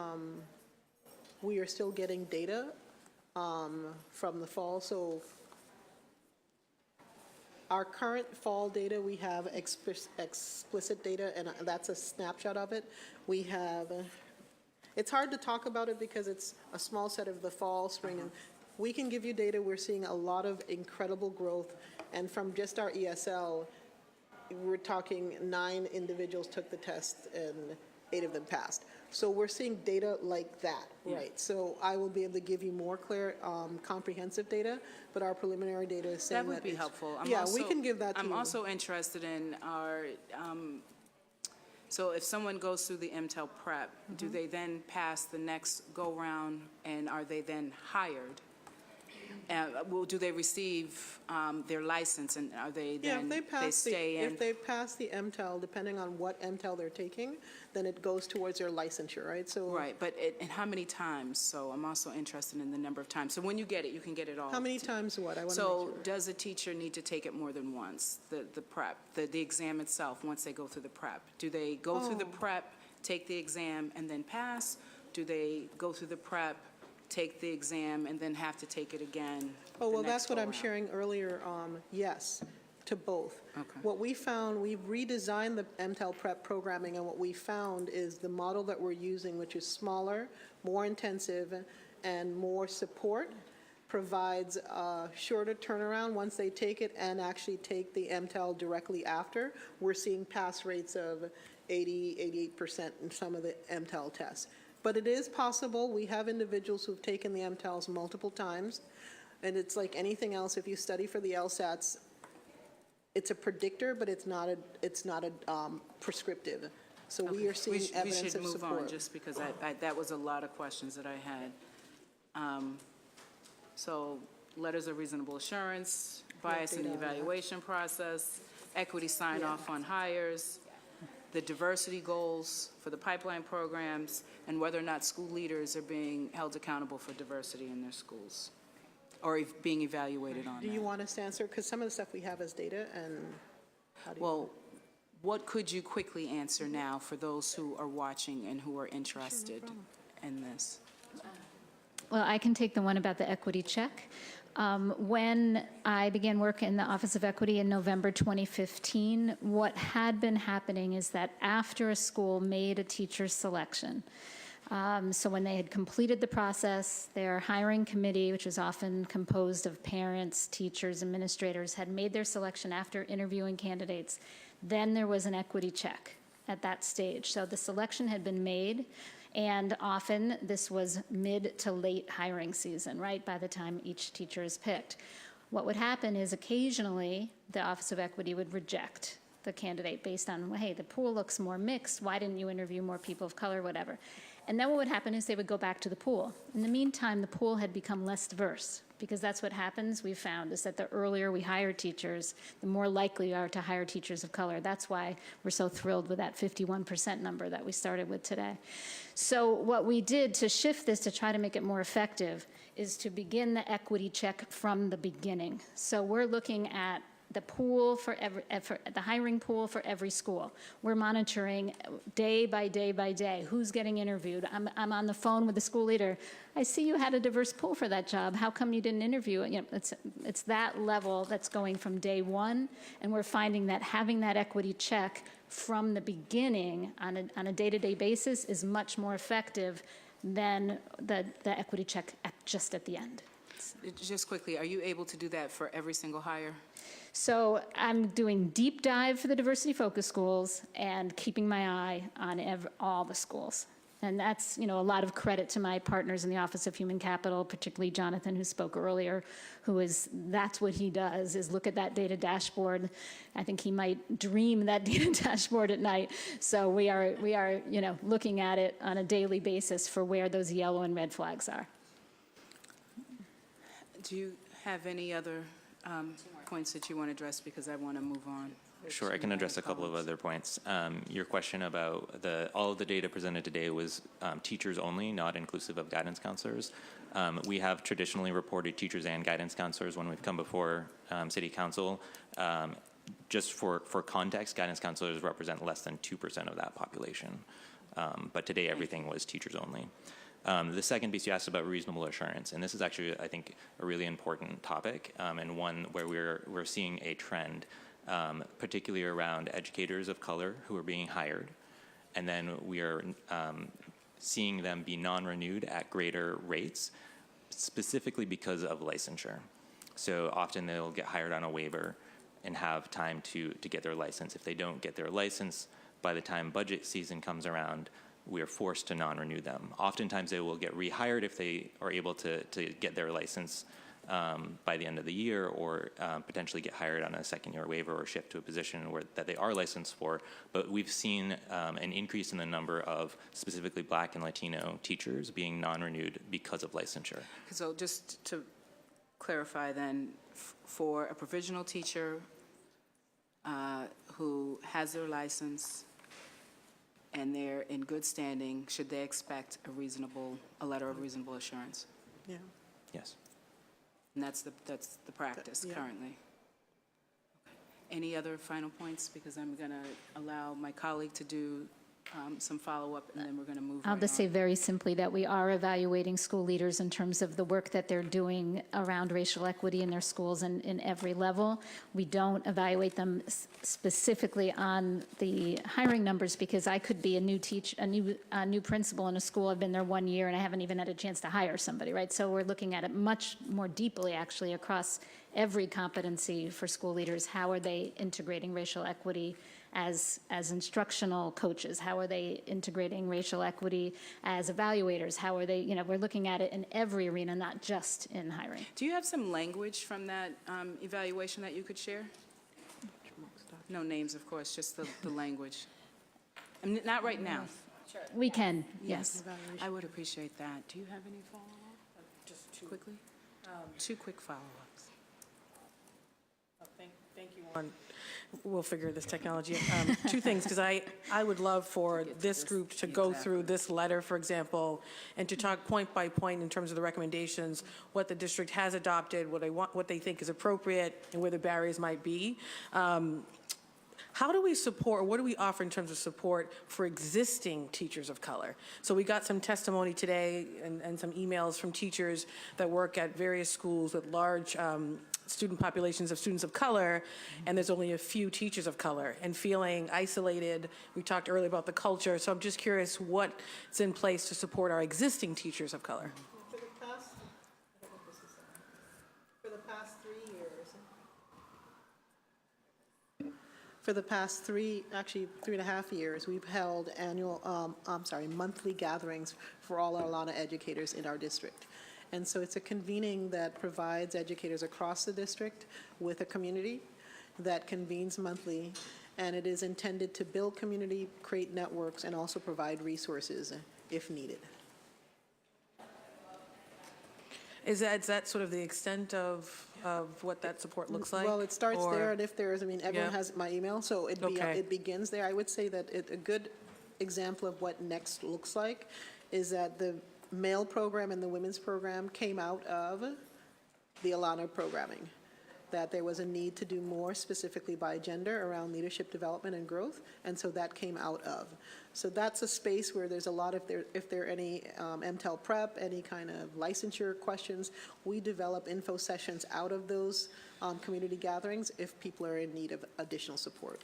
We are still getting data from the fall. So our current fall data, we have explicit data, and that's a snapshot of it. We have, it's hard to talk about it because it's a small set of the fall, spring, and we can give you data. We're seeing a lot of incredible growth, and from just our ESL, we're talking 9 individuals took the test and 8 of them passed. So we're seeing data like that, right? So I will be able to give you more clear, comprehensive data, but our preliminary data is saying That would be helpful. We can give that to you. I'm also interested in our, so if someone goes through the MTEL prep, do they then pass the next go-round, and are they then hired? Do they receive their license, and are they then, If they pass the MTEL, depending on what MTEL they're taking, then it goes towards their licensure, right? So right, but and how many times? So I'm also interested in the number of times. So when you get it, you can get it all. how many times what? I want to So make sure. does a teacher need to take it more than once, the prep, the exam itself, once they go through the prep? Do they go through the prep, take the exam, and then pass? Do they go through the prep, take the exam, and then have to take it again? Oh, well, that's what I'm sharing earlier. Yes, to both. Okay. What we found, we've redesigned the MTEL prep programming, and what we found is the model that we're using, which is smaller, more intensive, and more support, provides a shorter turnaround once they take it and actually take the MTEL directly after. We're seeing pass rates of 80, 88% in some of the MTEL tests. But it is possible. We have individuals who've taken the MTELs multiple times, and it's like anything else. If you study for the LSATs, it's a predictor, but it's not a prescriptive. So we are seeing evidence of support. We should move on, just because that was a lot of questions that I had. So letters of reasonable assurance, bias in the evaluation process, equity sign-off on hires, the diversity goals for the pipeline programs, and whether or not school leaders are being held accountable for diversity in their schools, or being evaluated on that. Do you want us to answer? Because some of the stuff we have as data, and how do you? Well, what could you quickly answer now for those who are watching and who are interested in this? Well, I can take the one about the equity check. When I began work in the Office of Equity in November 2015, what had been happening is that after a school made a teacher's selection, So when they had completed the process, their hiring committee, which was often composed of parents, teachers, administrators, had made their selection after interviewing candidates. Then there was an equity check at that stage. So the selection had been made, and often this was mid to late hiring season, right, by the time each teacher is picked. What would happen is occasionally the Office of Equity would reject the candidate based on, well, hey, the pool looks more mixed, why didn't you interview more people of color, whatever. And then what would happen is they would go back to the pool. In the meantime, the pool had become less diverse, because that's what happens, we've found, is that the earlier we hire teachers, the more likely we are to hire teachers of color. That's why we're so thrilled with that 51% number that we started with today. So what we did to shift this to try to make it more effective is to begin the equity check from the beginning. So we're looking at the pool for the hiring pool for every school. We're monitoring day by day by day who's getting interviewed. I'm on the phone with the school leader. I see you had a diverse pool for that job. How come you didn't interview it? You know, it's that level that's going from day one, and we're finding that having that equity check from the beginning on a day-to-day basis is much more effective than the equity check just at the end. Just quickly, are you able to do that for every single hire? So I'm doing deep dive for the diversity focus schools and keeping my eye on all the schools. And that's, you know, a lot of credit to my partners in the Office of Human Capital, particularly Jonathan, who spoke earlier, that's what he does, is look at that data dashboard. I think he might dream that data dashboard at night. So we are, you know, looking at it on a daily basis for where those yellow and red flags are. Do you have any other points that you want to address, because I want to move on? Sure, I can address a couple of other points. Your question about all of the data presented today was teachers only, not inclusive of guidance counselors. We have traditionally reported teachers and guidance counselors when we've come before City Council. Just for context, guidance counselors represent less than 2% of that population. But today, everything was teachers only. The second piece you asked about reasonable assurance, and this is actually, I think, a really important topic, and one where we're seeing a trend, particularly around educators of color who are being hired, and then we are seeing them be non-renewed at greater rates, specifically because of licensure. So often they'll get hired on a waiver and have time to get their license. If they don't get their license by the time budget season comes around, we are forced to non-renew them. Oftentimes they will get rehired if they are able to get their license by the end of the year, or potentially get hired on a second-year waiver or shift to a position that they are licensed for. But we've seen an increase in the number of specifically Black and Latino teachers being non-renewed because of licensure. So just to clarify then, for a provisional teacher who has their license and they're in good standing, should they expect a letter of reasonable assurance? Yeah. Yes. And that's the practice currently. Okay. Any other final points? Because I'm going to allow my colleague to do some follow-up, and then we're going to move I'll right just on. say very simply that we are evaluating school leaders in terms of the work that they're doing around racial equity in their schools and in every level. We don't evaluate them specifically on the hiring numbers, because I could be a new principal in a school. I've been there 1 year and I haven't even had a chance to hire somebody, right? So we're looking at it much more deeply, actually, across every competency for school leaders. How are they integrating racial equity as instructional coaches? How are they integrating racial equity as evaluators? How are they, we're looking at it in every arena, not just in hiring. Do you have some language from that evaluation that you could share? No names, of course, just the language. Not right now. We can, yes. I would appreciate that. Do you have any follow-up? Just two. Quickly? 2 quick follow-ups. Thank you. We'll figure this technology out. 2 things, because I would love for this group to go through this letter, for example, and to talk point by point in terms of the recommendations, what the district has adopted, what they think is appropriate, and where the barriers might be. How do we support, or what do we offer in terms of support for existing teachers of color? So we got some testimony today and some emails from teachers that work at various schools with large student populations of students of color, and there's only a few teachers of color, and feeling isolated. We talked earlier about the culture, so I'm just curious what's in place to support our existing teachers of color. For the past, I don't know if this is for the past 3 years. For the past actually 3.5 years, we've held monthly gatherings for all our LANA educators in our district. And so it's a convening that provides educators across the district with a community that convenes monthly, and it is intended to build community, create networks, and also provide resources if needed. Is that sort of the extent of what that support looks like? Well, it starts Or- there, and if there's, everyone Yeah. has my email, so Okay. it begins there. I would say that a good example of what next looks like is that the male program and the women's program came out of the Alana programming, that there was a need to do more specifically by gender around leadership development and growth, and so that came out of. So that's a space where there's a lot of, if there are any MTEL prep, any kind of licensure questions, we develop info sessions out of those community gatherings if people are in need of additional support.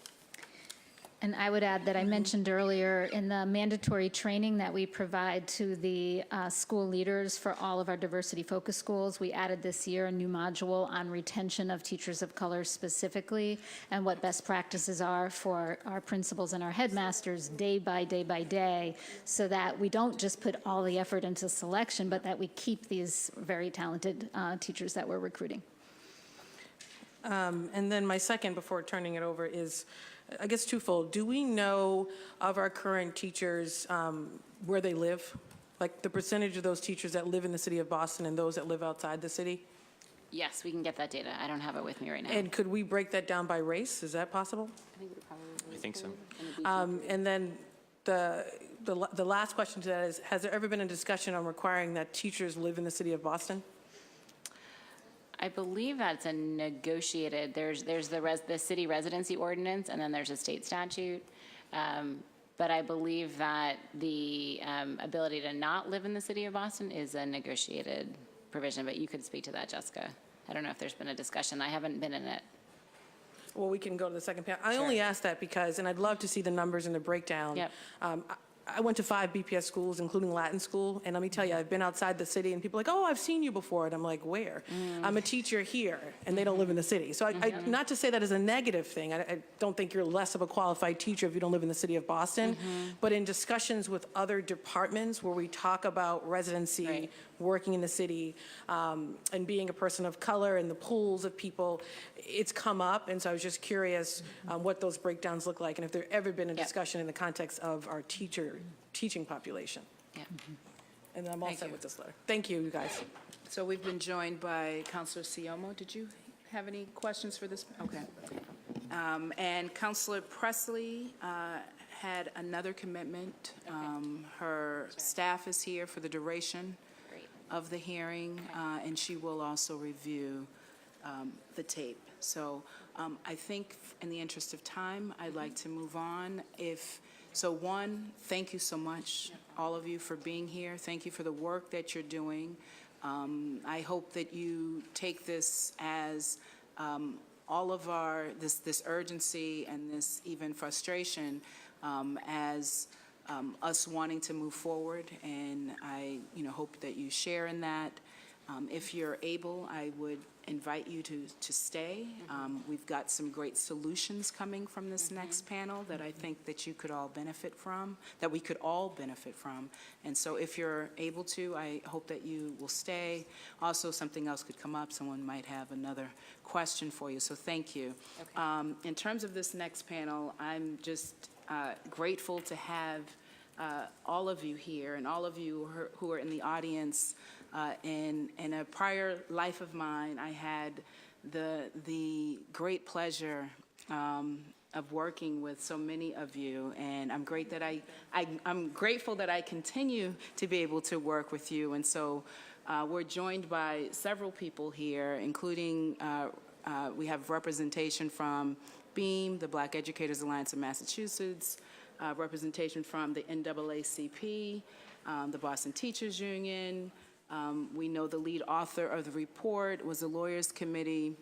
And I would add that I mentioned earlier in the mandatory training that we provide to the school leaders for all of our diversity focus schools, we added this year a new module on retention of teachers of color specifically, and what best practices are for our principals and our headmasters day by day, so that we don't just put all the effort into selection, but that we keep these very talented teachers that we're recruiting. And then my second, before turning it over, is, I guess, twofold. Do we know of our current teachers where they live? Like the percentage of those teachers that live in the city of Boston and those that live outside the city? Yes, we can get that data. I don't have it with me right now. And could we break that down by race? Is that possible? I think so. And then the last question to that is, has there ever been a discussion on requiring that teachers live in the city of Boston? I believe that's a negotiated, there's the city residency ordinance, and then there's a state statute. But I believe that the ability to not live in the city of Boston is a negotiated provision, but you could speak to that, Jessica. I don't know if there's been a discussion. I haven't been in it. Well, we can go to the second panel. I only asked that because, and I'd love to see the numbers and the breakdown. Yep. I went to 5 BPS schools, including Latin school, and let me tell you, I've been outside the city, and people are like, oh, I've seen you before, and I'm like, where? I'm a teacher here, and they don't live in the city. So not to say that as a negative thing. I don't think you're less of a qualified teacher if you don't live in the city of Boston, but in discussions with other departments where we talk about residency, Right. working in the city, and being a person of color and the pools of people, it's come up, and so I was just curious what those breakdowns look like, and if there ever been a discussion in the context of our teaching population. Yeah. And I'm all Thank set you. with this letter. Thank you, you guys. So we've been joined by Councilor Siomo. Did you have any questions for this? Okay. And Councilor Presley had another commitment. Her staff is here for the duration Great. of the hearing, and she will also review the tape. So I think in the interest of time, I'd like to move on. So one, thank you so much, all of you, for being here. Thank you for the work that you're doing. I hope that you take this as all of this urgency and this even frustration as us wanting to move forward, and I hope that you share in that. If you're able, I would invite you to stay. We've got some great solutions coming from this next panel that I think that you could all benefit from, that we could all benefit from. And so if you're able to, I hope that you will stay. Also, something else could come up. Someone might have another question for you, so thank you. Okay. In terms of this next panel, I'm just grateful to have all of you here and all of you who are in the audience. In a prior life of mine, I had the great pleasure of working with so many of you, and I'm grateful that I continue to be able to work with you. And so we're joined by several people here, including we have representation from BEAM, the Black Educators Alliance of Massachusetts, representation from the NAACP, the Boston Teachers Union. We know the lead author of the report was the Lawyers Committee,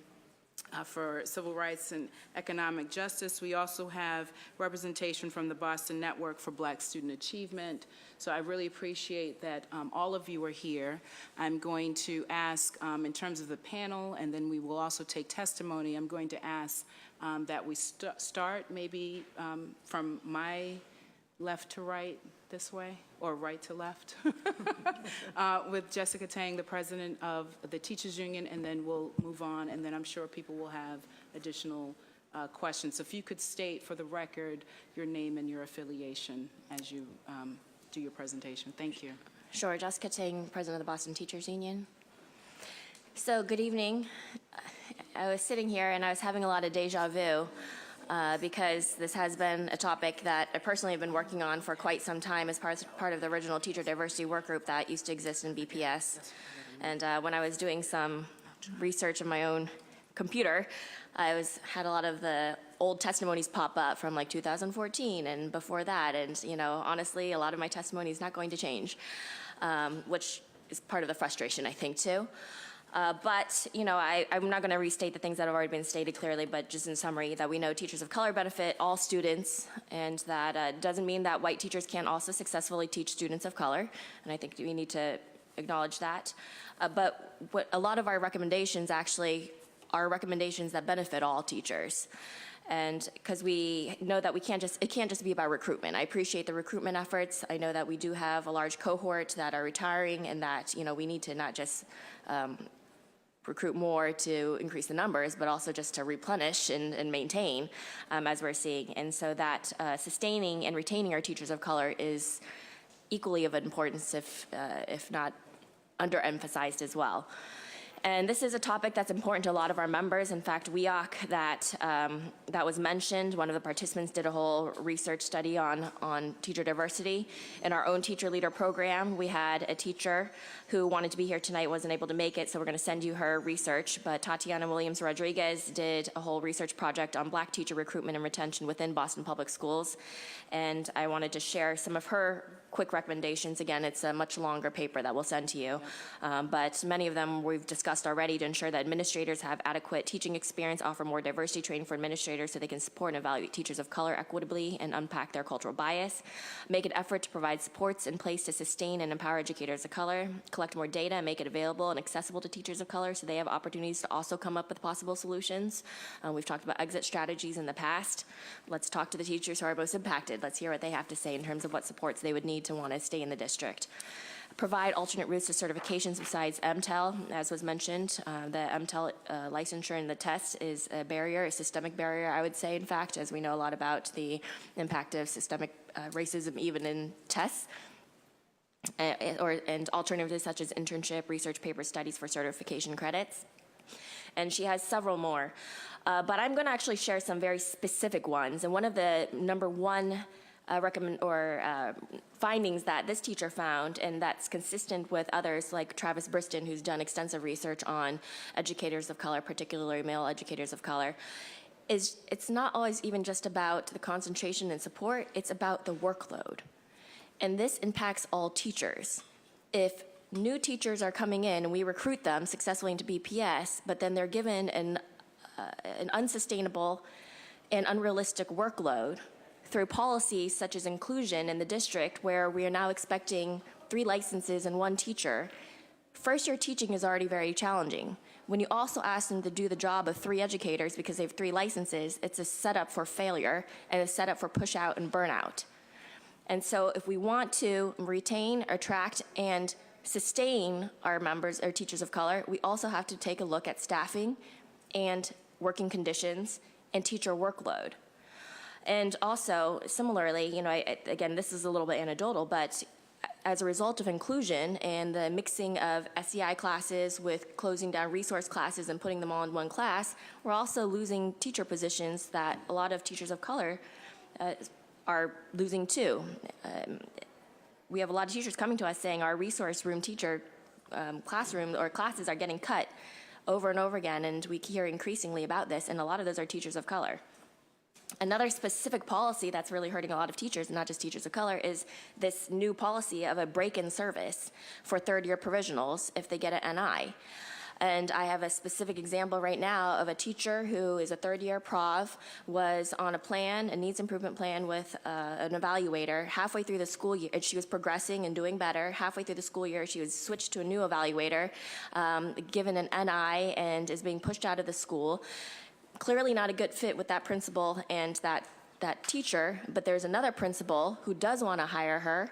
for civil rights and economic justice. We also have representation from the Boston Network for Black Student Achievement. So I really appreciate that all of you are here. I'm going to ask, in terms of the panel, and then we will also take testimony, I'm going to ask that we start maybe from my left to right this way, or right to left, with Jessica Ting, the president of the Teachers Union, and then we'll move on, and then I'm sure people will have additional questions. So if you could state for the record your name and your affiliation as you do your presentation. Thank you. Sure, Jessica Ting, president of the Boston Teachers Union. So good evening. I was sitting here and I was having a lot of deja vu. Because this has been a topic that I personally have been working on for quite some time as part of the original teacher diversity work group that used to exist in BPS. And when I was doing some research on my own computer, I had a lot of the old testimonies pop up from like 2014 and before that. And, you know, honestly, a lot of my testimony is not going to change, which is part of the frustration, I think, too. But, you know, I'm not going to restate the things that have already been stated clearly, but just in summary, that we know teachers of color benefit all students, and that doesn't mean that white teachers can't also successfully teach students of color, and I think we need to acknowledge that. But what a lot of our recommendations actually are recommendations that benefit all teachers. And because we know that it can't just be about recruitment. I appreciate the recruitment efforts. I know that we do have a large cohort that are retiring, and that, you know, we need to not just recruit more to increase the numbers, but also just to replenish and maintain, as we're seeing. And so that sustaining and retaining our teachers of color is equally of importance, if not underemphasized as well. And this is a topic that's important to a lot of our members. In fact, WEOC, that was mentioned, one of the participants did a whole research study on teacher diversity. In our own teacher leader program, we had a teacher who wanted to be here tonight, wasn't able to make it, so we're going to send you her research. But Tatiana Williams Rodriguez did a whole research project on Black teacher recruitment and retention within Boston Public Schools. And I wanted to share some of her quick recommendations. Again, it's a much longer paper that we'll send to you. But many of them we've discussed already, to ensure that administrators have adequate teaching experience, offer more diversity training for administrators so they can support and evaluate teachers of color equitably and unpack their cultural bias, make an effort to provide supports in place to sustain and empower educators of color, collect more data and make it available and accessible to teachers of color so they have opportunities to also come up with possible solutions. We've talked about exit strategies in the past. Let's talk to the teachers who are most impacted. Let's hear what they have to say in terms of what supports they would need to want to stay in the district. Provide alternate routes to certifications besides MTEL. As was mentioned, the MTEL licensure and the test is a barrier, a systemic barrier, I would say, in fact, as we know a lot about the impact of systemic racism even in tests. And alternatives such as internship, research paper studies for certification credits. And she has several more. But I'm going to actually share some very specific ones. And one of the number one findings that this teacher found, and that's consistent with others like Travis Briston, who's done extensive research on educators of color, particularly male educators of color, is it's not always even just about the concentration and support, it's about the workload. And this impacts all teachers. If new teachers are coming in and we recruit them successfully into BPS, but then they're given an unsustainable and unrealistic workload through policies such as inclusion in the district, where we are now expecting 3 licenses and 1 teacher, first-year teaching is already very challenging. When you also ask them to do the job of 3 educators because they have 3 licenses, it's a setup for failure and a setup for push out and burnout. And so if we want to retain, attract, and sustain our members, our teachers of color, we also have to take a look at staffing and working conditions and teacher workload. And also, similarly, you know, again, this is a little bit anecdotal, but as a result of inclusion and the mixing of SEI classes with closing down resource classes and putting them all in one class, we're also losing teacher positions that a lot of teachers of color are losing too. We have a lot of teachers coming to us saying our resource room teacher classroom or classes are getting cut over and over again, and we hear increasingly about this, and a lot of those are teachers of color. Another specific policy that's really hurting a lot of teachers, and not just teachers of color, is this new policy of a break-in service for third-year provisionals if they get an NI. And I have a specific example right now of a teacher who is a third-year prov, was on a plan, a needs improvement plan with an evaluator halfway through the school year, and she was progressing and doing better. Halfway through the school year, she was switched to a new evaluator, given an NI, and is being pushed out of the school. Clearly not a good fit with that principal and that teacher, but there's another principal who does want to hire her.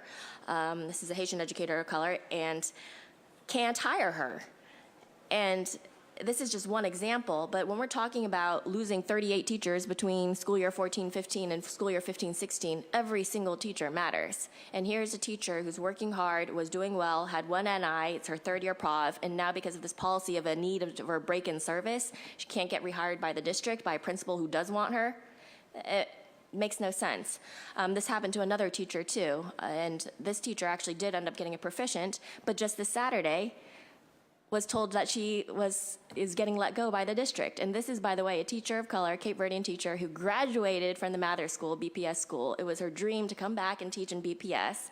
This is a Haitian educator of color, and can't hire her. And this is just one example, but when we're talking about losing 38 teachers between school year 14-15 and school year 15-16, every single teacher matters. And here's a teacher who's working hard, was doing well, had one NI, it's her third year prov, and now because of this policy of a need for a break in service, she can't get rehired by the district, by a principal who does want her. It makes no sense. This happened to another teacher too, and this teacher actually did end up getting a proficient, but just this Saturday, was told that she is getting let go by the district. And this is, by the way, a teacher of color, Cape Verdean teacher, who graduated from the Mather School, BPS school. It was her dream to come back and teach in BPS,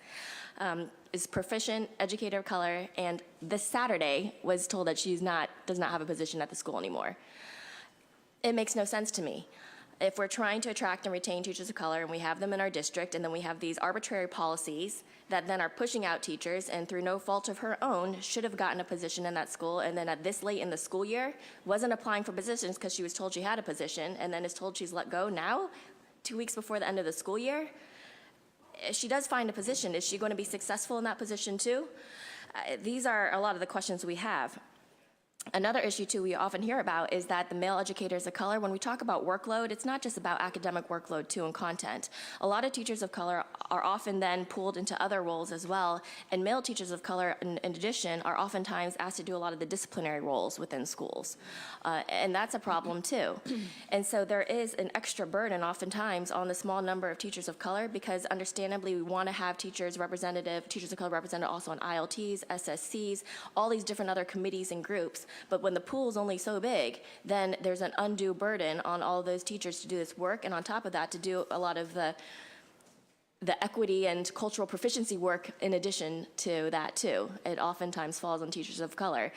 is proficient educator of color, and this Saturday was told that does not have a position at the school anymore. It makes no sense to me. If we're trying to attract and retain teachers of color, and we have them in our district, and then we have these arbitrary policies that then are pushing out teachers, and through no fault of her own, should have gotten a position in that school, and then at this late in the school year, wasn't applying for positions because she was told she had a position, and then is told she's let go now, 2 weeks before the end of the school year. If she does find a position, is she going to be successful in that position too? These are a lot of the questions we have. Another issue, too, we often hear about is that the male educators of color, when we talk about workload, it's not just about academic workload, too, and content. A lot of teachers of color are often then pulled into other roles as well, and male teachers of color, in addition, are oftentimes asked to do a lot of the disciplinary roles within schools. And that's a problem, too. And so there is an extra burden oftentimes on the small number of teachers of color, because understandably we want to have teachers of color represented also on ILTs, SSCs, all these different other committees and groups. But when the pool is only so big, then there's an undue burden on all those teachers to do this work, and on top of that, to do a lot of the equity and cultural proficiency work in addition to that, too. It oftentimes falls on teachers of color.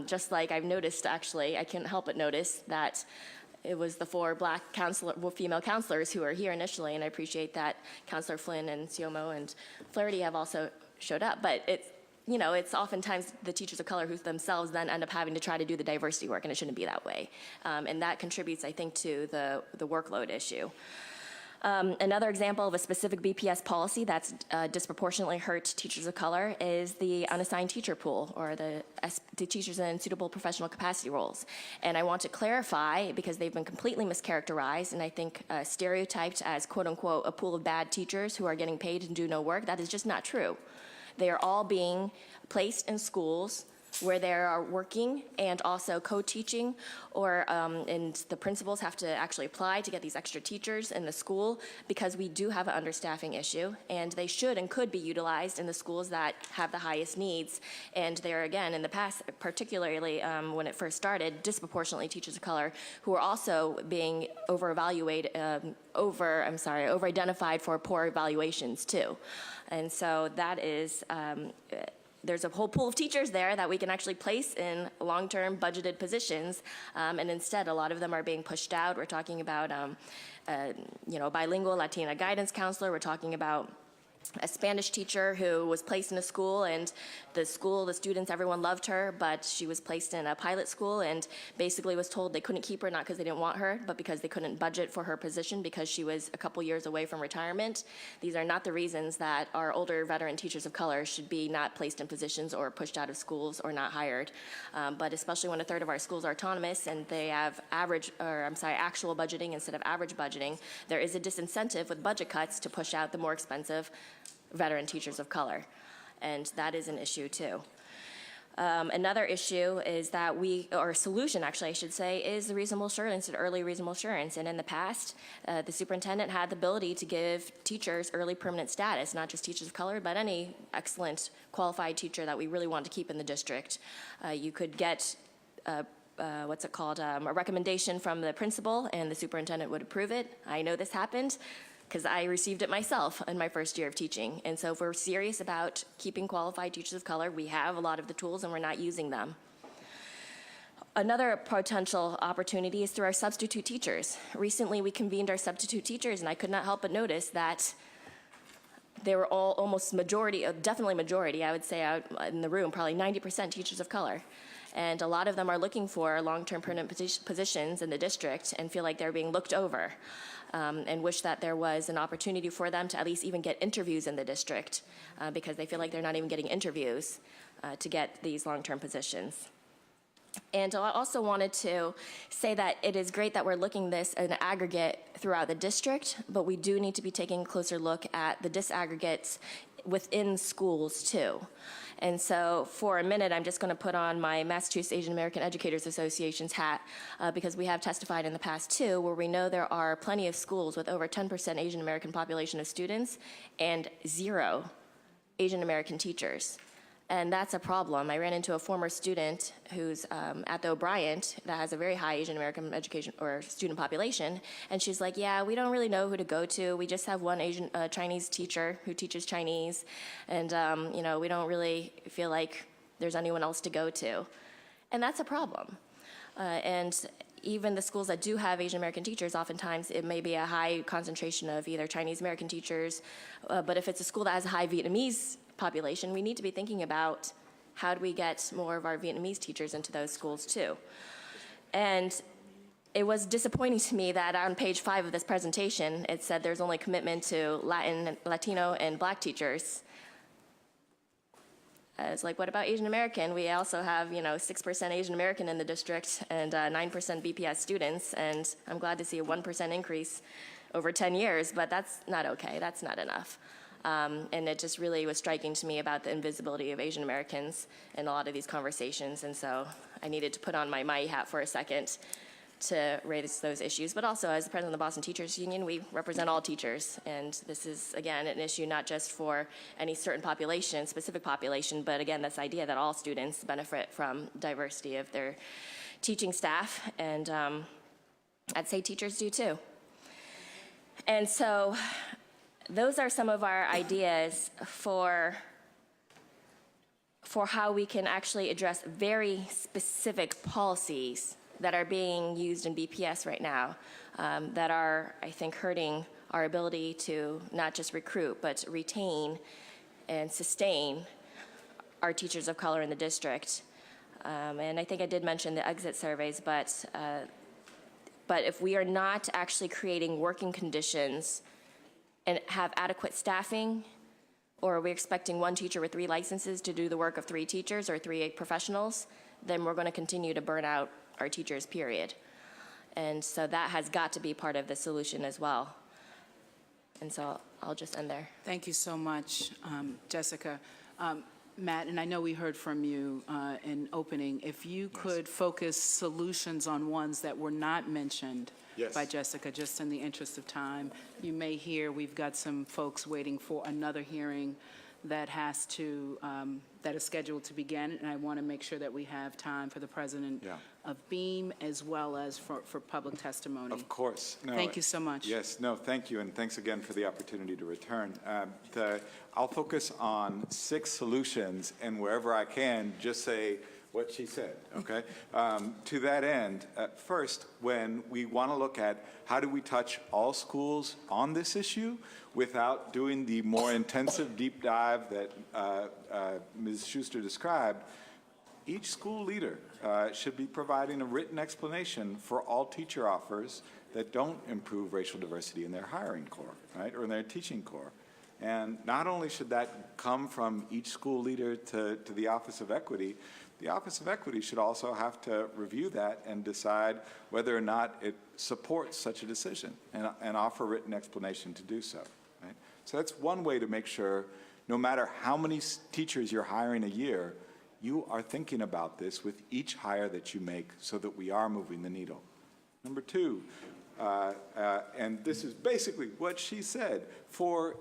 Just like I've noticed, actually, I can't help but notice that it was the 4 female counselors who are here initially, and I appreciate that Counselor Flynn and Siomo and Flaherty have also showed up, but it's oftentimes the teachers of color who themselves then end up having to try to do the diversity work, and it shouldn't be that way. And that contributes, I think, to the workload issue. Another example of a specific BPS policy that's disproportionately hurt teachers of color is the unassigned teacher pool, or the teachers in suitable professional capacity roles. And I want to clarify, because they've been completely mischaracterized and I think stereotyped as, quote unquote, a pool of bad teachers who are getting paid and do no work. That is just not true. They are all being placed in schools where they are working and also co-teaching, and the principals have to actually apply to get these extra teachers in the school, because we do have an understaffing issue, and they should and could be utilized in the schools that have the highest needs. And there identified in the past, particularly when it first started, disproportionately teachers of color who are also being over-identified for poor evaluations too. And so that is, there's a whole pool of teachers there that we can actually place in long-term budgeted positions, and instead a lot of them are being pushed out. We're talking about bilingual Latina guidance counselor. We're talking about a Spanish teacher who was placed in a school, and the students, everyone loved her, but she was placed in a pilot school and basically was told they couldn't keep her, not because they didn't want her, but because they couldn't budget for her position because she was a couple years away from retirement. These are not the reasons that our older veteran teachers of color should be not placed in positions or pushed out of schools or not hired. But especially when a third of our schools are autonomous and they have actual budgeting instead of average budgeting, there is a disincentive with budget cuts to push out the more expensive veteran teachers of color, and that is an issue too. Another issue is that solution actually I should say, is the reasonable assurance and early reasonable assurance. And in the past, the superintendent had the ability to give teachers early permanent status, not just teachers of color, but any excellent qualified teacher that we really want to keep in the district. You could get a recommendation from the principal, and the superintendent would approve it. I know this happened because I received it myself in my first year of teaching. And so if we're serious about keeping qualified teachers of color, we have a lot of the tools and we're not using them. Another potential opportunity is through our substitute teachers. Recently, we convened our substitute teachers, and I could not help but notice that they were all almost majority, definitely majority, I would say out in the room, probably 90% teachers of color. And a lot of them are looking for long-term permanent positions in the district and feel like they're being looked over, and wish that there was an opportunity for them to at least even get interviews in the district, because they feel like they're not even getting interviews to get these long-term positions. And I also wanted to say that it is great that we're looking this in aggregate throughout the district, but we do need to be taking a closer look at the disaggregates within schools too. And so for a minute, I'm just going to put on my Massachusetts Asian American Educators Association's hat, because we have testified in the past too, where we know there are plenty of schools with over 10% Asian American population of students and 0 Asian American teachers. And that's a problem. I ran into a former student who's at the O'Brien that has a very high Asian American education or student population, and she's like, yeah, we don't really know who to go to. We just have one Asian Chinese teacher who teaches Chinese, and we don't really feel like there's anyone else to go to. And that's a problem. And even the schools that do have Asian American teachers, oftentimes it may be a high concentration of either Chinese American teachers, but if it's a school that has a high Vietnamese population, we need to be thinking about how do we get more of our Vietnamese teachers into those schools too. And it was disappointing to me that on page 5 of this presentation, it said there's only commitment to Latino, and Black teachers. It's like, what about Asian American? We also have, 6% Asian American in the district and 9% BPS students, and I'm glad to see a 1% increase over 10 years, but that's not okay. That's not enough. And it just really was striking to me about the invisibility of Asian Americans in a lot of these conversations. And so I needed to put on my Mai hat for a second to raise those issues. But also, as the president of the Boston Teachers Union, we represent all teachers. And this is, again, an issue not just for any certain population, specific population, but again, this idea that all students benefit from diversity of their teaching staff. And I'd say teachers do too. And so those are some of our ideas for how we can actually address very specific policies that are being used in BPS right now, that are, I think, hurting our ability to not just recruit, but retain and sustain our teachers of color in the district. And I think I did mention the exit surveys, but if we are not actually creating working conditions and have adequate staffing, or are we expecting one teacher with 3 licenses to do the work of 3 teachers or 3 professionals, then we're going to continue to burn out our teachers, period. And so that has got to be part of the solution as well. And so I'll just end there. Thank you so much, Jessica. Matt, and I know we heard from you in opening, if you could focus solutions on ones that were not mentioned by Jessica, just in the interest of time. You may hear we've got some folks waiting for another hearing that that is scheduled to begin, and I want to make sure that we have time for the president of BEAM as well as for public testimony. Of course. No, thank you so much. Yes, no, thank you, and thanks again for the opportunity to return. I'll focus on 6 solutions, and wherever I can, just say what she said, okay? To that end, first, when we want to look at how do we touch all schools on this issue without doing the more intensive deep dive that Ms. Schuster described, each school leader should be providing a written explanation for all teacher offers that don't improve racial diversity in their hiring corps, right, or in their teaching corps. And not only should that come from each school leader to the Office of Equity, the Office of Equity should also have to review that and decide whether or not it supports such a decision and offer written explanation to do so. Right? So that's one way to make sure no matter how many teachers you're hiring a year, you are thinking about this with each hire that you make so that we are moving the needle. Number 2, and this is basically what she said, for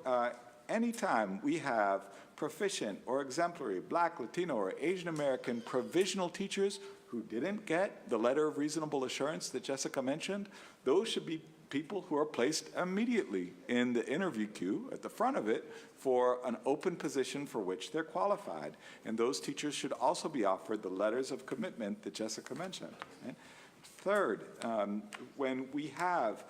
any time we have proficient or exemplary Black, Latino, or Asian American provisional teachers who didn't get the letter of reasonable assurance that Jessica mentioned, those should be people who are placed immediately in the interview queue at the front of it for an open position for which they're qualified. And those teachers should also be offered the letters of commitment that Jessica mentioned. Right? Third, when we have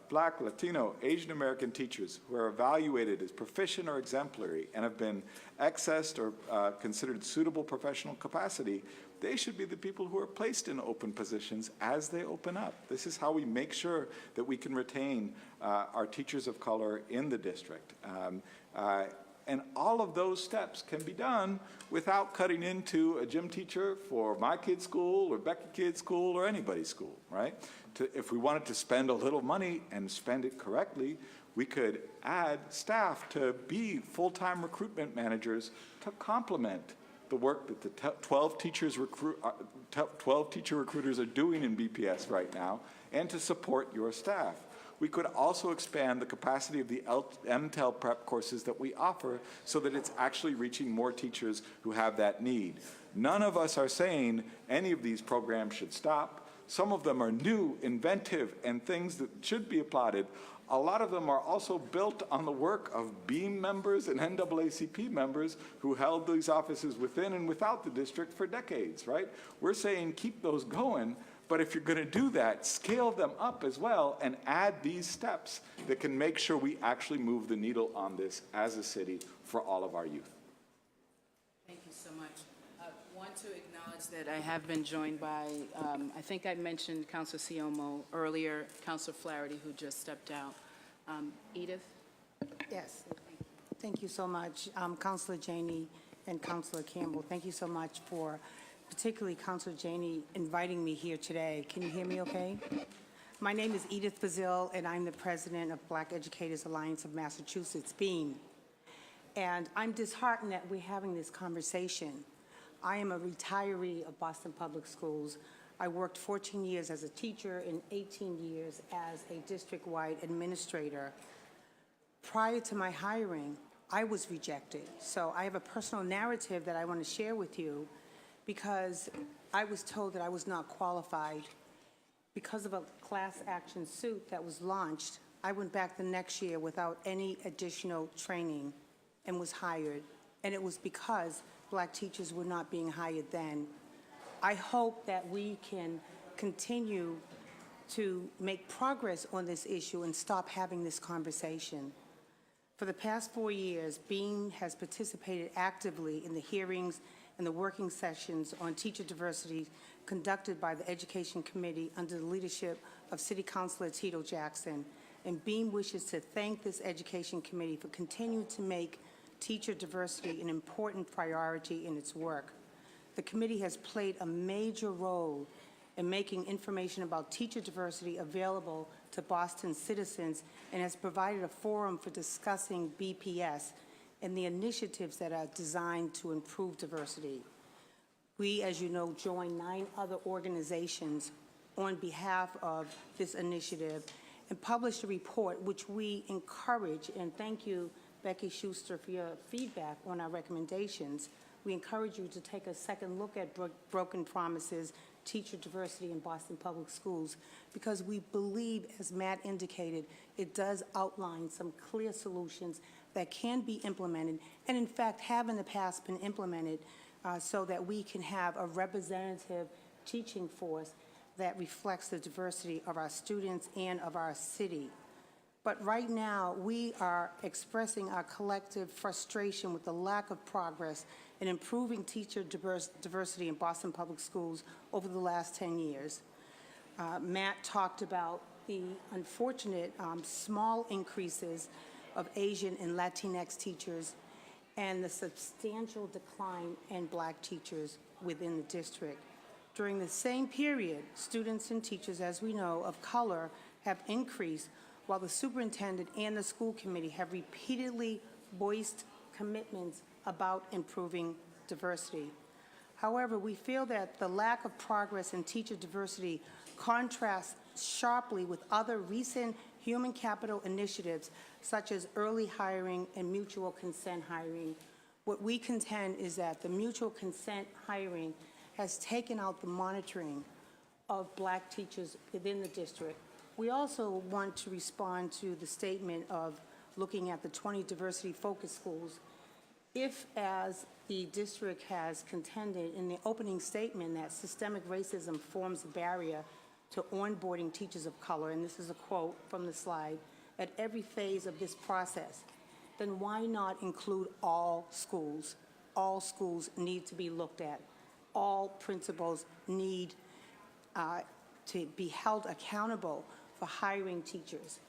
Black, Latino, Asian American teachers who are evaluated as proficient or exemplary and have been accessed or considered suitable professional capacity, they should be the people who are placed in open positions as they open up. This is how we make sure that we can retain our teachers of color in the district. And all of those steps can be done without cutting into a gym teacher for my kid's school or Becky kid's school or anybody's school, right? If we wanted to spend a little money and spend it correctly, we could add staff to be full-time recruitment managers to complement the work that the 12 teacher recruiters are doing in BPS right now, and to support your staff. We could also expand the capacity of the MTEL prep courses that we offer so that it's actually reaching more teachers who have that need. None of us are saying any of these programs should stop. Some of them are new, inventive, and things that should be applauded. A lot of them are also built on the work of BEAM members and NAACP members who held these offices within and without the district for decades, right? We're saying keep those going, but if you're going to do that, scale them up as well and add these steps that can make sure we actually move the needle on this as a city for all of our youth. Thank you so much. I want to acknowledge that I have been joined by, I think I mentioned Councilor Siomo earlier, Councilor Flaherty, who just stepped out. Edith? Yes. Thank you so much. Councilor Janey and Councilor Campbell, thank you so much for, particularly Councilor Janey, inviting me here today. Can you hear me okay? My name is Edith Bazil, and I'm the president of Black Educators Alliance of Massachusetts, BEAM. And I'm disheartened that we're having this conversation. I am a retiree of Boston Public Schools. I worked 14 years as a teacher and 18 years as a district-wide administrator. Prior to my hiring, I was rejected. So I have a personal narrative that I want to share with you because I was told that I was not qualified. Because of a class action suit that was launched, I went back the next year without any additional training and was hired. And it was because Black teachers were not being hired then. I hope that we can continue to make progress on this issue and stop having this conversation. For the past 4 years, BEAM has participated actively in the hearings and the working sessions on teacher diversity conducted by the Education Committee under the leadership of City Councilor Tito Jackson. And BEAM wishes to thank this Education Committee for continuing to make teacher diversity an important priority in its work. The committee has played a major role in making information about teacher diversity available to Boston citizens and has provided a forum for discussing BPS and the initiatives that are designed to improve diversity. We, as you know, joined 9 other organizations on behalf of this initiative and published a report which we encourage, and thank you, Becky Schuster, for your feedback on our recommendations. We encourage you to take a second look at Broken Promises, Teacher Diversity in Boston Public Schools, because we believe, as Matt indicated, it does outline some clear solutions that can be implemented, and in fact have in the past been implemented so that we can have a representative teaching force that reflects the diversity of our students and of our city. But right now, we are expressing our collective frustration with the lack of progress in improving teacher diversity in Boston Public Schools over the last 10 years. Matt talked about the unfortunate small increases of Asian and Latinx teachers and the substantial decline in Black teachers within the district. During the same period, students and teachers, as we know, of color have increased, while the superintendent and the school committee have repeatedly voiced commitments about improving diversity. However, we feel that the lack of progress in teacher diversity contrasts sharply with other recent human capital initiatives, such as early hiring and mutual consent hiring. What we contend is that the mutual consent hiring has taken out the monitoring of Black teachers within the district, We also want to respond to the statement of looking at the 20 diversity-focused schools. If, as the district has contended in the opening statement, that systemic racism forms a barrier to onboarding teachers of color, and this is a quote from the slide, at every phase of this process, then why not include all schools? All schools need to be looked at. All principals need to be held accountable for hiring teachers.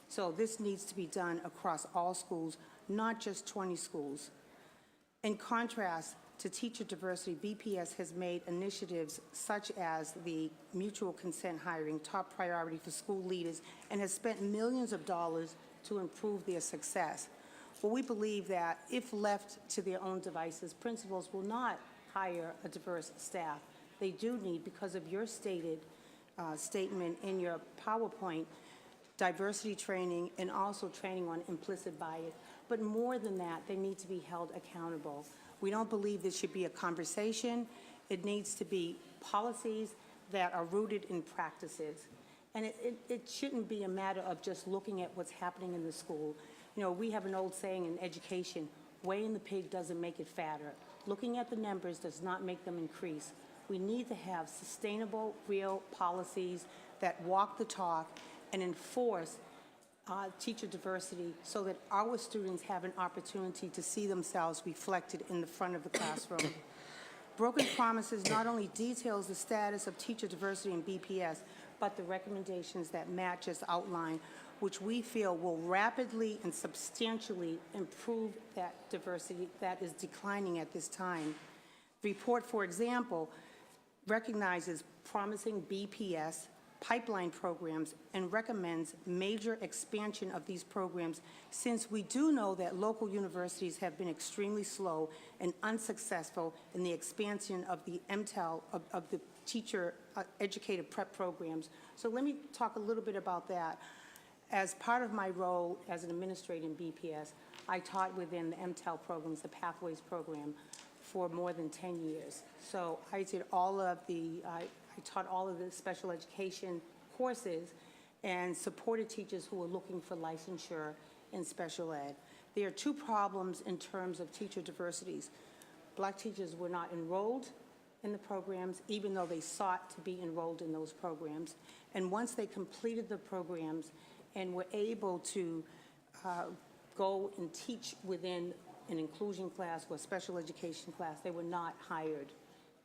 So this needs to be done across all schools, not just 20 schools. In contrast to teacher diversity, BPS has made initiatives such as the mutual consent hiring top priority for school leaders and has spent millions of dollars to improve their success. Well, we believe that if left to their own devices, principals will not hire a diverse staff. They do need, because of your stated statement in your PowerPoint, diversity training and also training on implicit bias. But more than that, they need to be held accountable. We don't believe this should be a conversation. It needs to be policies that are rooted in practices. And it shouldn't be a matter of just looking at what's happening in the school. You know, we have an old saying in education, weighing the pig doesn't make it fatter. Looking at the numbers does not make them increase. We need to have sustainable, real policies that walk the talk and enforce teacher diversity so that our students have an opportunity to see themselves reflected in the front of the classroom. Broken Promises not only details the status of teacher diversity in BPS, but the recommendations that Matt just outlined, which we feel will rapidly and substantially improve that diversity that is declining at this time. The report, for example, recognizes promising BPS pipeline programs and recommends major expansion of these programs, since we do know that local universities have been extremely slow and unsuccessful in the expansion of the MTEL, of the teacher educated prep programs. So let me talk a little bit about that. As part of my role as an administrator in BPS, I taught within the MTEL programs, the Pathways program, for more than 10 years. So I did all of the, I taught all of the special education courses and supported teachers who were looking for licensure in special ed. There are two problems in terms of teacher diversities. Black teachers were not enrolled in the programs, even though they sought to be enrolled in those programs. And once they completed the programs and were able to go and teach within an inclusion class or a special education class, they were not hired.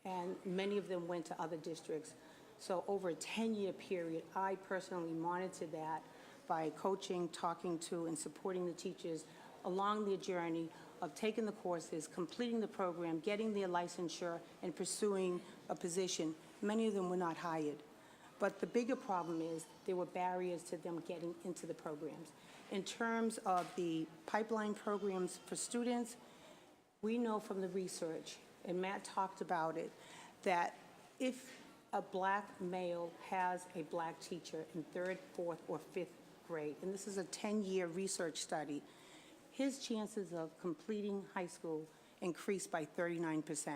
And many of them went to other districts. So over a 10-year period, I personally monitored that by coaching, talking to, and supporting the teachers along their journey of taking the courses, completing the program, getting their licensure, and pursuing a position. Many of them were not hired. But the bigger problem is there were barriers to them getting into the programs. In terms of the pipeline programs for students, we know from the research, and Matt talked about it, that if a black male has a black teacher in 3rd, 4th, or 5th grade, and this is a 10-year research study, his chances of completing high school increase by 39%.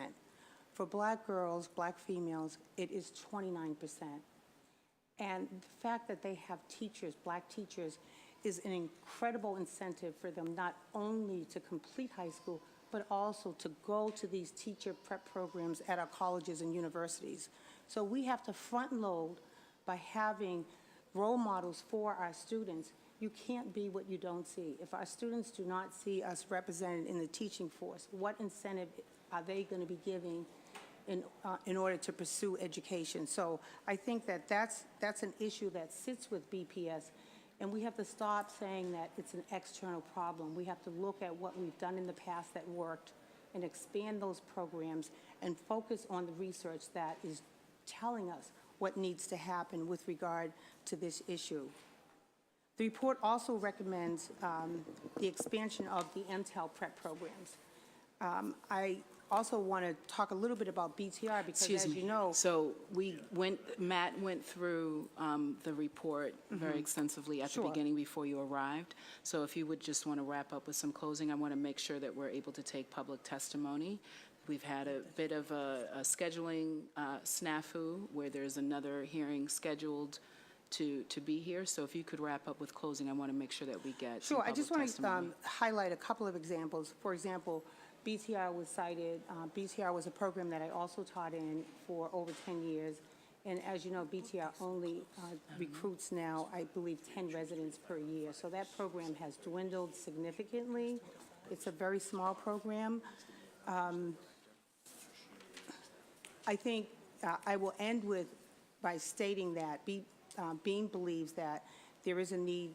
For black girls, black females, it is 29%. And the fact that they have teachers, black teachers, is an incredible incentive for them not only to complete high school, but also to go to these teacher prep programs at our colleges and universities. So we have to front load by having role models for our students. You can't be what you don't see. If our students do not see us represented in the teaching force, what incentive are they going to be giving in order to pursue education? So I think that that's an issue that sits with BPS, and we have to stop saying that it's an external problem. We have to look at what we've done in the past that worked and expand those programs and focus on the research that is telling us what needs to happen with regard to this issue. The report also recommends the expansion of the MTEL prep programs. I also want to talk a little bit about BTR because, Excuse as me. you know, So Matt went through the report very extensively at the beginning before you arrived. So if you would just want to wrap up with some closing, I want to make sure that we're able to take public testimony. We've had a bit of a scheduling snafu where there's another hearing scheduled to be here. So if you could wrap up with closing, I want to make sure that we get some Sure, I just public want to testimony. highlight a couple of examples. For example, BTR was cited. BTR was a program that I also taught in for over 10 years. And as you know, BTR only recruits now, I believe, 10 residents per year. So that program has dwindled significantly. It's a very small program. I think I will end by stating that Beam believes that there is a need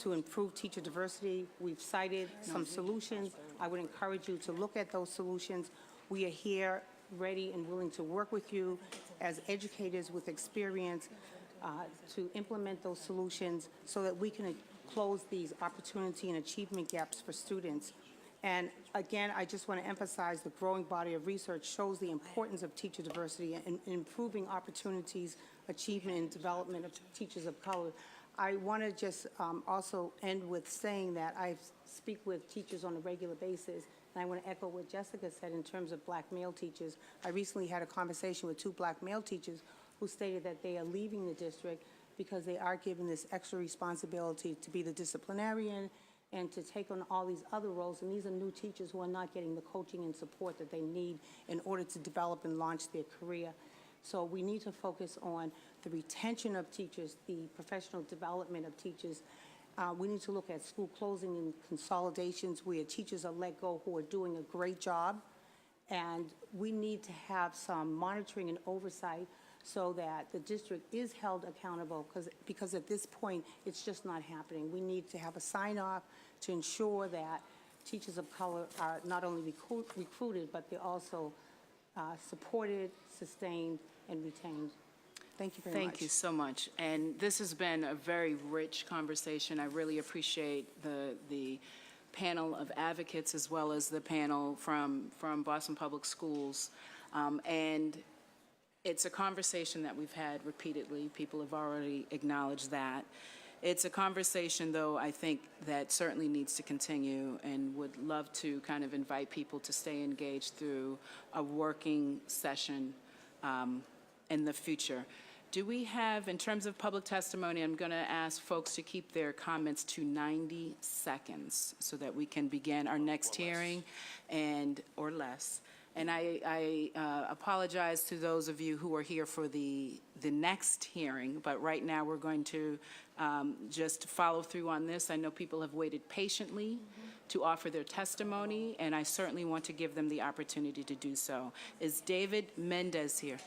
to improve teacher diversity. We've cited some solutions. I would encourage you to look at those solutions. We are here ready and willing to work with you as educators with experience to implement those solutions so that we can close these opportunity and achievement gaps for students. And again, I just want to emphasize the growing body of research shows the importance of teacher diversity and improving opportunities, achievement, and development of teachers of color. I want to just also end with saying that I speak with teachers on a regular basis, and I want to echo what Jessica said in terms of black male teachers. I recently had a conversation with 2 black male teachers who stated that they are leaving the district because they are given this extra responsibility to be the disciplinarian and to take on all these other roles. And these are new teachers who are not getting the coaching and support that they need in order to develop and launch their career. So we need to focus on the retention of teachers, the professional development of teachers. We need to look at school closing and consolidations where teachers are let go who are doing a great job. And we need to have some monitoring and oversight so that the district is held accountable, because at this point, it's just not happening. We need to have a sign-off to ensure that teachers of color are not only recruited, but they're also supported, sustained, and retained. Thank you very much. Thank you so much. And this has been a very rich conversation. I really appreciate the panel of advocates as well as the panel from Boston Public Schools. And it's a conversation that we've had repeatedly. People have already acknowledged that. It's a conversation, though, I think that certainly needs to continue, and would love to kind of invite people to stay engaged through a working session in the future. Do we have, in terms of public testimony, I'm going to ask folks to keep their comments to 90 seconds so that we can begin our next hearing, or less. And I apologize to those of you who are here for the next hearing, but right now we're going to just follow through on this. I know people have waited patiently to offer their testimony, and I certainly want to give them the opportunity to do so. Is David Mendez here?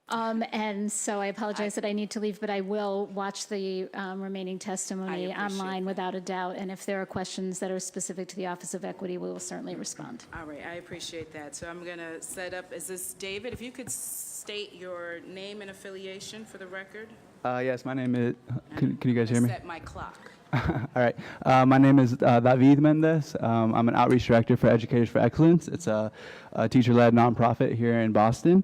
And so I apologize that I need to leave, but I will watch the remaining testimony online without a doubt. And if there are questions that are specific to the Office of Equity, we will certainly respond. All right, I appreciate that. So I'm going to set up, is this David? If you could state your name and affiliation for the record. Yes, my name is, can you guys hear me? Set my clock. All right. My name is David Mendez. I'm an outreach director for Educators for Excellence. It's a teacher-led nonprofit here in Boston.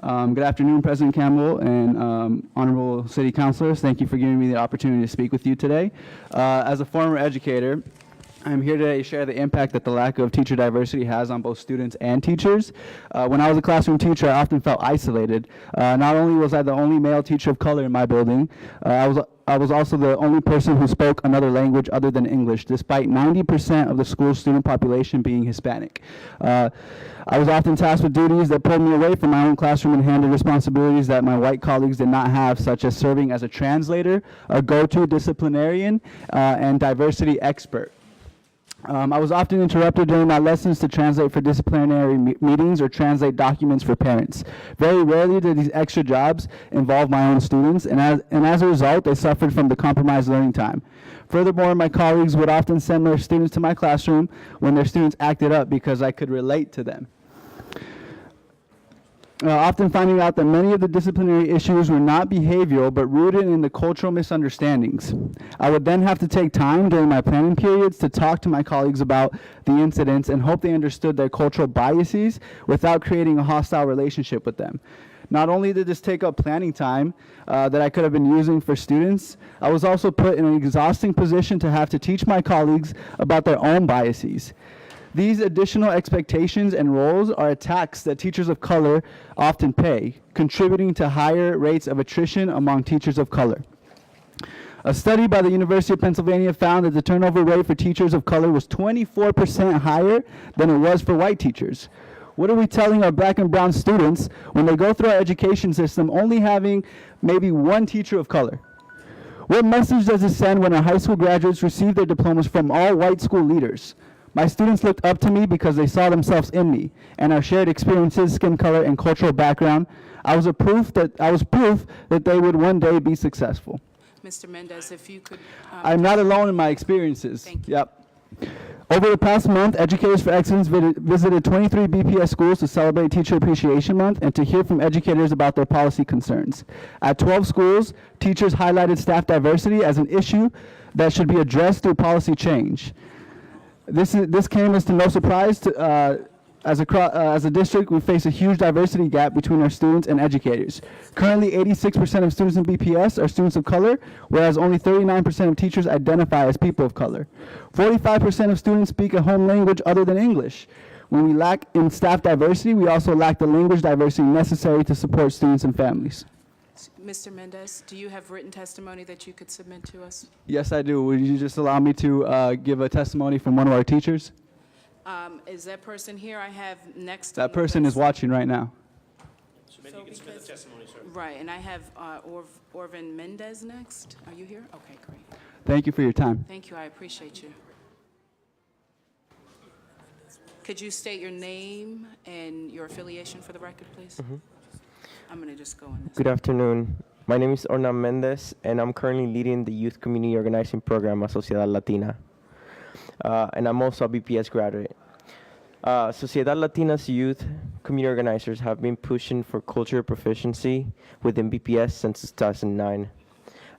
Good afternoon, President Campbell and honorable city councilors. Thank you for giving me the opportunity to speak with you today. As a former educator, I'm here today to share the impact that the lack of teacher diversity has on both students and teachers. When I was a classroom teacher, I often felt isolated. Not only was I the only male teacher of color in my building, I was also the only person who spoke another language other than English, despite 90% of the school's student population being Hispanic. I was often tasked with duties that pulled me away from my own classroom and handed responsibilities that my white colleagues did not have, such as serving as a translator, a go-to disciplinarian, and diversity expert. I was often interrupted during my lessons to translate for disciplinary meetings or translate documents for parents. Very rarely did these extra jobs involve my own students, and as a result, they suffered from the compromised learning time. Furthermore, my colleagues would often send their students to my classroom when their students acted up because I could relate to them. Often finding out that many of the disciplinary issues were not behavioral, but rooted in the cultural misunderstandings. I would then have to take time during my planning periods to talk to my colleagues about the incidents and hope they understood their cultural biases without creating a hostile relationship with them. Not only did this take up planning time that I could have been using for students, I was also put in an exhausting position to have to teach my colleagues about their own biases. These additional expectations and roles are a tax that teachers of color often pay, contributing to higher rates of attrition among teachers of color. A study by the University of Pennsylvania found that the turnover rate for teachers of color was 24% higher than it was for white teachers. What are we telling our black and brown students when they go through our education system only having maybe one teacher of color? What message does it send when our high school graduates receive their diplomas from all white school leaders? My students looked up to me because they saw themselves in me and our shared experiences, skin color, and cultural background. I was proof that they would one day be successful. Mr. Mendez, if you could. I'm not alone in my experiences. Thank you. Yep. Over the past month, Educators for Excellence visited 23 BPS schools to celebrate Teacher Appreciation Month and to hear from educators about their policy concerns. At 12 schools, teachers highlighted staff diversity as an issue that should be addressed through policy change. This came as to no surprise. As a district, we face a huge diversity gap between our students and educators. Currently, 86% of students in BPS are students of color, whereas only 39% of teachers identify as people of color. 45% of students speak a home language other than English. When we lack in staff diversity, we also lack the language diversity necessary to support students and families. Mr. Mendez, do you have written testimony that you could submit to us? Yes, I do. Would you just allow me to give a testimony from one of our teachers? Is that person here? I have next. That person is watching right now. So maybe you can submit the testimony, sir. Right, and I have Orvin Mendez next. Are you here? Okay, great. Thank you for your time. Thank you, I appreciate you. Could you state your name and your affiliation for the record, please? I'm going to just go on this. Good afternoon. My name is Orna Mendez, and I'm currently leading the Youth Community Organizing Program at Sociedad Latina. And I'm also a BPS graduate. Sociedad Latina's youth community organizers have been pushing for cultural proficiency within BPS since 2009.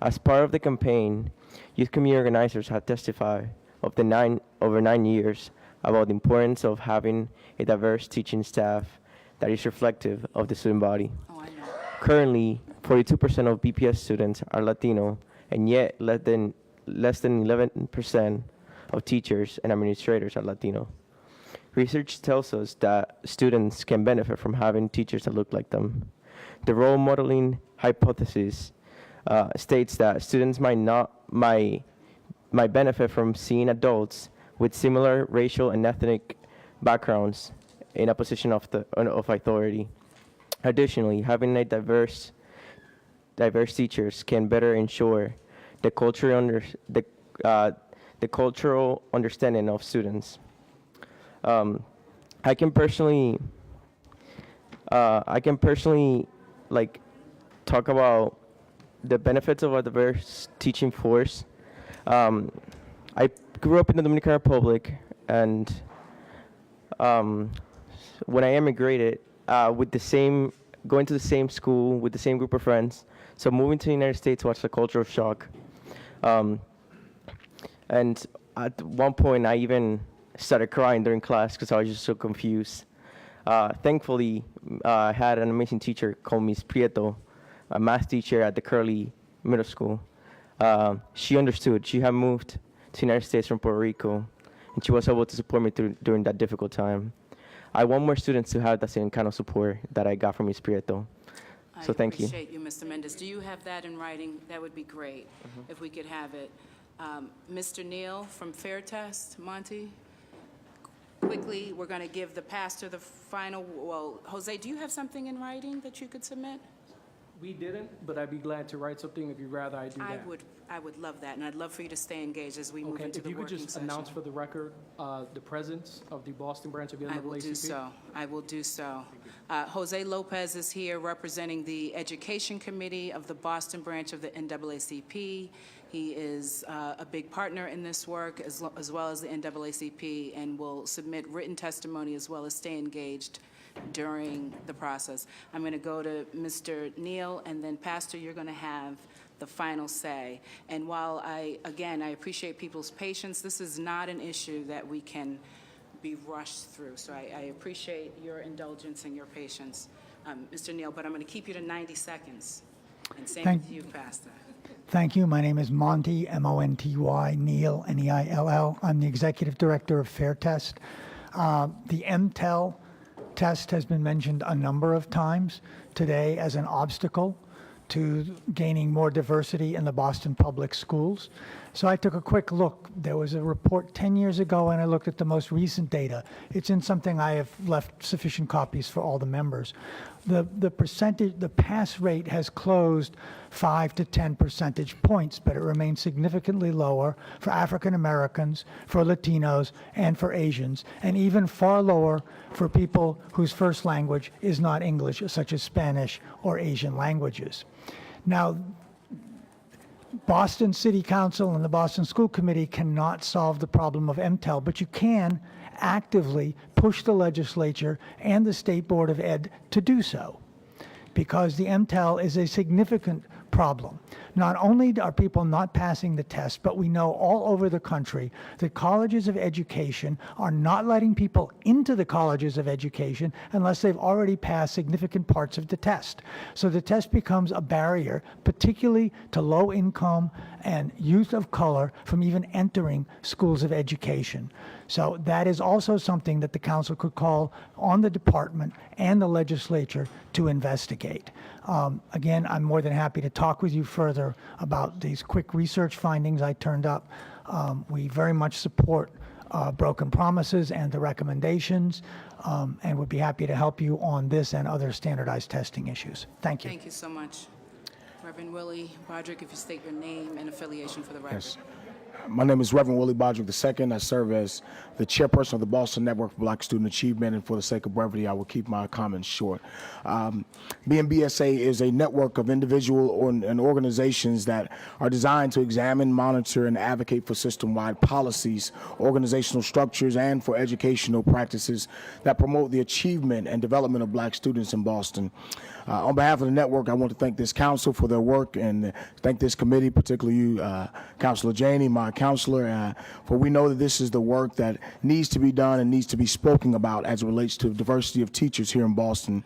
As part of the campaign, youth community organizers have testified over 9 years about the importance of having a diverse teaching staff that is reflective of the student body. Oh, I know. Currently, 42% of BPS students are Latino, and yet less than 11% of teachers and administrators are Latino. Research tells us that students can benefit from having teachers that look like them. The role modeling hypothesis states that students might benefit from seeing adults with similar racial and ethnic backgrounds in a position of authority. Additionally, having a diverse teachers can better ensure the cultural understanding of students. I can personally like talk about the benefits of a diverse teaching force. I grew up in the Dominican Republic, and when I immigrated, going to the same school with the same group of friends, so moving to the United States was a cultural shock. And at one point, I even started crying during class because I was just so confused. Thankfully, I had an amazing teacher called Ms. Prieto, a math teacher at the Curly Middle School. She understood. She had moved to the United States from Puerto Rico, and she was able to support me during that difficult time. I want more students to have that same kind of support that I got from Ms. Prieto. So thank you. I appreciate you, Mr. Mendez. Do you have that in writing? That would be great if we could have it. Mr. Neal from Fair Test, Monty. Quickly, we're going to give the pastor the final. Well, Jose, do you have something in writing that you could submit? We didn't, but I'd be glad to write something if you'd rather I do that. I would love that, and I'd love for you to stay engaged as we move into the working session. If you could just announce for the record the presence of the Boston branch of the NAACP. I will do so. I will do so. Jose Lopez is here representing the Education Committee of the Boston branch of the NAACP. He is a big partner in this work, as well as the NAACP, and will submit written testimony as well as stay engaged during the process. I'm going to go to Mr. Neal, and then Pastor, you're going to have the final say. And while I appreciate people's patience, this is not an issue that we can be rushed through. So I appreciate your indulgence and your patience, Mr. Neal, but I'm going to keep you to 90 seconds. And same with you, Pastor. Thank you. My name is Monty, M-O-N-T-Y, Neal, N-E-I-L-L. I'm the Executive Director of Fair Test. The MTEL test has been mentioned a number of times today as an obstacle to gaining more diversity in the Boston public schools. So I took a quick look. There was a report 10 years ago, and I looked at the most recent data. It's in something I have left sufficient copies for all the members. The pass rate has closed 5 to 10 percentage points, but it remains significantly lower for African Americans, for Latinos, and for Asians, and even far lower for people whose first language is not English, such as Spanish or Asian languages. Now, Boston City Council and the Boston School Committee cannot solve the problem of MTEL, but you can actively push the legislature and the State Board of Ed to do so, because the MTEL is a significant problem. Not only are people not passing the test, but we know all over the country that colleges of education are not letting people into the colleges of education unless they've already passed significant parts of the test. So the test becomes a barrier, particularly to low income and youth of color from even entering schools of education. So that is also something that the council could call on the department and the legislature to investigate. Again, I'm more than happy to talk with you further about these quick research findings I turned up. We very much support broken promises and the recommendations, and would be happy to help you on this and other standardized testing issues. Thank you. Thank you so much. Reverend Willie Broderick, if you state your name and affiliation for the record. Yes. My name is Reverend Willie Broderick II. I serve as the chairperson of the Boston Network for Black Student Achievement, and for the sake of brevity, I will keep my comments short. BNBSA is a network of individual and organizations that are designed to examine, monitor, and advocate for system-wide policies, organizational structures, and for educational practices that promote the achievement and development of Black students in Boston. On behalf of the network, I want to thank this council for their work, and thank this committee, particularly you, Councilor Janey, my counselor, for we know that this is the work that needs to be done and needs to be spoken about as it relates to diversity of teachers here in Boston.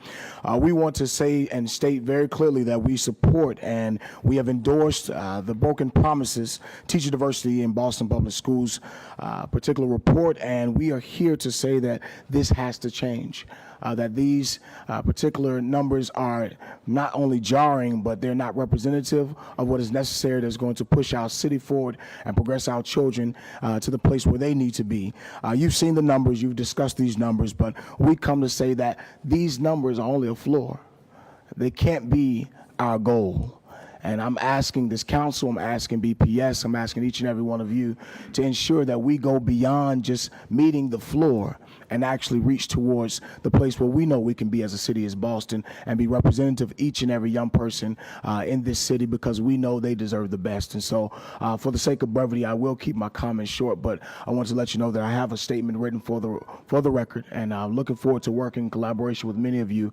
We want to say and state very clearly that we support and we have endorsed the Broken Promises Teacher Diversity in Boston Public Schools particular report, and we are here to say that this has to change. That these particular numbers are not only jarring, but they're not representative of what is necessary that's going to push our city forward and progress our children to the place where they need to be. You've seen the numbers, you've discussed these numbers, but we come to say that these numbers are only a floor. They can't be our goal. And I'm asking this council, I'm asking BPS, I'm asking each and every one of you to ensure that we go beyond just meeting the floor and actually reach towards the place where we know we can be as a city as Boston and be representative of each and every young person in this city, because we know they deserve the best. And so for the sake of brevity, I will keep my comments short, but I want to let you know that I have a statement written for the record, and I'm looking forward to working in collaboration with many of you,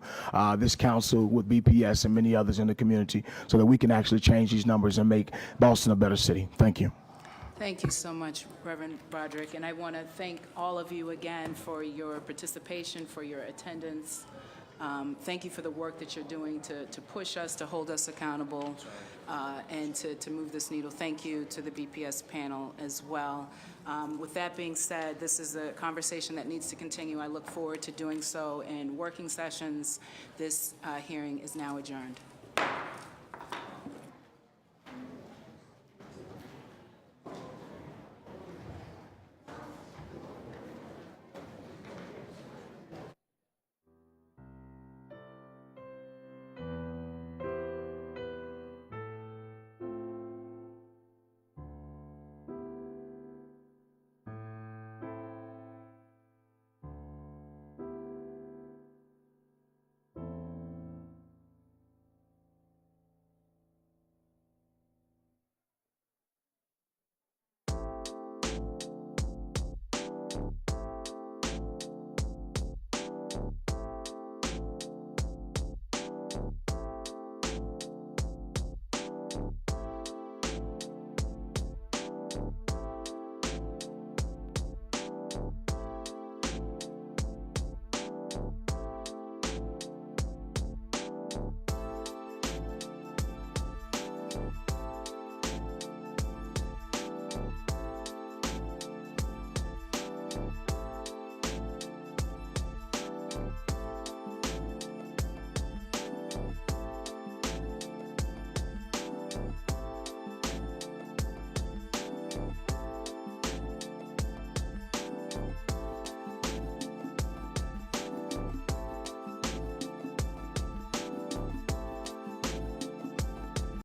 this council, with BPS and many others in the community, so that we can actually change these numbers and make Boston a better city. Thank you. Thank you so much, Reverend Broderick, and I want to thank all of you again for your participation, for your attendance. Thank you for the work that you're doing to push us, to hold us accountable, and to move this needle. Thank you to the BPS panel as well. With that being said, this is a conversation that needs to continue. I look forward to doing so in working sessions. This hearing is now adjourned.